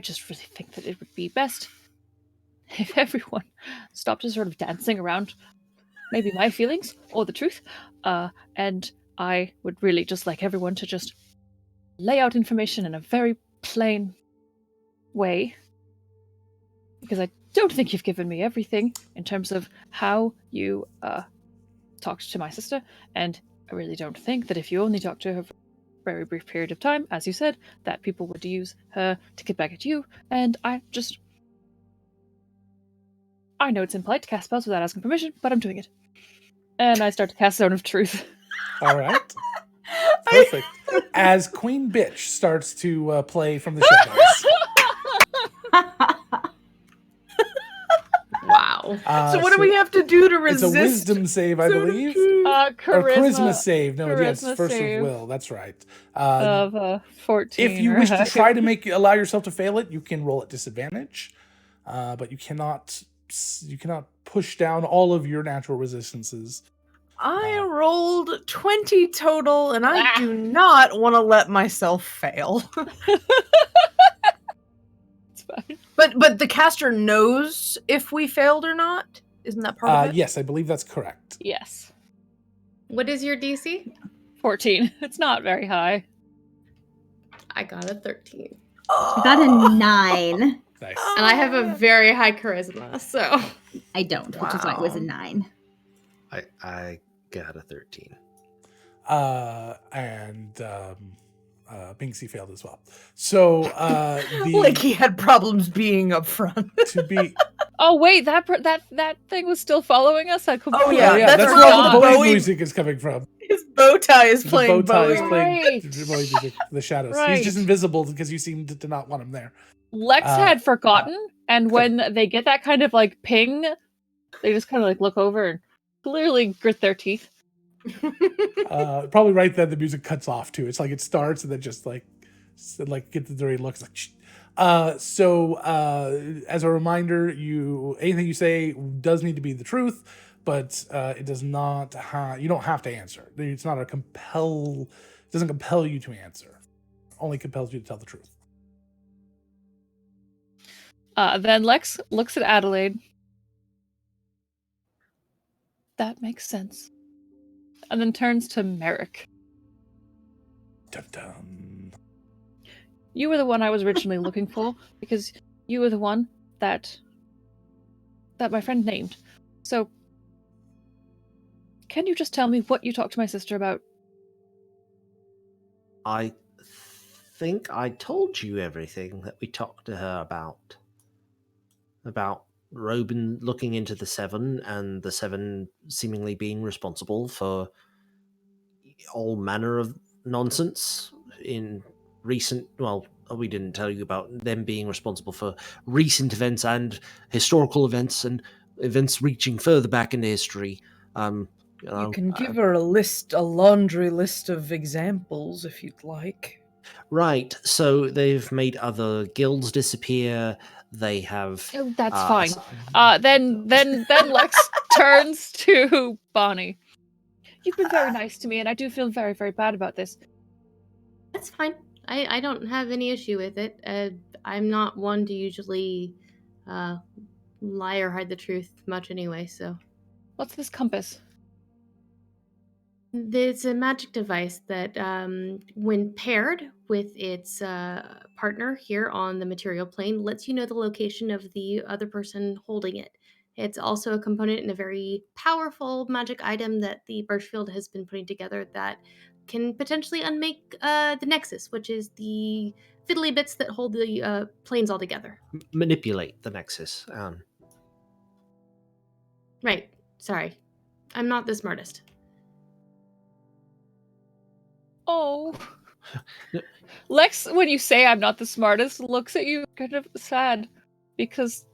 just really think that it would be best if everyone stopped just sort of dancing around maybe my feelings or the truth. And I would really just like everyone to just lay out information in a very plain way. Because I don't think you've given me everything in terms of how you talked to my sister. And I really don't think that if you only talked to her for a very brief period of time, as you said, that people would use her to get back at you. And I know it's impolite to cast spells without asking permission, but I'm doing it. And I start to cast Zone of Truth. All right. Perfect. As Queen Bitch starts to play from the shadows. Wow. So what do we have to do to resist? It's a wisdom save, I believe. Or charisma save. No, yes, first save. of will. That's right. Of 14. If you wish to try to allow yourself to fail it, you can roll at disadvantage. But you cannot push down all of your natural resistances. I rolled 20 total, and I do not want to let myself fail. It's fine. But the caster knows if we failed or not? Isn't that part of it? Yes, I believe that's correct. Yes. What is your DC? 14. It's not very high. I got a 13. I got a 9. Nice. And I have a very high charisma, so. I don't, which is why it was a 9. I got a 13. Binksy failed as well. So like he had problems being up front. to be. Oh wait, that thing was still following us. I completely yeah, that's where where all all the the Bowie Bowie- music is coming from. His bow tie is The playing bow tie is Bowie. playing Right. Bowie music, the shadows. Right. He's just invisible because you seem to not want him there. Lex had forgotten, and when they get that kind of like ping, they just kind of like look over and clearly grit their teeth. Probably right then the music cuts off too. It's like it starts and then just like get the dirty looks like. Shh. So as a reminder, anything you say does need to be the truth, but it does not. You don't have to answer. It's not a compel. It doesn't compel you to answer. Only compels you to tell the truth. Then Lex looks at Adelaide. That makes sense. And then turns to Merrick. Dun dun. You were the one I was originally looking for, because you were the one that my friend named. So, can you just tell me what you talked to my sister about? I think I told you everything that we talked to her about. About Robin looking into the Seven and the Seven seemingly being responsible for all manner of nonsense in recent. Well, we didn't tell you about them being responsible for recent events and historical events and events reaching further back into history. You can give her a laundry list of examples if you'd like. Right. So they've made other guilds disappear. They have. Oh, that's fine. Then Lex turns to Bonnie. You've been very nice to me, and I do feel very, very bad about this. That's fine. I don't have any issue with it. I'm not one to usually lie or hide the truth much anyway, so. What's this compass? It's a magic device that, when paired with its partner here on the material plane, lets you know the location of the other person holding it. It's also a component in a very powerful magic item that the Birchfield has been putting together that can potentially unmake the Nexus, which is the fiddly bits that hold the planes all together. Manipulate the Nexus. Right. Sorry. I'm not the smartest. Oh. Lex, when you say I'm not the smartest, looks at you kind of sad because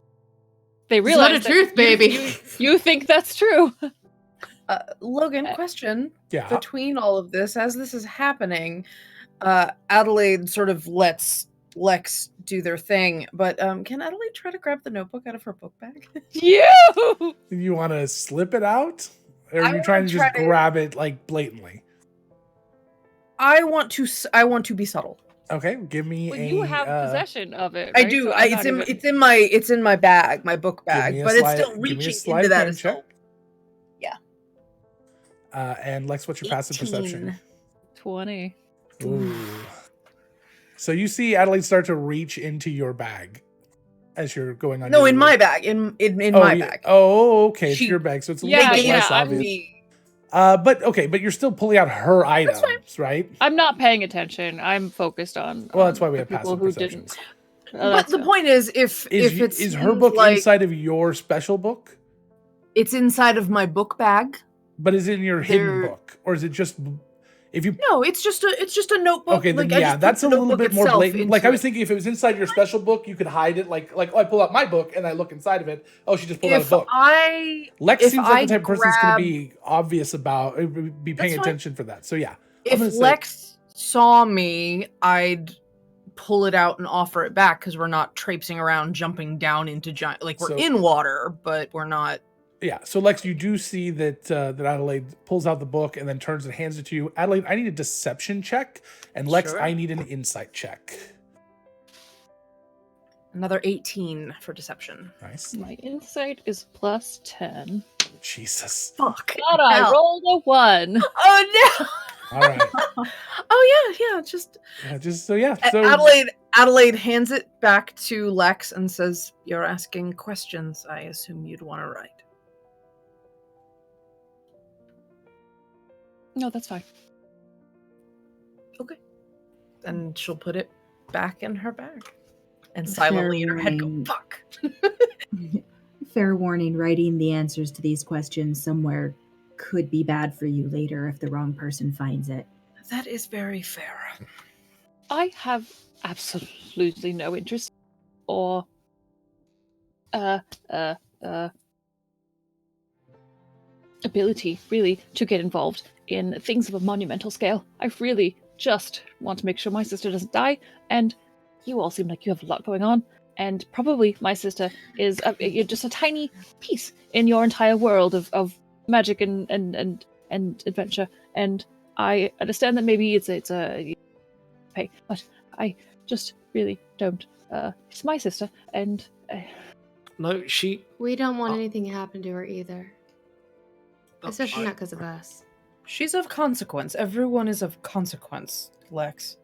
they It's realize not a that truth, baby. You think that's true. Logan, question. Yeah. Between all of this, as this is happening, Adelaide sort of lets Lex do their thing, but can Adelaide try to grab the notebook out of her book bag? You! You want to slip it out? Or are I you wanna trying to just try to- grab it like blatantly? I want to be subtle. Okay, give me Well, a. you have possession of it. I right? do. So I'm not It's in my bag, my book Give bag, me a but it's sleight- still give me a reaching sleight into of that hand as check. well. And Lex, what's your passive perception? 18. 20. Ooh. So you see Adelaide start to reach into your bag as you're going on. No, your in little- my bag. In Oh, my yeah. bag. Oh, okay. It's She- your bag, so it's a Yeah, little bit They less gave obvious. me. But you're still pulling out her items, right? I'm not paying attention. I'm focused on. Well, that's why we the have people passive who perceptions. didn't. But That's the fine. point is, if it's Is her book like inside of your special book? it's inside of my book bag. But is it in your hidden There- book, or is it just if you? No, it's just a notebook. Okay, then like, I yeah, just put that's the a little notebook bit more itself blatant. Like into I was it. thinking, if it was inside your special book, you could hide it. Like oh, I pull out my book and I look inside of it. Oh, she just pulled out a If book. if Seems like I the type of person who's going grab- to be obvious about, be paying That's fine. attention for that. So yeah, I'm If gonna say- Lex saw me, I'd pull it out and offer it back because we're not traipsing around, jumping down into giant. Like we're So- in water, but we're not. Yeah, so Lex, you do see that that Adelaide pulls out the book and then turns and hands it to you. Adelaide, I need a deception check, and Lex, Sure. I need an insight check. Another 18 for deception. Nice. My insight is +10. Jesus. Fuck. But I hell. rolled a 1. Oh no. All right. Oh yeah. Just So Adelaide hands it back to Lex and says, "You're asking questions. I assume you'd want to write." No, that's fine. And she'll put it back in her bag. And silently in her head go, warning. "Fuck." Fair warning, writing the answers to these questions somewhere could be bad for you later if the wrong person finds it. That is very fair. I have absolutely no interest or ability really to get involved in things of a monumental scale. I really just want to make sure my sister doesn't die, and you all seem like you have a lot going on, and probably my sister is just a tiny piece in your entire world of magic and adventure, and I understand that maybe it's a pay, but I just really don't. It's my sister, and No, she. We don't want Oh. anything to happen to her either. Especially not because of us. She's of consequence. Everyone is of consequence, Lex.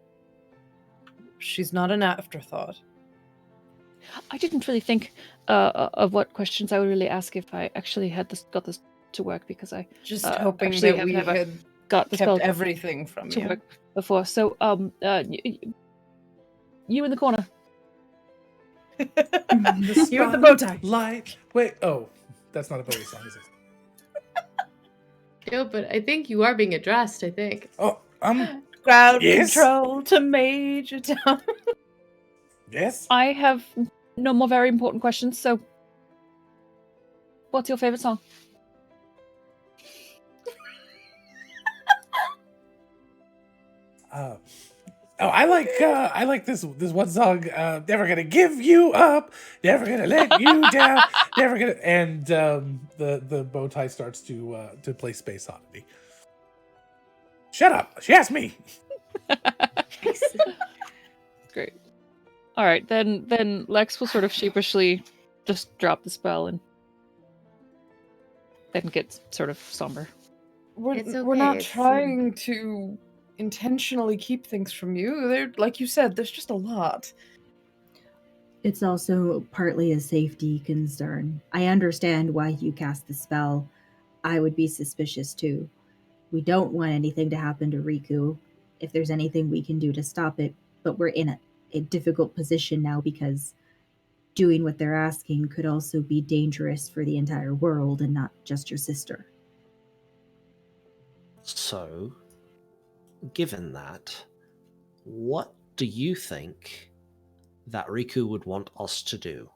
She's not an afterthought. I didn't really think of what questions I would really ask if I actually had got this to work, because I Just Uh, hoping actually, that I've we never had got the kept spell everything from to you. work before. So, you in the corner. You with the bow tie. Light. Wait. Oh, that's not a Bowie song, is it? No, but I think you are being addressed, I think. Oh, Crowd Yes? control to Major Tom. yes. I have no more very important questions. So, what's your favorite song? I like this one song. Never gonna give you up. Never gonna let you down. Never gonna. And the bow tie starts to play Space Oddity. Shut up. She asked me. Great. All right, then Lex will sort of sheepishly just drop the spell and then get sort of somber. We're It's we're okay, not it's, trying to intentionally keep things from you. There, like you said, there's just a lot. It's also partly a safety concern. I understand why you cast the spell. I would be suspicious too. We don't want anything to happen to Riku. If there's anything we can do to stop it, but we're in a difficult position now because doing what they're asking could also be dangerous for the entire world and not just your sister. So, given that, what do you think that Riku would want us to do?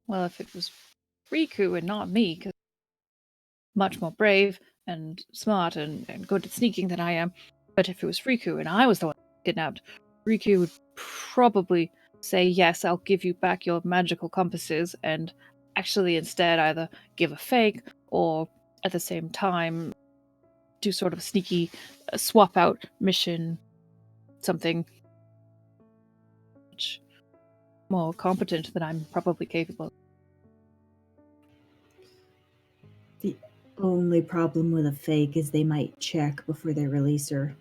Well, if it was Riku and not me, because much more brave and smart and good at sneaking than I am. But if it was Riku and I was the one kidnapped, Riku would probably say, yes, I'll give you back your magical compasses, and actually instead either give a fake or at the same time do sort of sneaky swap out mission something much more competent than I'm probably capable. The only problem with a fake is they might check before they release her.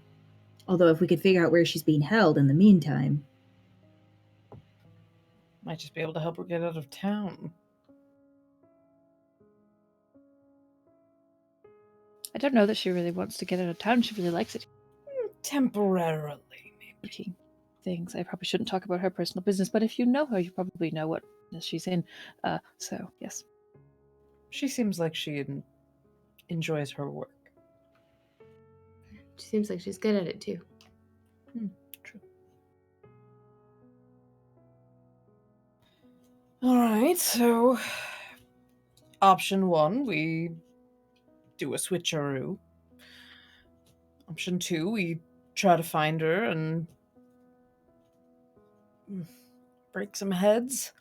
Although if we could figure out where she's being held in the meantime. Might just be able to help her get out of town. I don't know that she really wants to get out of town. She really likes it. Temporarily, Maybe. Things. I probably shouldn't talk about her personal business, but if you know her, you probably know what business she's in. So, yes. She seems like she enjoys her work. She seems like she's good at it too. True. Alright, so option 1, we do a switcheroo. Option 2, we try to find her and break some heads.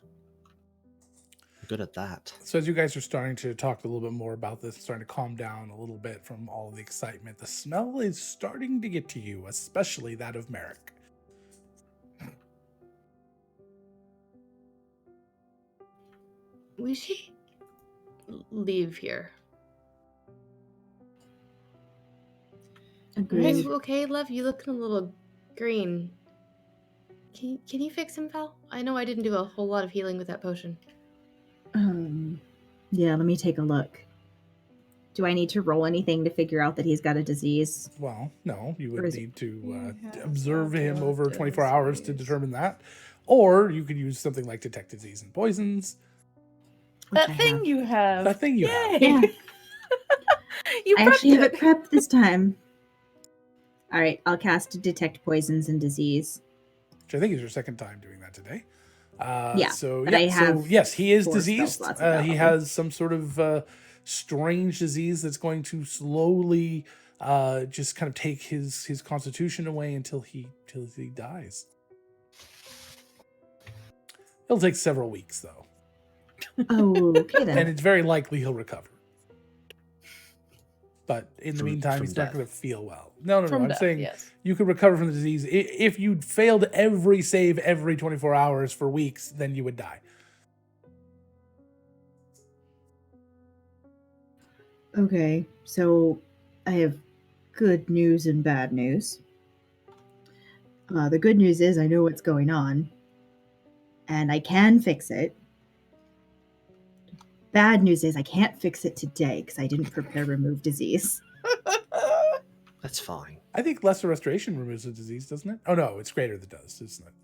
Good at that. So as you guys are starting to talk a little bit more about this, starting to calm down a little bit from all of the excitement, the smell is starting to get to you, especially that of Merrick. We should leave here. Are Agreed. you okay, love? You looking a little green. Can you fix him, Val? I know I didn't do a whole lot of healing with that potion. Yeah, let me take a look. Do I need to roll anything to figure out that he's got a disease? Well, no, you Or would is it- need to He has observe a him over 24 disease. hours to determine that. Or you could use something like detect disease and poisons. Which That I thing have. you have. That thing you have. Yay! Yeah, You I actually prepped have it prepped this time. All right, I'll cast Detect Poisons and Disease. Which I think is your second time doing that today. Yeah, So but yeah, I have so yes, he is 4 spell diseased. slots He available. has some sort of strange disease that's going to slowly just kind of take his constitution away until he dies. It'll take several weeks though, Oh, okay and then. it's very likely he'll recover. But in the From- meantime, from he's not death. going to feel well. No. From I'm death, saying yes. you could recover from the disease. If you'd failed every save every 24 hours for weeks, then you would die. Okay, so I have good news and bad news. The good news is I know what's going on, and I can fix it. Bad news is I can't fix it today because I didn't prepare remove disease. That's fine. I think lesser restoration removes the disease, doesn't it? Oh no, it's greater that does, isn't it?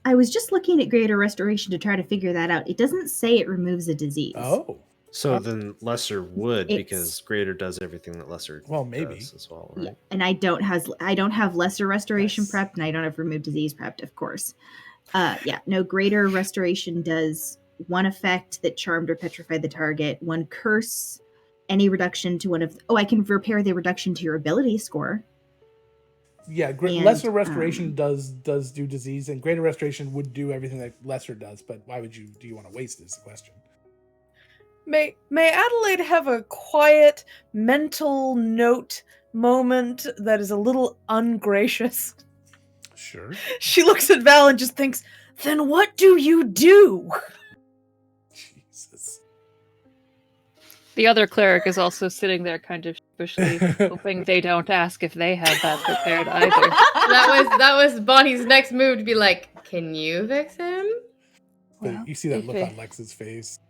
I was just looking at greater restoration to try to figure that out. It doesn't say it removes a disease. Oh, So then lesser would, It's- because greater does everything that lesser Well, maybe. does as well, Yeah, right? and I don't have lesser restoration Nice. prepped, and I don't have remove disease prepped, of course. Yeah, no, greater restoration does 1 effect that charmed or petrified the target, 1 curse, any reduction to one of. Oh, I can repair the reduction to your ability score. yeah. And, Lesser restoration does do disease, and greater restoration would do everything that lesser does. But why would you? Do you want to waste it? Is the question. May Adelaide have a quiet mental note moment that is a little ungracious? Sure. She looks at Val and just thinks, then what do you do? Jesus. The other cleric is also sitting there kind of sheepishly, hoping they don't ask if they have that prepared either. That was Bonnie's next move to be like, "Can you fix him?" But Well, you see that if look it- on Lex's face.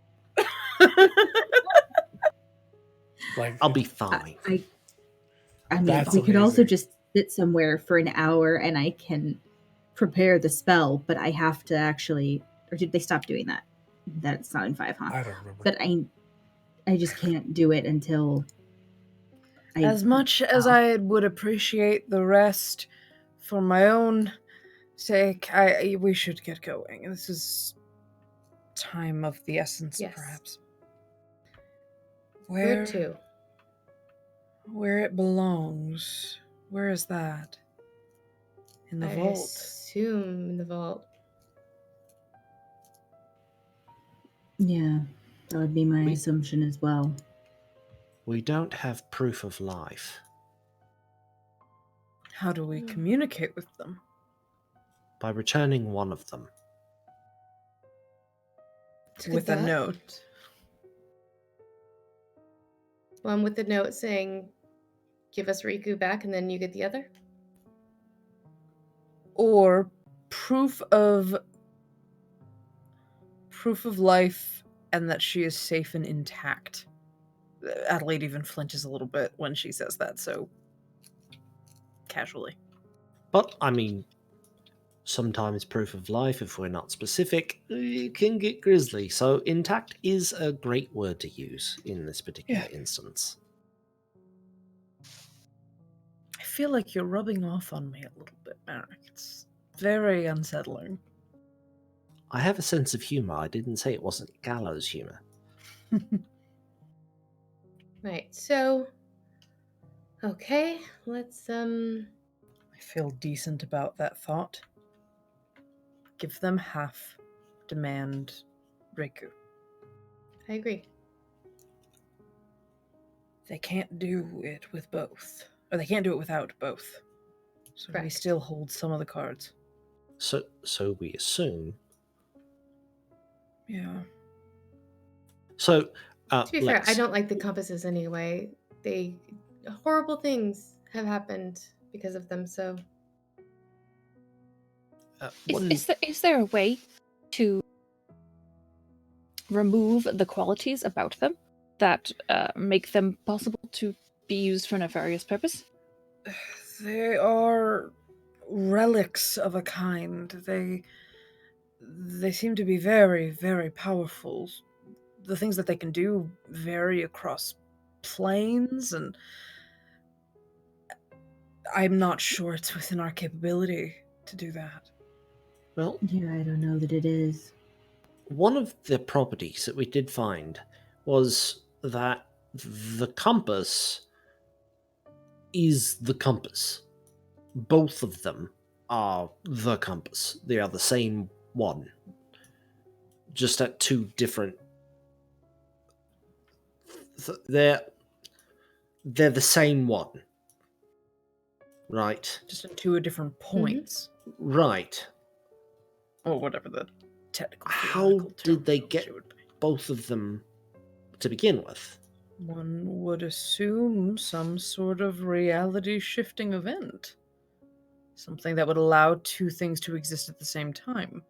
Like I'll be fine. I mean, That's we could also amazing. just sit somewhere for an hour and I can prepare the spell, but I have to actually. Or did they stop doing that? That's not in 5, huh? I don't remember. But I just can't do it until. As much as I would appreciate the rest, for my own sake, we should get going. This is time of the essence, Yes. perhaps. Where to? Where it belongs. Where is that? In the I vault. assume in the vault. Yeah, that would be my assumption as well. We don't have proof of life. How do we communicate with them? By returning one of them. With a that. note. One with the note saying, give us Riku back and then you get the other? Or proof of life and that she is safe and intact. Adelaide even flinches a little bit when she says that, so casually. But, I mean, sometimes proof of life, if we're not specific, it can get grisly. So intact is a great word to use in this particular instance. I feel like you're rubbing off on me a little bit, Merrick. It's very unsettling. I have a sense of humour. I didn't say it wasn't gallows humour. Right, so... Okay, let's, I feel decent about that thought. Give them half. Demand Riku. I agree. They can't do it with both. Or they can't do it without both. So we Correct. still hold some of the cards. So we assume. Yeah. So, To be fair, Lex, I don't like the compasses anyway. Horrible things have happened because of them, so... Is there a way to remove the qualities about them that make them possible to be used for nefarious purpose? They are relics of a kind. They seem to be very, very powerful. The things that they can do vary across planes, and I'm not sure it's within our capability to do that. well, Yeah, I don't know that it is. one of the properties that we did find was that the compass is the compass. Both of them are the compass. They are the same one. Just at two different... They're the same one. Right. Just at two different points. Right. Or whatever the technical How theoretical did they terminology get would be. both of them to begin with? One would assume some sort of reality shifting event. Something that would allow two things to exist at the same time.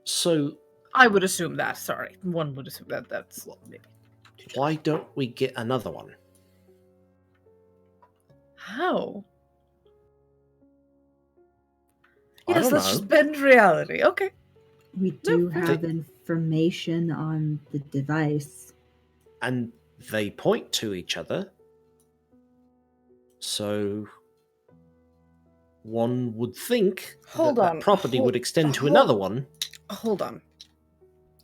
So I would assume that, sorry. One would assume that. That's maybe. why don't we get another one? How? I Yes, don't let's know. just bend reality. Okay. We do No, have information on the device. And they point to each other. So one would think Hold that on. property would extend to hold- another one. Hold on.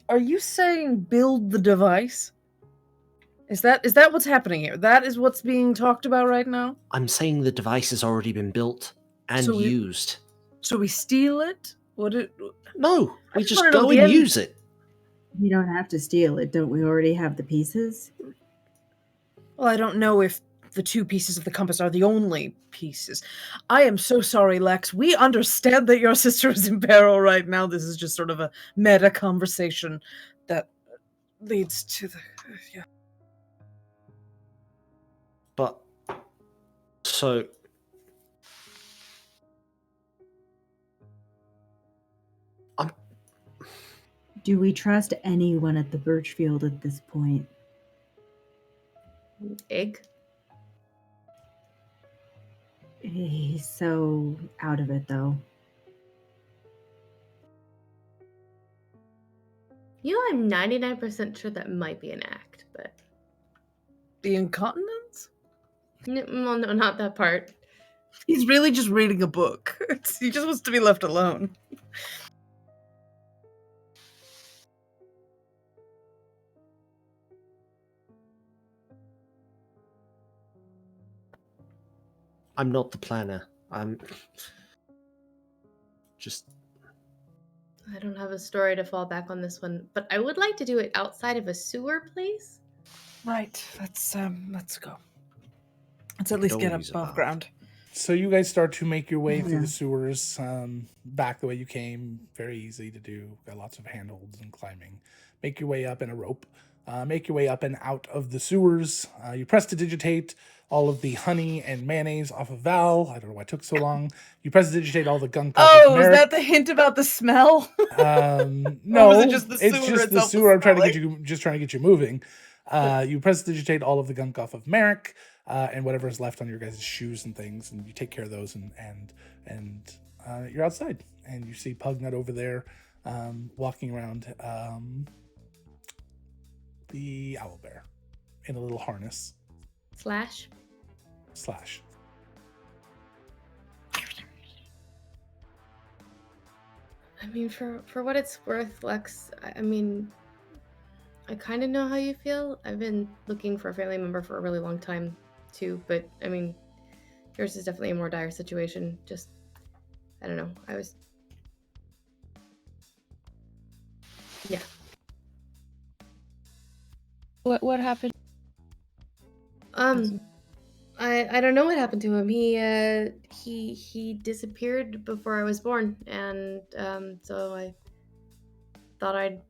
Are you saying build the device? Is that what's happening here? That is what's being talked about right now? I'm saying the device has already been built and So we- used. So we steal it? No, we just just wanna know go the and end. use it. We don't have to steal it, don't we already have the pieces? Well, I don't know if the two pieces of the compass are the only pieces. I am so sorry, Lex. We understand that your sister is in peril right now. This is just sort of a meta conversation that leads to the... Yeah. But so Do we trust anyone at the Birchfield at this point? Egg? He's so out of it, though. You know, I'm 99% sure that might be an act, but... The incontinence? Well, no, not that part. He's really just reading a book. He just wants to be left alone. I'm not the planner. I'm just... I don't have a story to fall back on this one, but I would like to do it outside of a sewer place. Right. Let's go. Let's We at least could get always above evolve. ground. So you guys start to make your way through Yeah. the sewers, back the way you came. Very easy to do. Got lots of handholds and climbing. Make your way up in a rope. Make your way up and out of the sewers. You press to digitate all of the honey and mayonnaise off of Val. I don't know why it took so long. You press to digitate all the gunk off of Oh, is Merrick. that the hint about the smell? No, was it just the it's sewer just the itself sewer. I'm trying to smelling? get you, just trying to get you moving. You press to digitate all of the gunk off of Merrick, and whatever is left on your guys' shoes and things, and you take care of those, and you're outside, and you see Pugnut over there, walking around the owlbear in a little harness. Slash. I mean, for what it's worth, Lex, I mean, I kind of know how you feel. I've been looking for a family member for a really long time, too. But, I mean, yours is definitely a more dire situation. Just, I don't know. Yeah. What happened? I don't know what happened to him. He disappeared before I was born, and so I thought I'd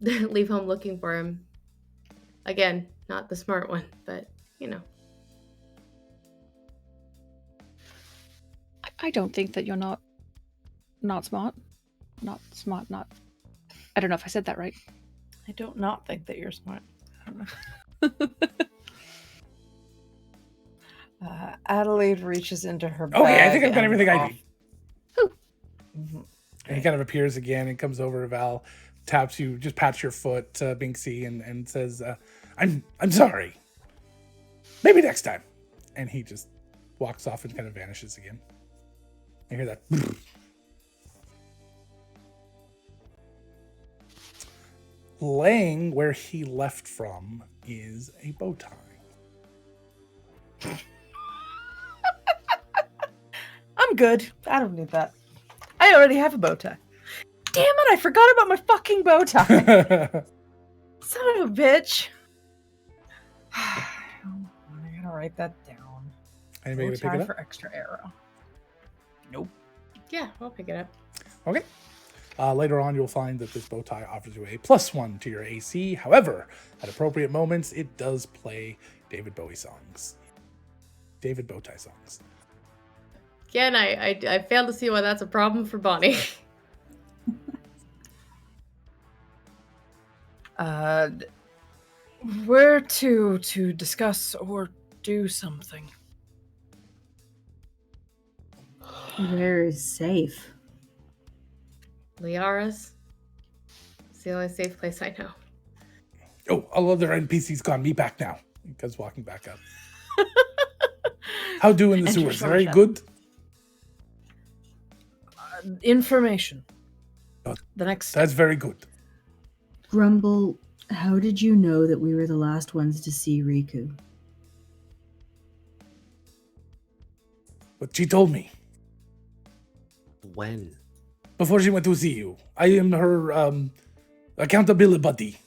leave home looking for him. Again, not the smart one, but you know. I don't think that you're not smart. Not smart, not... I don't know if I said that right. I don't not think that you're smart. I don't know. Adelaide reaches into her bag. Okay, I think I've got and everything I off- need. Mhm. And he kind of appears again and comes over to Val, taps you, just pats your foot, Binksy, and says, I'm sorry. Maybe next time. And he just walks off and kind of vanishes again. I hear that. Laying where he left from is a bow tie. I'm good. I don't need that. I already have a bow tie. Damn it, I forgot about my fucking bow tie. Son of a bitch. I gotta write that down. Anybody Bow gonna pick tie it up? for extra arrow. Nope. Yeah, I'll pick it up. Okay. Later on, you'll find that this bow tie offers you a +1 to your AC. However, at appropriate moments, it does play David Bowie songs. David Bowtie songs. Again, I fail to see why that's a problem for Bonnie. Where to discuss or do something? Where is safe? Liara's. It's the only safe place I know. Oh, all other NPCs gone. Me back now. He goes walking back up. How do in the Enter sewers? Summer Very Chat. good. Information. Oh, The next step. That's very good. Grumble, how did you know that we were the last ones to see Riku? But she told me When? before she went to see you. I am her accountability buddy.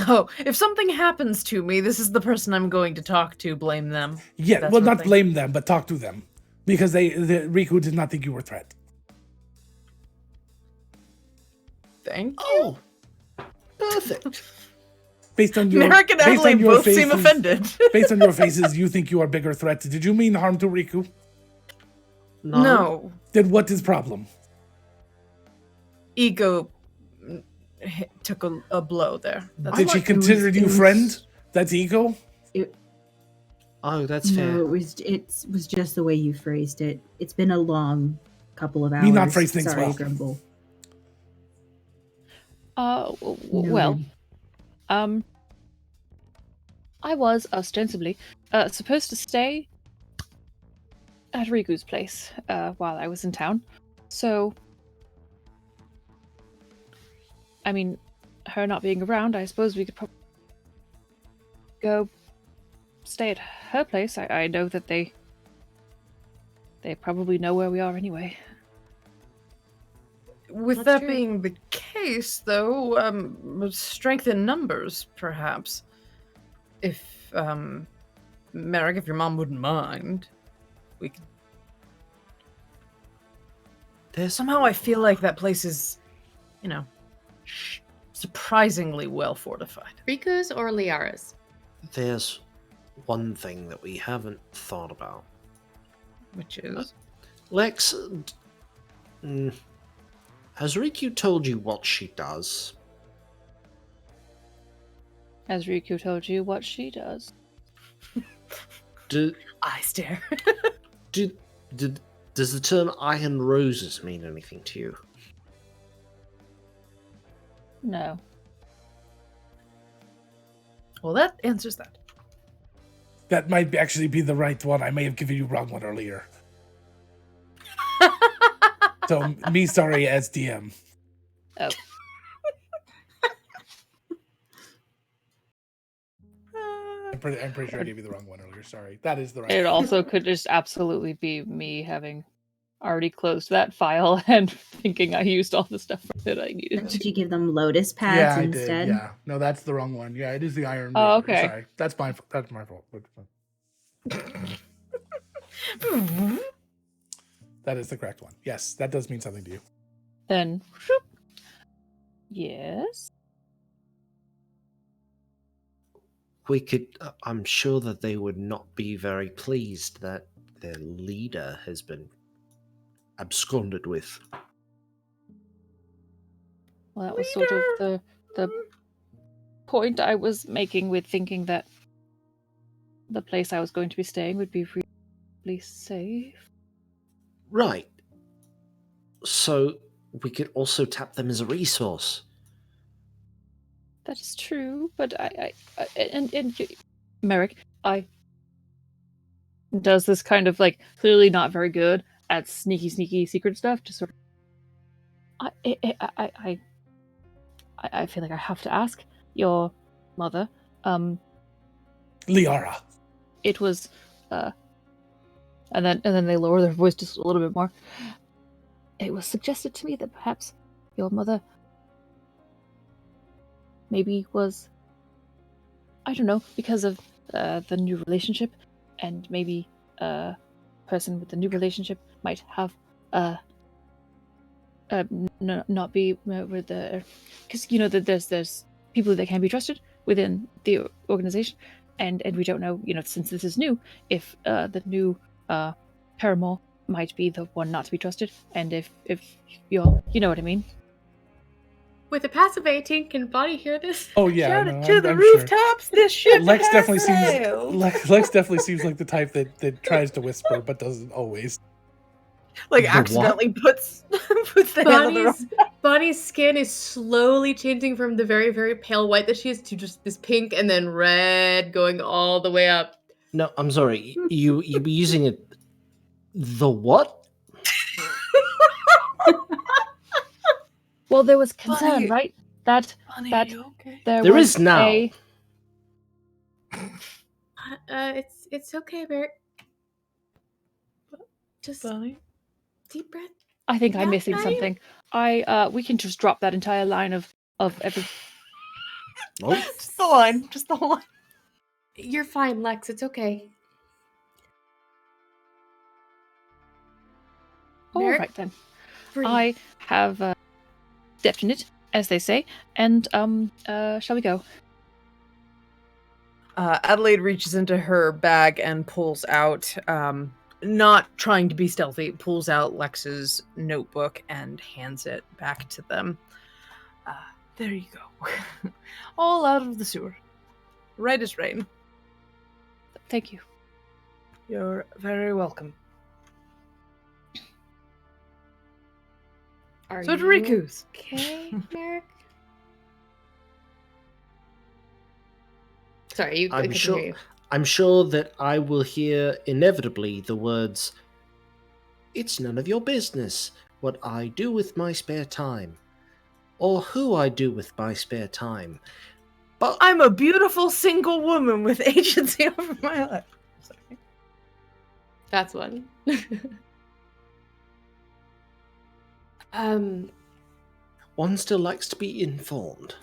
Oh, if something happens to me, this is the person I'm going to talk to. Blame them. Yeah, That well, sort of not thing. blame them, but talk to them. Because Riku did not think you were a threat. Thank you. Oh, perfect. Based on your Merrick and based on Adelaide your both seem faces- offended. Based on your faces, you think you are a bigger threat. Did you mean harm to Riku? No. Then what is problem? Ego took a blow there. That's Did all. she consider you friend? That's ego? Oh, that's fair. No, it was just the way you phrased it. It's been a long couple of hours. Me not phrase things Sorry, well. Grumble. Well, I was ostensibly supposed to stay at Riku's place while I was in town. So, I mean, her not being around, I suppose we could probably go stay at her place. I know that they They probably know where we are anyway. With That's that true. being the case, though, strength in numbers, perhaps. If, Merrick, if your mom wouldn't mind, we could... Somehow I feel like that place is, surprisingly well fortified. Riku's or Liara's? There's one thing that we haven't thought about. Which is... Lex, has Riku told you what she does? Has Riku told you what she does? I stare. Does the term Iron Roses mean anything to you? No. Well, that answers that. That might actually be the right one. I may have given you the wrong one earlier. So, me sorry as DM. Oh. I'm pretty sure I gave you the wrong one earlier. Sorry. That is the right It one. also could just absolutely be me having already closed that file and thinking I used all the stuff that I needed Did to. you give them lotus pads Yeah, I instead? did. Yeah. No, that's the wrong one. Yeah, it is the Iron Oh, Roses. okay. Sorry. That's my fault. That is the correct one. Yes, that does mean something to you. Then, whoop. Yes. We could. I'm sure that they would not be very pleased that their leader has been absconded with. Well, that was sort of the point I was making with thinking that the place I was going to be staying would be reasonably safe. Right. So we could also tap them as a resource. That is true, but Merrick, does this kind of like clearly not very good at sneaky secret stuff. Just sort of, I feel like I have to ask your mother. Liara. It was, and then they lower their voice just a little bit more. It was suggested to me that perhaps your mother maybe was, I don't know, because of the new relationship, and maybe a person with the new relationship might have not be with the, because that there's people that can be trusted within the organization, and we don't know, since this is new, if the new paramour might be the one not to be trusted, and if you're, you know what I mean. With a passive 18, can Bonnie hear this? Oh yeah, Shout no, it to the I'm sure. rooftops. This ship Lex has definitely sailed. seems Lex definitely seems like the type that tries to whisper but doesn't always. Like The accidentally puts the hand on the rock. Bonnie's skin is slowly changing from the very, very pale white that she is to just this pink and then red going all the way up. No, I'm sorry. You be using it. The what? Well, there was concern, Buddy. right? That Honey, that are you okay? There was is now. It's okay, Bert. Just Bonnie? deep breath. I think I'm Yeah, missing I- something. We can just drop that entire line of every. Oh, Just the line. Just the line. You're fine, Lex. It's okay. All Merrick? right then. Breathe. I have stepped in it, as they say, and shall we go? Adelaide reaches into her bag and pulls out, not trying to be stealthy, pulls out Lex's notebook and hands it back to them. There you go. All out of the sewer. Right as rain. Thank you. You're very welcome. Are So to you Riku's. okay, Merrick? Sorry, I I'm couldn't sure. hear you. I'm sure that I will hear inevitably the words, "It's none of your business what I do with my spare time, or who I do with my spare time." But I'm a beautiful single woman with agency over my life. Sorry. That's one. One still likes to be informed.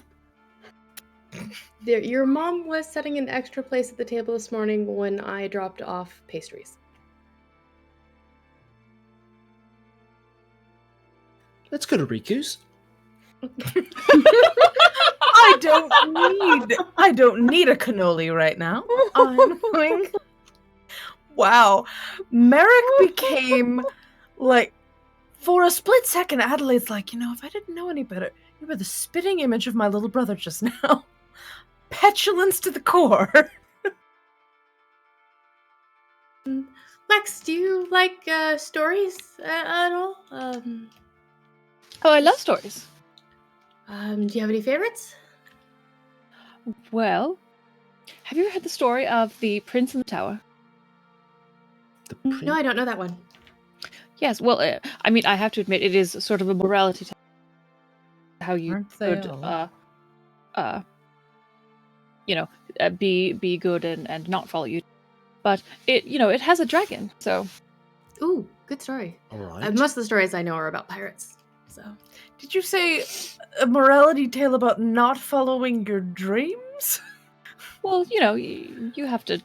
Your mom was setting an extra place at the table this morning when I dropped off pastries. Let's go to Riku's. I don't need a cannoli right now. I'm going. Wow. Merrick became like, for a split second, Adelaide's like, if I didn't know any better, you were the spitting image of my little brother just now. Petulance to the core. Lex, do you like stories at all? Oh, I love stories. Do you have any favorites? Well, have you ever heard the story of the Prince in the Tower? No, I don't know that one. Yes, well, I have to admit, it is sort of a morality tale. How you Aren't they could, all? be good and not follow you. But it has a dragon, so. Ooh, good story. All right. Most of the stories I know are about pirates. So, Did you say a morality tale about not following your dreams? Well, you have to,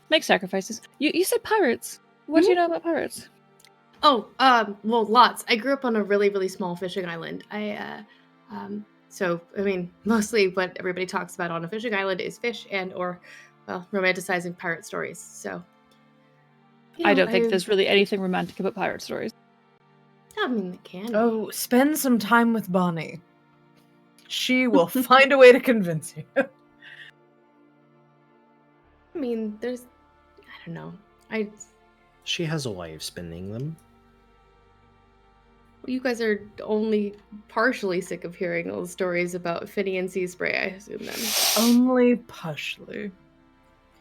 make sacrifices. You said pirates. What do you know about pirates? well, lots. I grew up on a really, really small fishing island. Mostly what everybody talks about on a fishing island is fish or romanticizing pirate stories. So, I don't think there's really anything romantic about pirate stories. I mean, it can. Oh, spend some time with Bonnie. She will find a way to convince you. I mean, I don't know. She has a way of spinning them. You guys are only partially sick of hearing all the stories about Finny and Sea Spray, I assume then. Only partially.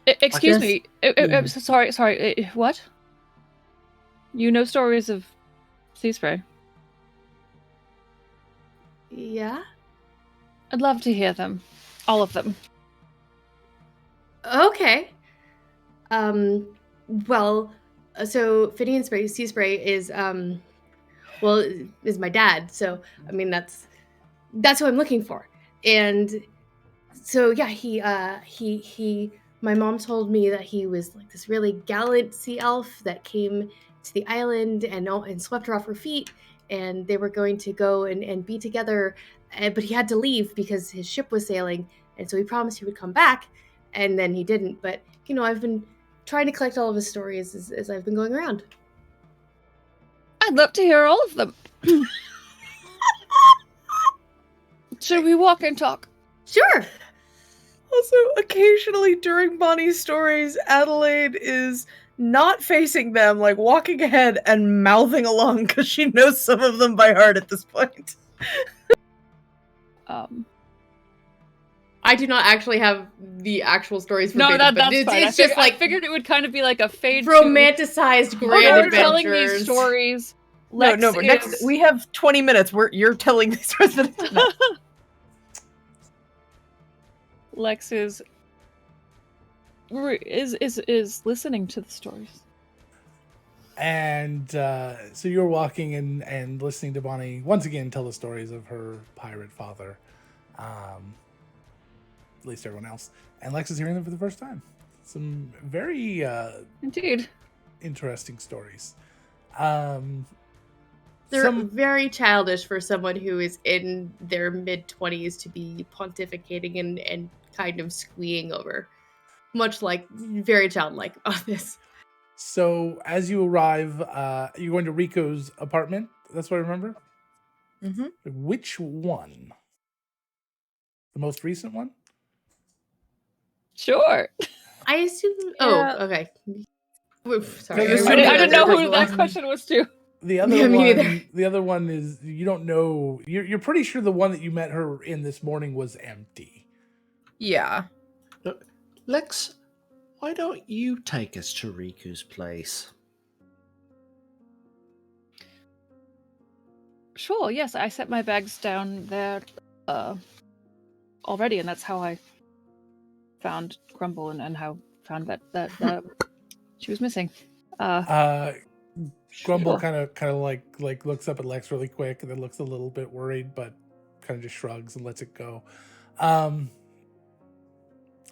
Excuse me. Sorry. What? You know stories of sea spray? Yeah? I'd love to hear them. All of them. Okay. So Finny and Sea Spray is my dad. So I mean that's who I'm looking for. And so yeah, he my mom told me that he was like this really gallant sea elf that came to the island and swept her off her feet, and they were going to go and be together, but he had to leave because his ship was sailing, and so he promised he would come back, and then he didn't. But I've been trying to collect all of his stories as I've been going around. I'd love to hear all of them. Should we walk and talk? Sure. Also, occasionally during Bonnie's stories, Adelaide is not facing them, like walking ahead and mouthing along because she knows some of them by heart at this point. I do not actually have the actual stories for No, that's fine. It's just like I figured it would kind of be like a fade romanticized grand you're adventures. telling me stories. Next we have 20 minutes where you're telling these stories. No. Lex is listening to the stories. And so you're walking and listening to Bonnie once again tell the stories of her pirate father. At least everyone else. And Lex is hearing them for the first time. Some very Indeed interesting stories. They're very childish for someone who is in their mid-20s to be pontificating and kind of squeeing over. Much like, very childlike about this. So as you arrive, you're going to Rico's apartment. That's what I remember? Mm-hmm. Which one? The most recent one? sure. I assume... Yeah. Oh, okay. Oof, sorry. No, I didn't know who Everyone- that question was to. The other Yeah, me one, neither. the other one is you don't know. You're pretty sure the one that you met her in this morning was empty. Yeah. Lex, why don't you take us to Riku's place? Sure, yes, I set my bags down there already, and that's how I found Crumble and how found that she was missing. Grumble Sure. kind of like looks up at Lex really quick and then looks a little bit worried, but kind of just shrugs and lets it go.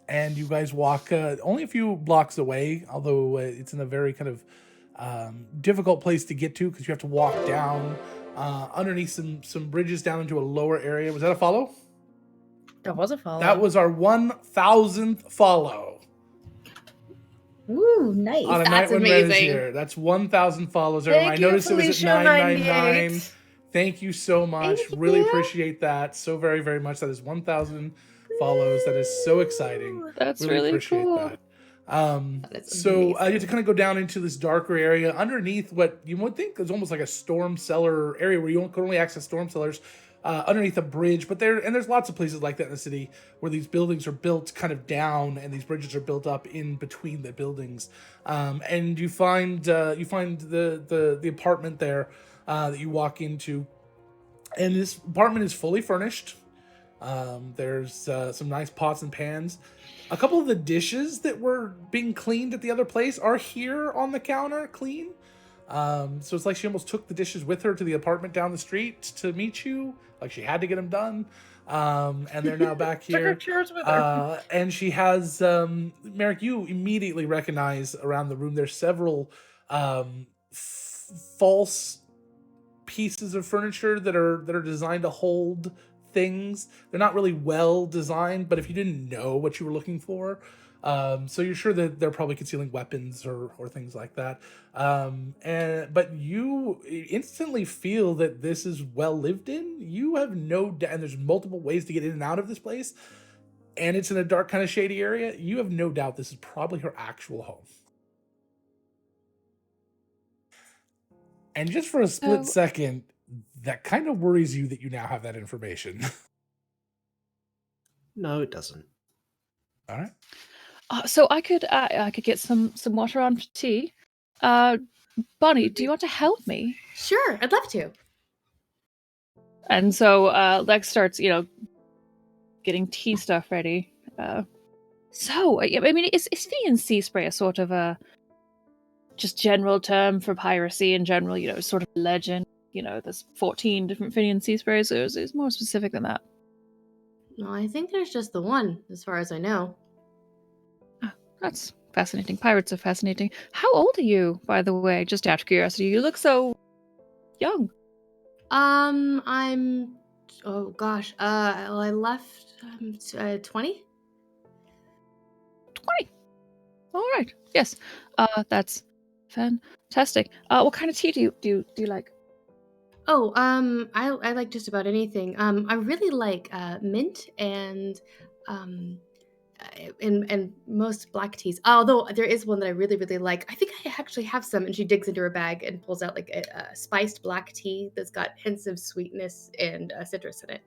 And you guys walk only a few blocks away, although it's in a very kind of difficult place to get to because you have to walk down underneath some bridges down into a lower area. Was that a follow? That was a follow. That was our 1,000th follow. Ooh, nice. On a That's night when Ren is amazing. here. That's 1,000 follows. Everyone. Thank I you, noticed it was Felicia, at 999. 98. Thank you so much. Thank Really you. appreciate that so very, very much. That is 1,000 follows. That is so exciting. That's really appreciate cool. that. That is So you amazing. have to kind of go down into this darker area underneath what you would think is almost like a storm cellar area where you can only access storm cellars underneath a bridge. But there's lots of places like that in the city where these buildings are built kind of down and these bridges are built up in between the buildings. And you find the apartment there that you walk into, and this apartment is fully furnished. There's some nice pots and pans. A couple of the dishes that were being cleaned at the other place are here on the counter clean. So it's like she almost took the dishes with her to the apartment down the street to meet you. Like she had to get them done. And they're now back Took her here. chairs with her. And she has, Merrick, you immediately recognize around the room there's several false pieces of furniture that are designed to hold things. They're not really well designed, but if you didn't know what you were looking for, so you're sure that they're probably concealing weapons or things like that. But you instantly feel that this is well lived in. You have no doubt, and there's multiple ways to get in and out of this place, and it's in a dark, kind of shady area. You have no doubt this is probably her actual home. And just for a split second, that kind of worries you that you now have that information. No, it doesn't. All right. So I could get some water on for tea. Bonnie, do you want to help me? Sure, I'd love to. And so Lex starts, getting tea stuff ready. So I mean, is Fenian sea spray a sort of a just general term for piracy in general? Sort of legend. There's 14 different Fenian sea sprays. So it's more specific than that. No, I think there's just the one, as far as I know. That's fascinating. Pirates are fascinating. How old are you, by the way? Just out of curiosity. You look so young. I'm. Oh gosh. Well, I left. 20. 20. All right. Yes. That's fantastic. What kind of tea do you like? Oh, I like just about anything. I really like mint and most black teas. Although there is one that I really, really like. I think I actually have some. And she digs into her bag and pulls out like a spiced black tea that's got hints of sweetness and citrus in it.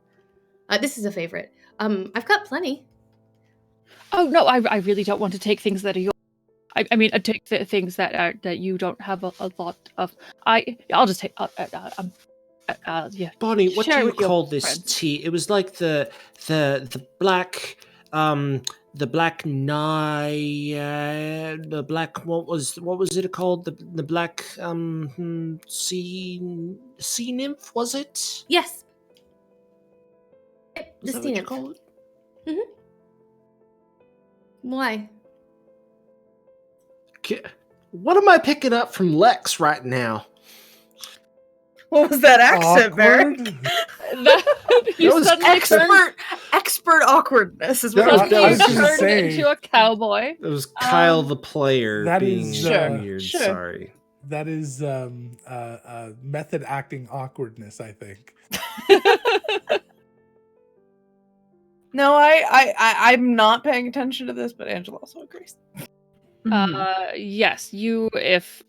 This is a favorite. I've got plenty. Oh no, I really don't want to take things that are yours. I mean, I take things that you don't have a lot of. I'll just take. Yeah. Bonnie, what Share do you with your call this friends. tea? It was like the black the black the black what was it called? The black sea nymph, was it? Yes. Was that what you call it? Mm-hmm. Why? What am I picking up from Lex right now? What was that accent, Merrick? You was suddenly turned, Expert awkwardness is That what was- I'm that suddenly was thinking. gonna turned say- into a cowboy. It was Kyle the player that being is, weird. sure. Sorry. That is method acting awkwardness, I think. No, I'm not paying attention to this, but Angela also agrees. Yes, you if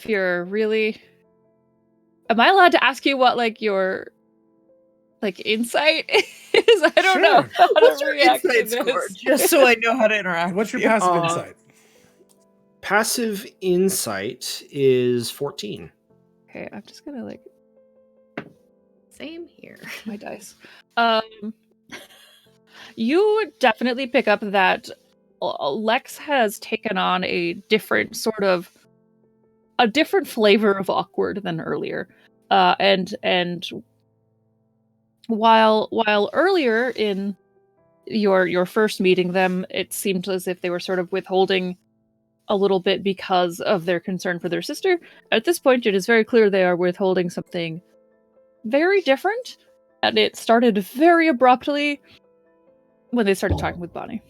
you're really, am I allowed to ask you what like your insight is? I don't know how What's to your react to insight score? this. Just so I know how to interact. What's your with you. passive insight? Passive insight is 14. Okay, I'm just gonna like Same here. my dice. You definitely pick up that Lex has taken on a different flavor of awkward than earlier. And while earlier in your first meeting them, it seemed as if they were sort of withholding a little bit because of their concern for their sister. At this point, it is very clear they are withholding something very different, and it started very abruptly when they started talking with Bonnie.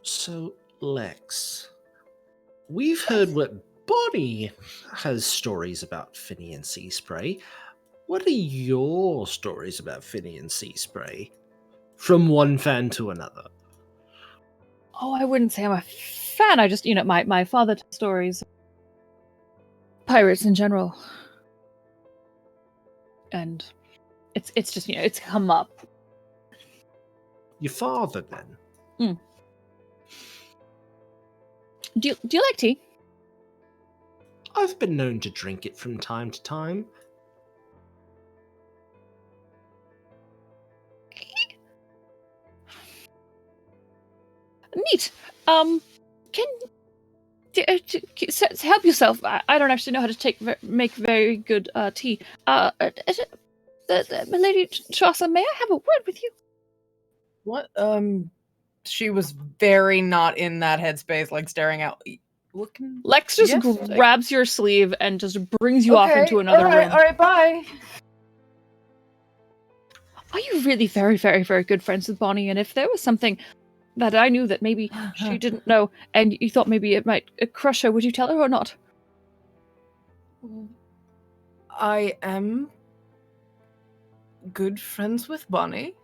So, Lex, we've heard what Bonnie has stories about Finny and Sea Spray. What are your stories about Finny and Sea Spray? From one fan to another. Oh, I wouldn't say I'm a fan. I just, my father tells stories. Pirates in general. And it's just, it's come up. Your father, then? Do you like tea? I've been known to drink it from time to time. Neat. Help yourself. I don't actually know how to make very good tea. Lady Chaucer, may I have a word with you? What? She was very not in that headspace, like staring out. Looking. Lex just grabs your sleeve and just brings you off into another room. All right, bye. Are you really very, very, very good friends with Bonnie? And if there was something that I knew that maybe she didn't know, and you thought maybe it might crush her, would you tell her or not? I am good friends with Bonnie.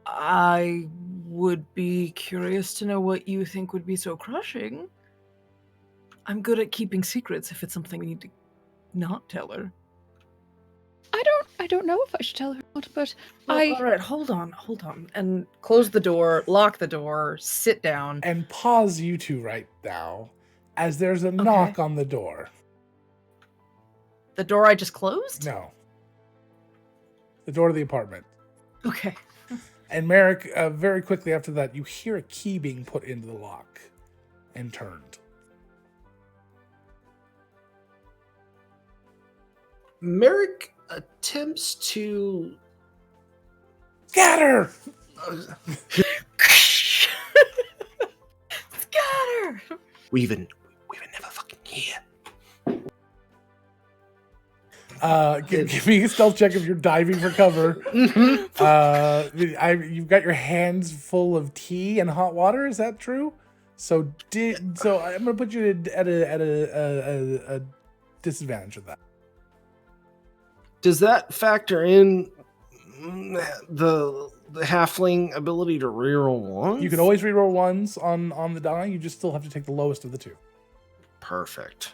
I would be curious to know what you think would be so crushing. I'm good at keeping secrets if it's something we need to not tell her. I don't know if I should tell her or not, but All right, hold on. And close the door, lock the door, sit down. And pause you two right now, as there's a knock on the door. The door I just closed? No. The door to the apartment. Okay. And Merrick, very quickly after that, you hear a key being put into the lock and turned. Merrick attempts to... Scatter! Scatter! We even never fucking hear. Give me a stealth check if you're diving for cover. You've got your hands full of tea and hot water. Is that true? So I'm gonna put you at a disadvantage with that. Does that factor in the halfling ability to reroll ones? You can always reroll ones on the die. You just still have to take the lowest of the two. Perfect.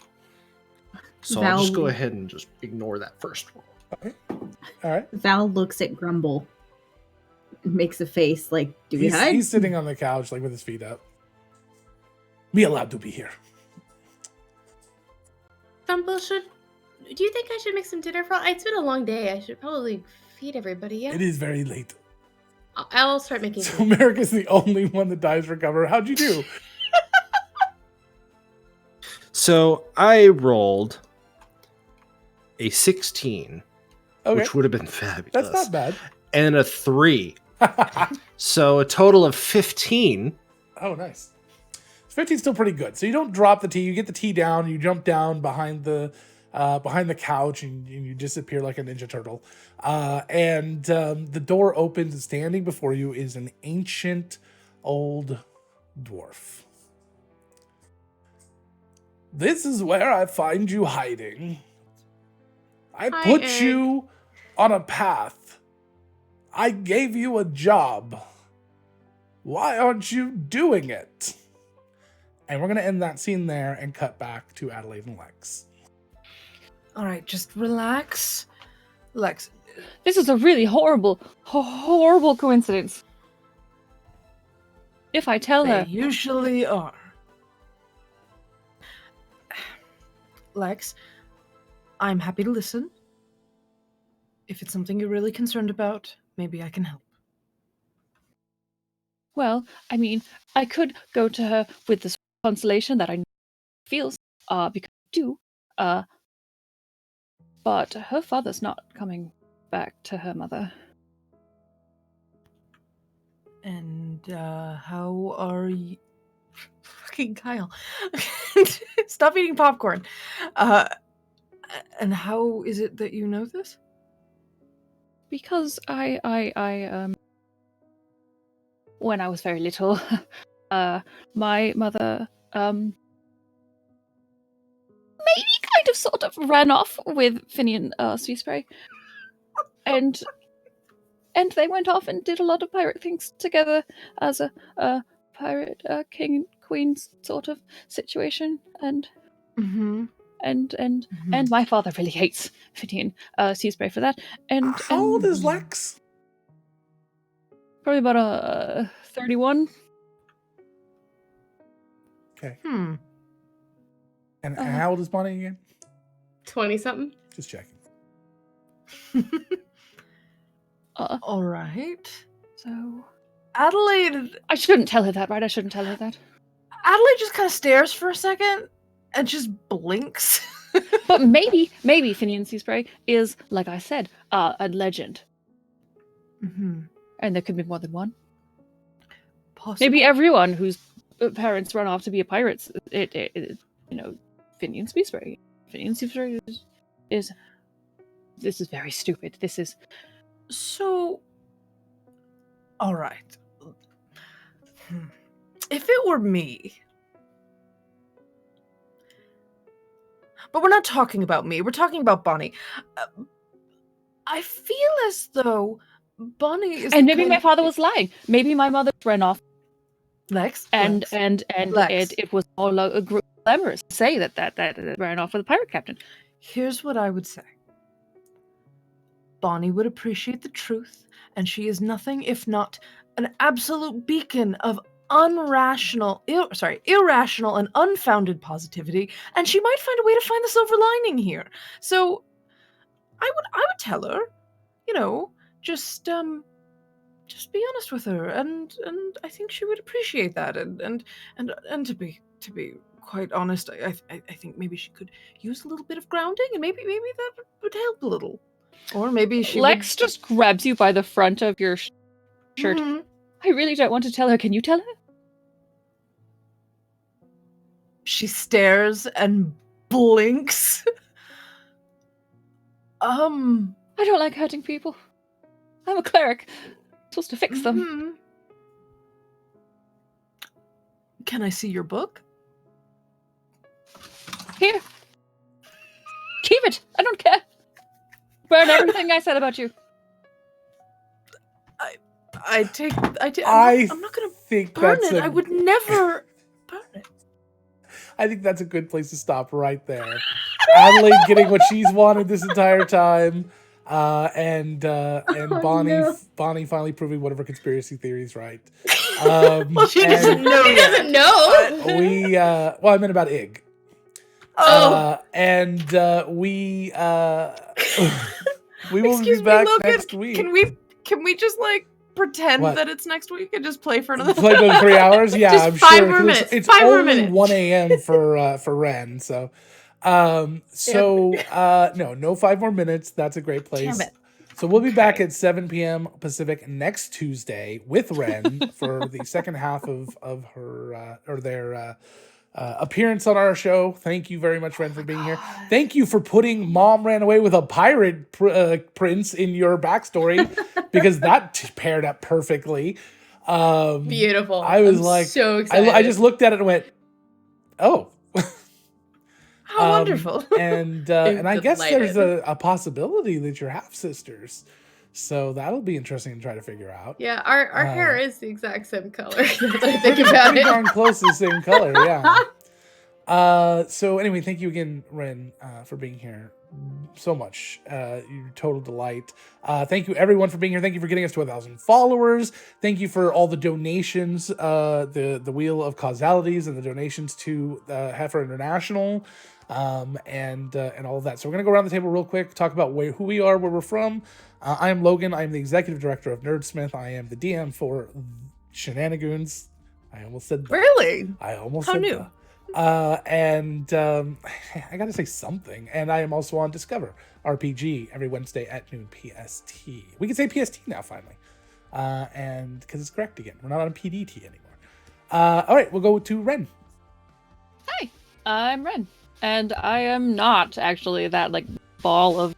So I'll just go ahead and just ignore that first roll. Okay. All right. Val looks at Grumble and makes a face like, do we hide? He's sitting on the couch, like with his feet up. Be allowed to be here. Thumble, do you think I should make some dinner for? It's been a long day. I should probably feed everybody. Yeah. It is very late. I'll start making. So Merrick is the only one that dies for cover. How'd you do? So I rolled a 16, which would have been fabulous. That's not bad. And a 3. So a total of 15. Oh, nice. 15 is still pretty good. So you don't drop the tea. You get the tea down. You jump down behind the couch and you disappear like a ninja turtle. And the door opens and standing before you is an ancient old dwarf. This is where I find you hiding. I put you on a path. I gave you a job. Why aren't you doing it? And we're going to end that scene there and cut back to Adelaide and Lex. All right, just relax. Lex. This is a really horrible coincidence. If I tell her... They usually are. Lex, I'm happy to listen. If it's something you're really concerned about, maybe I can help. Well, I mean, I could go to her with this consolation that I know she feels, because I do, but her father's not coming back to her mother. And how are you? Fucking Kyle. Stop eating popcorn. And how is it that you know this? Because when I was very little, my mother, maybe kind of sort of ran off with Finian Seaspray. And they went off and did a lot of pirate things together as a pirate king and queen sort of situation. And and my father really hates Finian Seaspray for that. And How old is Lex? Probably about 31. Okay. And how old is Bonnie again? 20-something. Just checking. All right. So Adelaide. I shouldn't tell her that, right? I shouldn't tell her that. Adelaide just kind of stares for a second and just blinks. But maybe Finian Seaspray is, like I said, a legend. And there could be more than one. Possibly. Maybe everyone whose parents run off to be a pirate, Finian Seaspray. Finian Seaspray is. This is very stupid. This is. So. All right. If it were me. But we're not talking about me. We're talking about Bonnie. I feel as though Bonnie is. And maybe my father was lying. Maybe my mother ran off. Lex. And Lex. it was all glamorous to say that ran off with a pirate captain. Here's what I would say. Bonnie would appreciate the truth, and she is nothing if not an absolute beacon of irrational and unfounded positivity, and she might find a way to find the silver lining here. So I would tell her, just be honest with her, and I think she would appreciate that, and to be quite honest, I think maybe she could use a little bit of grounding, and maybe that would help a little. Or maybe she Lex just grabs you by the front of your shirt. Mm-hmm. I really don't want to tell her. Can you tell her? She stares and blinks. I don't like hurting people. I'm a cleric. I'm supposed to fix them. Can I see your book? Here. Keep it. I don't care. Burn everything I said about you. I'm not gonna think burn that's it. I would never burn it. I think that's a good place to stop right there. Adelaide getting what she's wanted this entire time, and Bonnie finally proving one of her conspiracy theories right. She doesn't know. She doesn't know. I meant about Ig. We will Excuse be back me, Logan, next week. Can we just pretend that it's next week and just play for another 3 hours? Yeah, just I'm 5 sure. more minutes. It's 5 more only minutes. 1 a.m. for Wren, so no 5 more minutes. That's a great place. Damn it. So we'll be back at 7 p.m. Pacific next Tuesday with Wren for the second half of her their appearance on our show. Thank you very much, Wren, for being here. Thank you for putting Mom ran away with a pirate prince in your backstory, because that paired up perfectly. Beautiful. I was so excited. I just looked at it and went, oh. How wonderful. And I guess there's a possibility that you're half sisters. So that'll be interesting to try to figure out. Yeah, our hair is the exact same color. That's what I think about pretty it. darn close to the same color, yeah. So anyway, thank you again, Wren, for being here so much. You're a total delight. Thank you everyone for being here. Thank you for getting us to 1,000 followers. Thank you for all the donations, the Wheel of Causalities, and the donations to Heifer International. And all of that. So we're going to go around the table real quick, talk about who we are, where we're from. I am Logan. I am the executive director of Nerdsmith. I am the DM for Shenanigoons. I almost said that. Really? I almost How said new? that. I gotta say something. And I am also on Discover RPG every Wednesday at noon PST. We can say PST now finally, and because it's correct again. We're not on PDT anymore. All right, we'll go to Wren. Hi, I'm Wren, and I am not actually that like ball of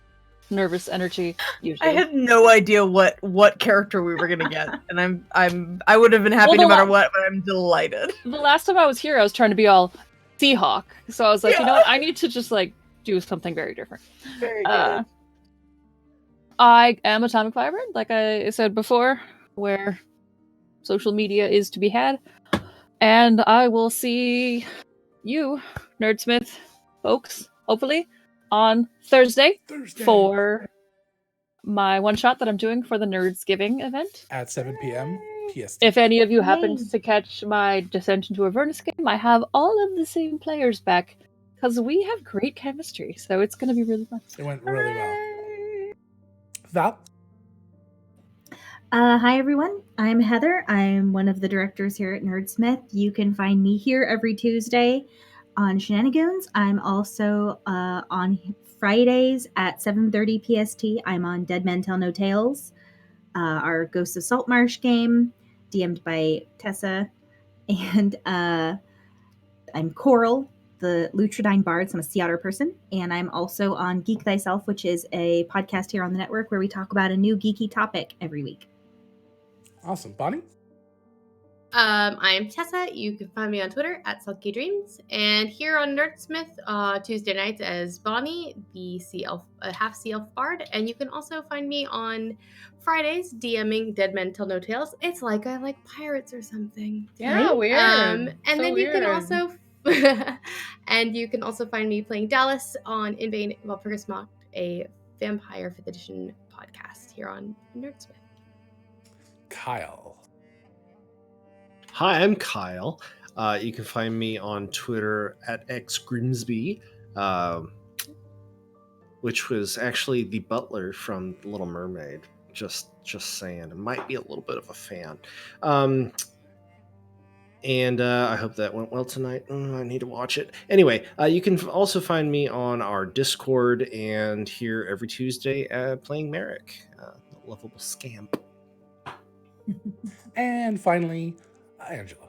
nervous energy usually. I had no idea what character we were gonna get, and I would have been happy no matter what, but I'm delighted. The last time I was here, I was trying to be all Seahawk, so I was like, you know what, I need to just like do something very different. Very good. I am Atomic Firebird, like I said before, where social media is to be had, and I will see you, Nerdsmith folks, hopefully, on Thursday. For my one-shot that I'm doing for the Nerdsgiving event. At 7 p.m. PST. If any of you happens to catch my Descent into Avernus game, I have all of the same players back, because we have great chemistry, so it's going to be really fun. It went really well. Val? Hi, everyone. I'm Heather. I'm one of the directors here at Nerdsmith. You can find me here every Tuesday on Shenanigoons. I'm also on Fridays at 7:30 PST. I'm on Dead Men Tell No Tales, our Ghosts of Saltmarsh game, DM'd by Tessa. And I'm Coral, the Lutrudine Bard, so I'm a Sea Otter person. And I'm also on Geek Thyself, which is a podcast here on the network where we talk about a new geeky topic every week. Awesome. Bonnie? I'm Tessa. You can find me on Twitter at Sulky Dreams, and here on Nerdsmith Tuesday nights as Bonnie, the sea elf, half sea elf bard. And you can also find me on Fridays DMing Dead Men Tell No Tales. It's like I like pirates or something. Yeah, weird. And so then you weird. can also and you can also find me playing Dallas on In Vain Walpurgis Mocked, a Vampire 5th Edition podcast here on Nerdsmith. Kyle. Hi, I'm Kyle. You can find me on Twitter at xgrimsby, which was actually the butler from The Little Mermaid. Just saying, it might be a little bit of a fan. And I hope that went well tonight. I need to watch it. Anyway, you can also find me on our Discord and here every Tuesday playing Merrick, the lovable scamp. And finally, Angela.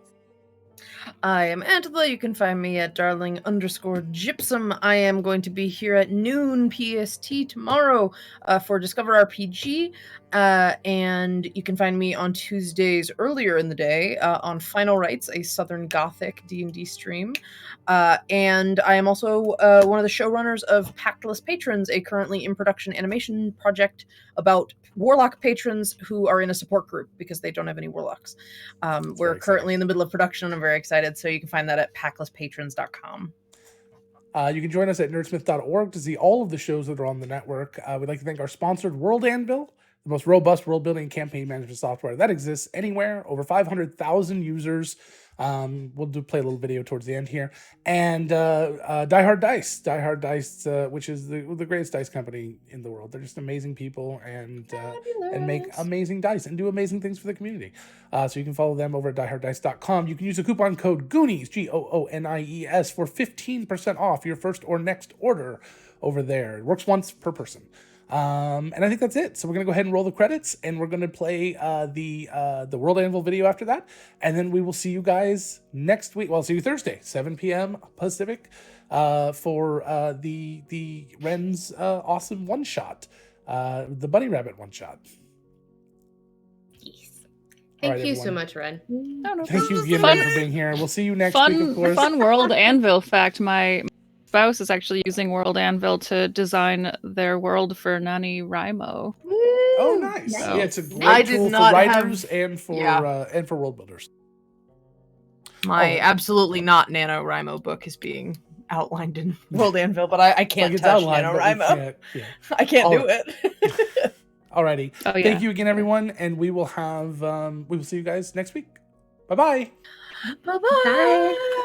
I am Angela. You can find me at darling_gypsum. I am going to be here at noon PST tomorrow for Discover RPG. And you can find me on Tuesdays earlier in the day on Final Rites, a Southern Gothic D&D stream. And I am also one of the showrunners of Pactless Patrons, a currently in production animation project about warlock patrons who are in a support group because they don't have any warlocks. We're currently in the middle of production and I'm very excited, so you can find that at packlesspatrons.com. You can join us at nerdsmith.org to see all of the shows that are on the network. We'd like to thank our sponsored World Anvil, the most robust world building and campaign management software that exists anywhere, over 500,000 users. We'll play a little video towards the end here. And Die Hard Dice, which is the greatest dice company in the world. They're just amazing people and make amazing dice and do amazing things for the community. So you can follow them over at dieharddice.com. You can use the coupon code GOONIES, GOONIES, for 15% off your first or next order over there. It works once per person. And I think that's it. So we're going to go ahead and roll the credits, and we're going to play the World Anvil video after that. And then we will see you guys next week. Well, I'll see you Thursday, 7 p.m. Pacific, for the Wren's awesome one-shot, the Bunny Rabbit one-shot. Yes. Thank you everyone. So much, Wren. Thank you again, Wren, for being here. We'll see you next week, of course. Fun World Anvil fact. My spouse is actually using World Anvil to design their world for NaNoWriMo. Oh, nice. So, Yeah, it's a great tool for writers and for world builders. My absolutely not NaNoWriMo book is being outlined in World Anvil, but I can't touch NaNoWriMo. I can't do it. Alrighty. Thank you again, everyone, and we will see you guys next week. Bye-bye. Bye-bye. Bye.